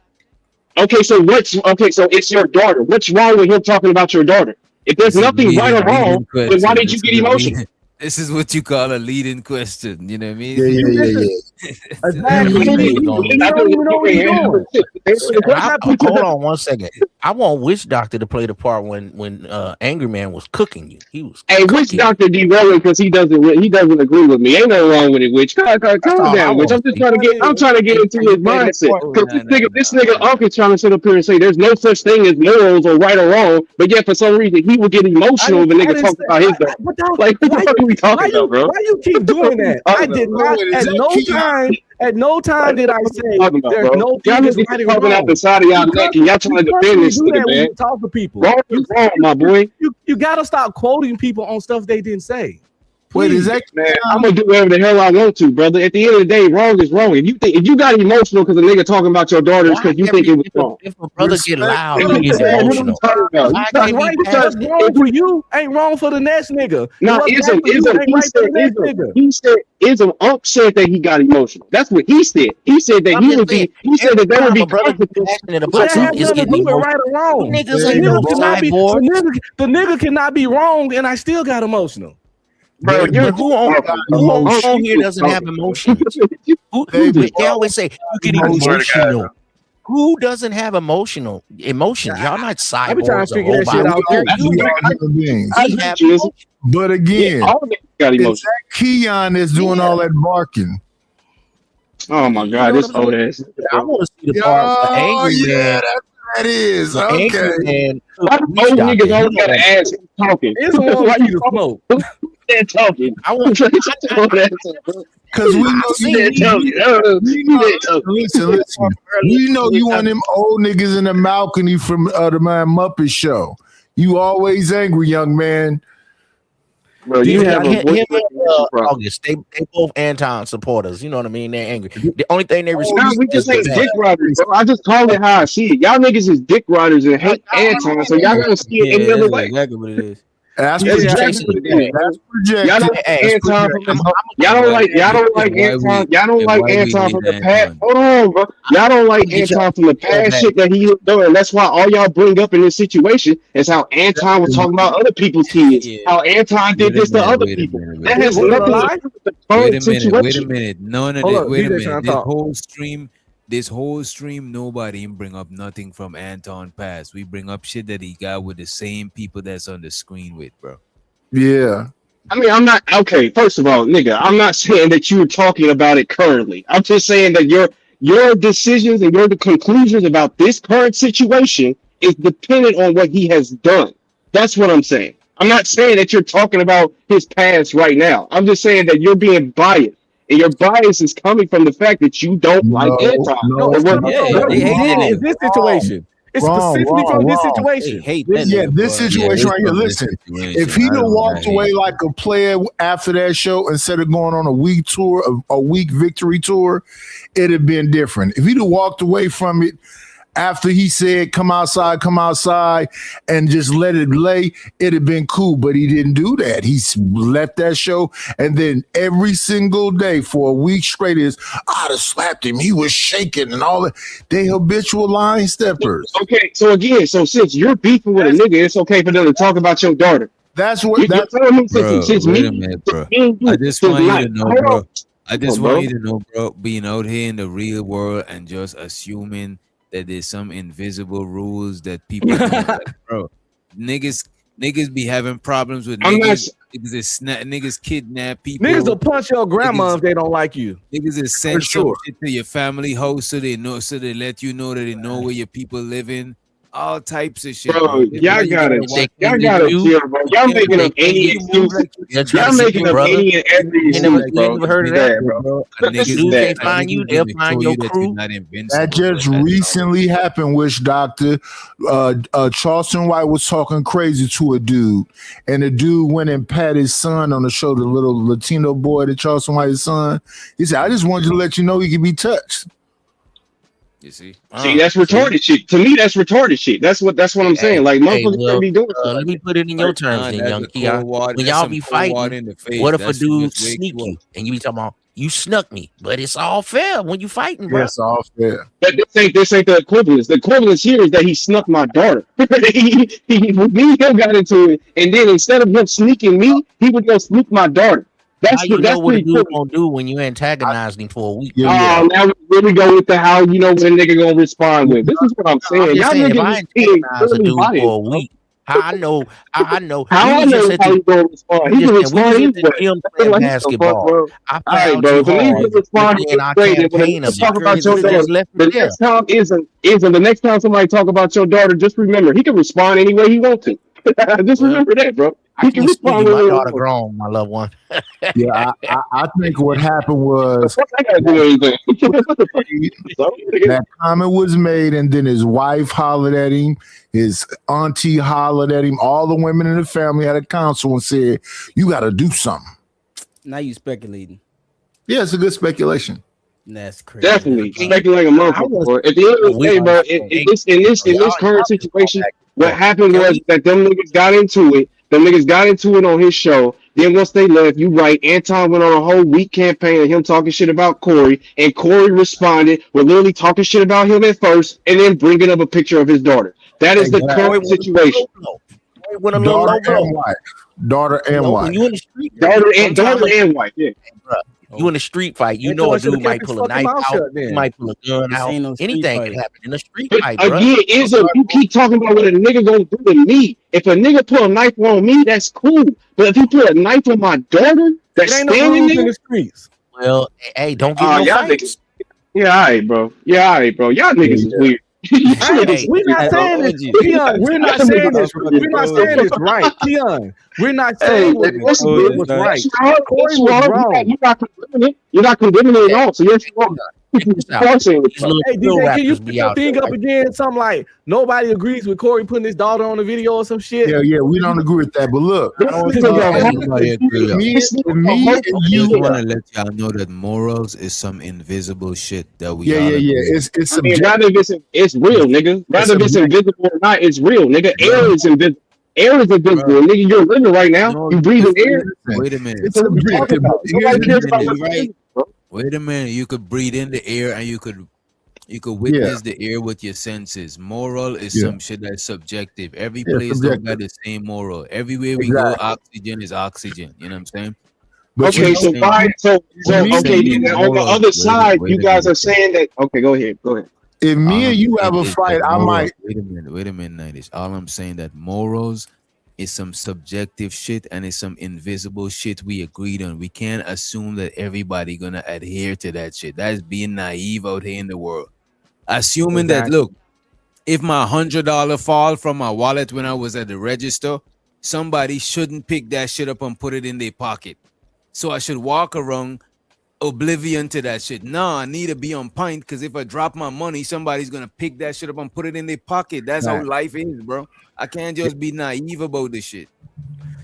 Okay, so it's your daughter. What's wrong with him talking about your daughter? If there's nothing right or wrong, then why did you get emotional? This is what you call a leading question. You know what I mean? Yeah. Hold on 1 second. I want Witch Doctor to play the part when Angry Man was cooking you. He was. Hey, Witch Doctor derailing because he doesn't agree with me. Ain't nothing wrong with it, Witch. Calm down, Witch. I'm trying to get into his mindset. Because this nigga Uncle trying to sit up here and say there's no such thing as morals or right or wrong, but yet for some reason he will get emotional when nigga talk about his daughter. Like what the fuck are we talking about, bro? Why you keep doing that? I did not at no time did I say there's no thing that's right or wrong. Out the side of y'all neck and y'all trying to defend this nigga, man. Talk to people. Wrong, my boy. You gotta stop quoting people on stuff they didn't say. Wait, is that man? I'm gonna do whatever the hell I want to, brother. At the end of the day, wrong is wrong. If you got emotional because a nigga talking about your daughter is because you think it was wrong. If a brother get loud, Respect. he gets What are you emotional. talking about? Why That's can't right. he What's pass it? wrong for you ain't wrong for the next nigga. No, What's ism. wrong for you ain't right for the next nigga. Unc said that he got emotional. That's what he said. He said that I'm he just would saying, be. He said that there would every be time a brother gets consequences. passionate But about that has something, it's nothing to getting do with emotional. right or wrong. You niggas The ain't no nigga cannot be cyborg. the nigga cannot be wrong, and I still got emotional. Bro, you're Who on here doesn't have emotions? They always say you get emotional. Who doesn't have emotions? Y'all not I be trying cyborgs to or figure that shit robots. out too. We are human beings. We have emotions. But again, all of it got it's emotion. that Keon that's doing all that barking. Oh my God, this old ass. I want to see the part of angry man. that's what it is. The Okay. angry man. Why the old niggas always gotta ask who's talking? It's one Why you you to smoke. They're talking. I want Because we know listen. We know you one of them old niggas in the balcony from the Man Muppet Show. You always angry, young man. Bro, you have a him and August. They both Anton supporters. You know what I mean? They're angry. The only thing they respect. Nah, we just ain't dick riders, bro. I just call it how I see it. Y'all niggas is dick riders and hate Anton, so y'all gotta see it any other way. Exactly what it is. That's Exactly what it is. That's projected. Y'all don't like Anton from the y'all don't like Anton. Y'all don't like Anton from the past. Hold on, bro. Y'all don't like Anton from the past shit that he was doing. That's why all y'all bring up in this situation is how Anton was talking about other people's kids. How Anton did this to other people. That has nothing to do with the current situation. Wait a minute. None of it. Wait a minute. This whole stream, nobody even bring up nothing from Anton past. We bring up shit that he got with the same people that's on the screen with, bro. Yeah. I mean, I'm not okay. First of all, nigga, I'm not saying that you were talking about it currently. I'm just saying that your decisions and your conclusions about this current situation is dependent on what he has done. That's what I'm saying. I'm not saying that you're talking about his past right now. I'm just saying that you're being biased. And your bias is coming from the fact that you don't like Anton. It's this situation. It's specifically from this situation. This situation right here. Listen, if he'd have walked away like a player after that show instead of going on a week tour, a week victory tour, it'd have been different. If he'd have walked away from it after he said, come outside, and just let it lay, it'd have been cool. But he didn't do that. He left that show. And then every single day for a week straight is, I'd have slapped him. He was shaking and all that. They habitual line steppers. Okay, so again, since you're beefing with a nigga, it's okay for them to talk about your daughter. That's what Bro, wait a minute, bro. I just want you to know, bro. I just want you to know, bro, being out here in the real world and just assuming that there's some invisible rules that people don't like, bro. Niggas be having problems with niggas. Niggas kidnap people. Niggas will punch your grandma if they don't like you. Niggas is send some shit to your family house so they let you know that they know where your people living. All types of shit. Bro, y'all gotta chill, bro. Y'all making up any excuse. Y'all making up any and every excuse, bro. Never heard of that, bro. Niggas can't find you, they'll find your crew. That just recently happened, Wish Doctor. Charleston White was talking crazy to a dude, and the dude went and pat his son on the shoulder, the little Latino boy, the Charleston White's son. He said, I just wanted to let you know he can be touched. You see, that's retarded shit. To me, that's retarded shit. That's what I'm saying. Like motherfuckers can't be doing. Let me put it in your terms, then, young Kia. When y'all be fighting, what if a dude sneak you and you be talking about you snuck me? But it's all fair when you fighting, bro. It's all fair. But this ain't the equivalence. The equivalence here is that he snuck my daughter. Me and him got into it, and then instead of him sneaking me, he would go sneak my daughter. That's how you know what a dude gonna do when you antagonize him for a week. Now we really go with the how you know what a nigga gonna respond with. This is what I'm saying. Y'all niggas antagonize a dude for a week. I know. How I know how you gonna respond? He can respond anyway. Playing basketball. All right, bro. If he can respond, let's talk about your daughter. The next time isn't the next time somebody talk about your daughter. Just remember, he can respond any way he wants to. Just remember that, bro. I can respond. My daughter grown, my loved one. Yeah, I think what happened was I gotta do anything. that comment was made, and then his wife hollered at him, his auntie hollered at him, all the women in the family had a council and said, "You got to do something." Now you speculating. Yeah, it's a good speculation. That's crazy. Definitely speculating a motherfucker. Bro. At the end of the day, bro, in this current situation, what happened was that them niggas got into it. Them niggas got into it on his show. Then once they left, you right, Anton went on a whole week campaign of him talking shit about Corey, and Corey responded with literally talking shit about him at first, and then bringing up a picture of his daughter. That is the current situation. Daughter and wife. When you in the street, daughter and wife. Yeah. You in a street fight, you know a dude might pull a knife out, he might pull a gun out. Anything can happen in a street fight, bro. Again, you keep talking about what a nigga gonna do to me. If a nigga pull a knife on me, that's cool. But if he put a knife on my daughter, that's standing there in the streets. Well, hey, don't get no fights. Yeah, all right, bro. Y'all niggas is weird. We're not saying this. Keon, we're not saying this. We're not saying this right. Keon, we're not saying what's right. Corey was wrong. You're not condemning it at all. So you're wrong. Hey, DJ, can you put your thing up again? Something like nobody agrees with Corey putting his daughter on the video or some shit. Yeah, we don't agree with that. But look, me and you want to let y'all know that morals is some invisible shit that we. It's it's real, nigga. Rather if it's invisible or not, it's real, nigga. Air is invisible. Air is invisible, nigga. You're living right now. You breathing air. Wait a minute. Wait a minute. You could breathe in the air and you could witness the air with your senses. Moral is some shit that's subjective. Every place don't got the same moral. Everywhere we go, oxygen is oxygen. You know what I'm saying? Okay, so on the other side, you guys are saying that. Okay, go ahead. If me and you have a fight, I might. Wait a minute, Nightish. All I'm saying that morals is some subjective shit and it's some invisible shit we agreed on. We can't assume that everybody gonna adhere to that shit. That's being naive out here in the world. Assuming that, look, if my $100 fall from my wallet when I was at the register, somebody shouldn't pick that shit up and put it in their pocket. So I should walk around oblivion to that shit. Nah, I need to be on point because if I drop my money, somebody's gonna pick that shit up and put it in their pocket. That's how life is, bro. I can't just be naive about this shit.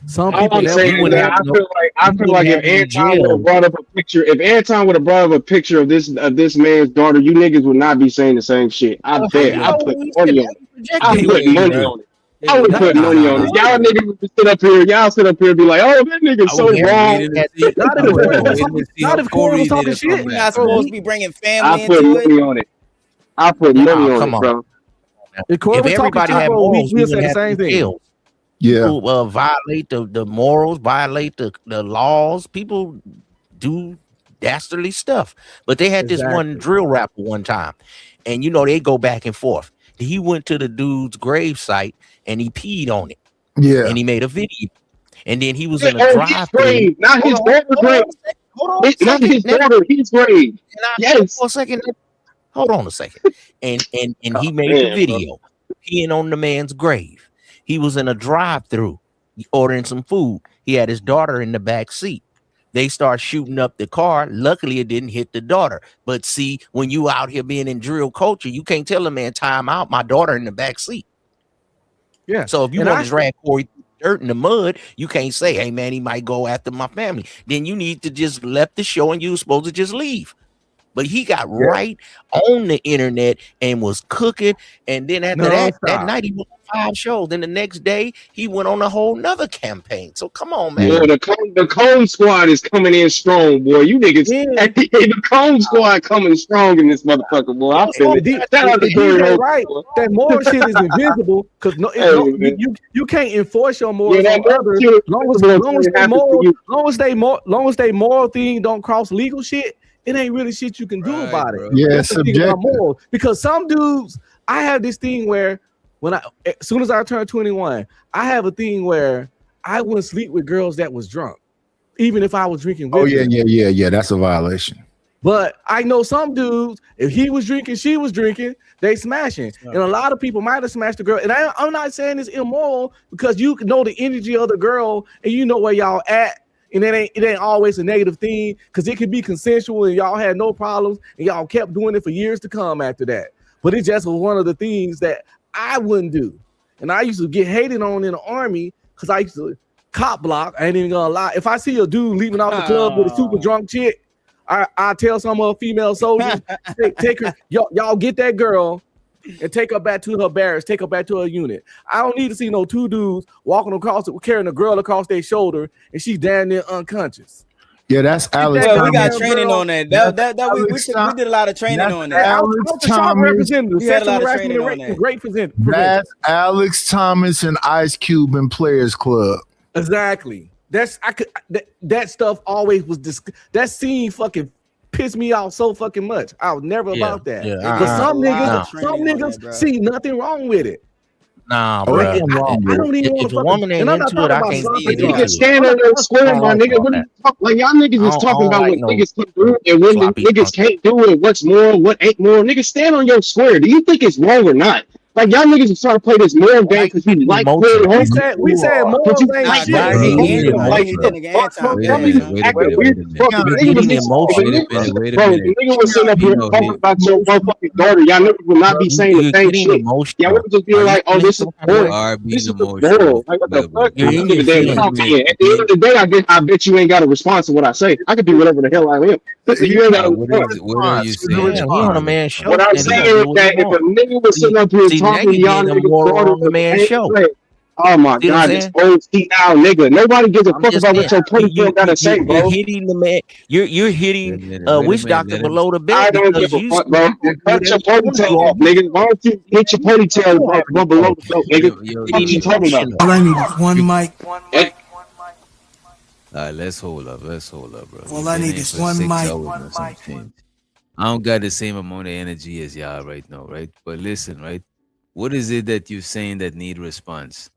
Some people I feel like if Anton would have brought up a picture, of this man's daughter, you niggas would not be saying the same shit. I bet. I put money on it. I put money on it. I would put money on it. Y'all niggas would sit up here. Y'all sit up here and be like, "Oh, that nigga's so wrong." Not if Corey was talking shit. You're not supposed to be bringing family I put into money it. on it. I put money on it, bro. If everybody had morals, we would have the thing. Yeah. People violate the morals, violate the laws. People do dastardly stuff. But they had this one drill rapper one time, and they go back and forth. He went to the dude's grave site and he peed on it. Yeah. And he made a video. And then he was in a drive-thru. Not his daughter's grave. Not his daughter, his grave. Yes. Hold on a second. And he made the video peeing on the man's grave. He was in a drive-thru ordering some food. He had his daughter in the back seat. They start shooting up the car. Luckily, it didn't hit the daughter. But see, when you out here being in drill culture, you can't tell a man, time out, my daughter in the back seat. Yeah. So if you want to drag Corey dirt in the mud, you can't say, hey, man, he might go after my family. Then you need to just left the show and you were supposed to just leave. But he got right on the internet and was cooking. And then after that night, he went on 5 shows. Then the next day, he went on a whole nother campaign. So come on, man. Boy, the Cone Squad is coming in strong, boy. You niggas, the Cone Squad coming strong in this motherfucker, boy. I feel it. Right. That moral shit is invisible because you can't enforce your morals on others. Long as they moral thing don't cross legal shit, it ain't really shit you can do about it. Yeah, it's subjective. Because some dudes, I have this thing where as soon as I turn 21, I have a thing where I wouldn't sleep with girls that was drunk, even if I was drinking with them. Yeah. That's a violation. But I know some dudes, if he was drinking, she was drinking, they smashing. And a lot of people might have smashed the girl. And I'm not saying it's immoral because you know the energy of the girl and you know where y'all at. And it ain't always a negative thing because it could be consensual and y'all had no problems and y'all kept doing it for years to come after that. But it just was one of the things that I wouldn't do. And I used to get hated on in the army because I used to cop block. I ain't even gonna lie. If I see a dude leaving out the club with a super drunk chick, I tell some of our female soldiers, take her, y'all get that girl and take her back to her barracks, take her back to her unit. I don't need to see no two dudes walking across, carrying a girl across their shoulder, and she's damn near unconscious. Yeah, that's Alex. Well, we got training on that. We did a lot of training on that. Alex Thomas. We had a lot of training on that. Great presenter. That's Alex Thomas and Ice Cube in Players Club. Exactly. That stuff always was that scene fucking pissed me off so fucking much. I was never about that. Yeah, but some niggas see nothing wrong with it. Nah, bro. I don't even if a woman ain't into it, I can't see it. You can stand on your square, my nigga. What you talk, like y'all niggas is talking about what niggas can do and when niggas can't do it. What's more, what ain't more. Niggas stand on your square. Do you think it's wrong or not? Like y'all niggas are trying to play this moral game because you like playing home. We said moral game. Like nigga was sitting up here talking about your motherfucking daughter. Y'all niggas will not be saying the same shit. Y'all would just be like, "Oh, this is moral. This is moral." Like what the fuck? At the end of the day, I bet you ain't got a response to what I say. I could be whatever the hell I am. You ain't got a response. What are you saying? What I'm saying is that if a nigga was sitting up here talking to y'all niggas on the man show. Oh my God, this old now nigga. Nobody gives a fuck about what your ponytail gotta say, bro. You're hitting the man. You're hitting witch doctor below the bed. I don't give a fuck, bro. Cut your ponytail off, nigga. Why don't you hit your ponytail below the belt, nigga? What you talking about? All I need is one mic. All right, let's hold up, bro. All I need is one mic. I don't got the same amount of energy as y'all right now, right? But listen, right? What is it that you're saying that need response?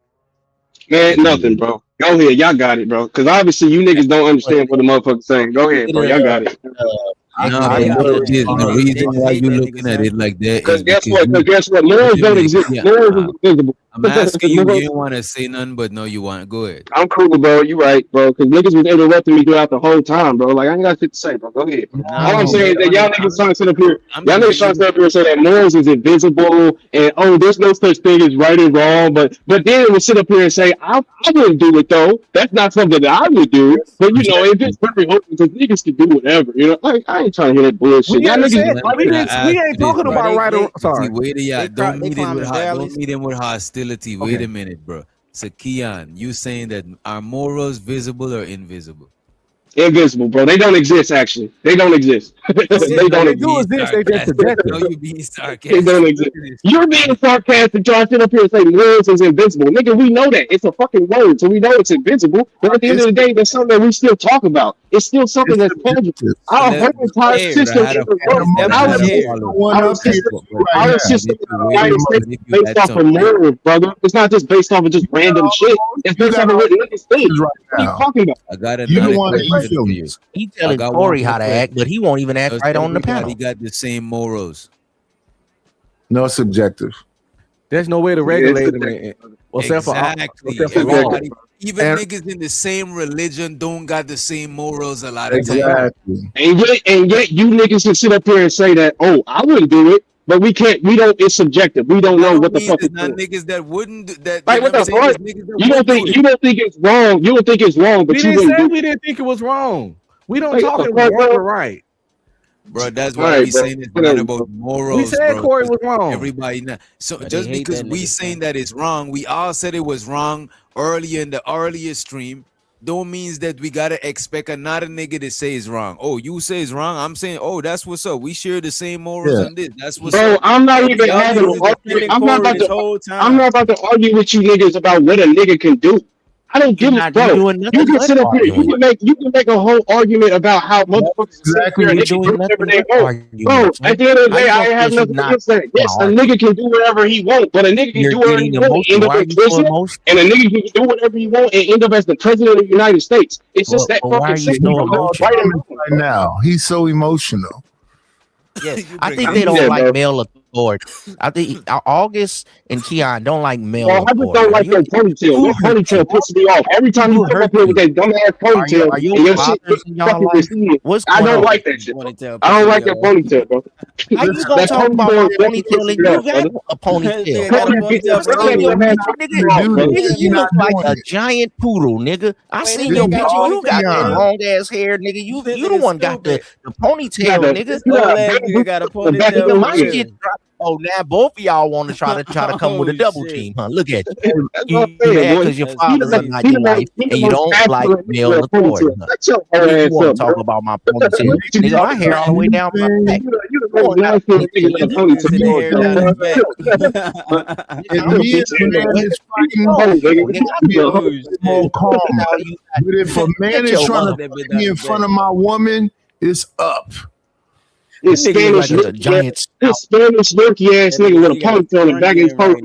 Man, nothing, bro. Go ahead, y'all got it, bro. Because obviously you niggas don't understand what the motherfucker's saying. Go ahead, bro. Y'all got it. The reason why you looking at it like that because guess what? Morals don't exist. Morals is invisible. I'm asking you, you didn't want to say nothing, but no, you want. Go ahead. I'm cool, bro. You right, bro. Because niggas was interrupting me throughout the whole time, bro. Like I ain't got shit to say, bro. Go ahead. All I'm saying is that y'all niggas trying to sit up here. Y'all niggas trying to sit up here and say that morals is invisible and oh, there's no such thing as right and wrong. But then we'll sit up here and say I wouldn't do it though. That's not something that I would do. But you know, if it's very open, because niggas can do whatever. You know, like I ain't trying to hear that bullshit. Y'all niggas, we ain't talking about right or sorry. Wait, don't meet him with hostility. Wait a minute, bro. So Keon, you saying that are morals visible or invisible? Invisible, bro. They don't exist. Actually, they don't exist. They don't exist. They just no, you being sarcastic. They don't exist. You're being sarcastic, trying to sit up here and say morals is invisible, nigga. We know that it's a fucking word, so we know it's invisible. But at the end of the day, that's something that we still talk about. It's still something that's tangible. Our whole entire system is our system based off of morals, brother. It's not just based off of just random shit. It's based off of what niggas think. What are you talking about? I got another question. He telling Corey how to act, but he won't even act right on the panel. He got the same morals. No, it's subjective. There's no way to regulate it. Exactly. Even niggas in the same religion don't got the same morals a lot of times. And yet you niggas can sit up here and say that, oh, I wouldn't do it. But we can't. We don't. It's subjective. We don't know what the fuck. There's not niggas that wouldn't. That like what the fuck? You don't think it's wrong. You don't think it's wrong. But we didn't think it was wrong. We don't talk it was wrong or right. Bro, that's why we saying it's not about morals. We said Corey was wrong. Everybody not. So just because we saying that it's wrong, we all said it was wrong earlier in the earlier stream. Don't means that we gotta expect another nigga to say it's wrong. Oh, you say it's wrong. I'm saying, oh, that's what's up. We share the same morals on this. That's what's up. I'm not even having an argument. I'm not about to argue with you niggas about what a nigga can do. I don't give a fuck. You can sit up here. You can make a whole argument about how motherfuckers exactly whatever they want. Bro, at the end of the day, I have nothing to say. Yes, a nigga can do whatever he wants, but a nigga can do whatever he wants and end up in prison, and a nigga can do whatever he wants and end up as the president of the United States. It's just that fucking simple. Right now, he's so emotional. Yeah, I think they don't like male Lord. I think August and Keon don't like male. I just don't like that ponytail. That ponytail pisses me off. Every time you come up here with that dumbass ponytail, are you and your shit I don't like that shit. I don't like that ponytail, bro. How you gonna talk about my ponytail and you got a ponytail? Nigga, you look like a giant poodle, nigga. I seen your picture. You got that long ass hair, nigga. You the one got the ponytail, nigga. You got a ponytail. My shit dropped. Oh, now both of y'all want to try to come with a double team, huh? Look at you. You mad because your father's not your life and you don't like male authority. Huh? You want to talk about my ponytail? Nigga, my hair all the way down my back. But if a man is trying to put me in front of my woman, it's up. This Spanish, like a giant this Spanish lurky ass nigga with a ponytail in the back of his coat.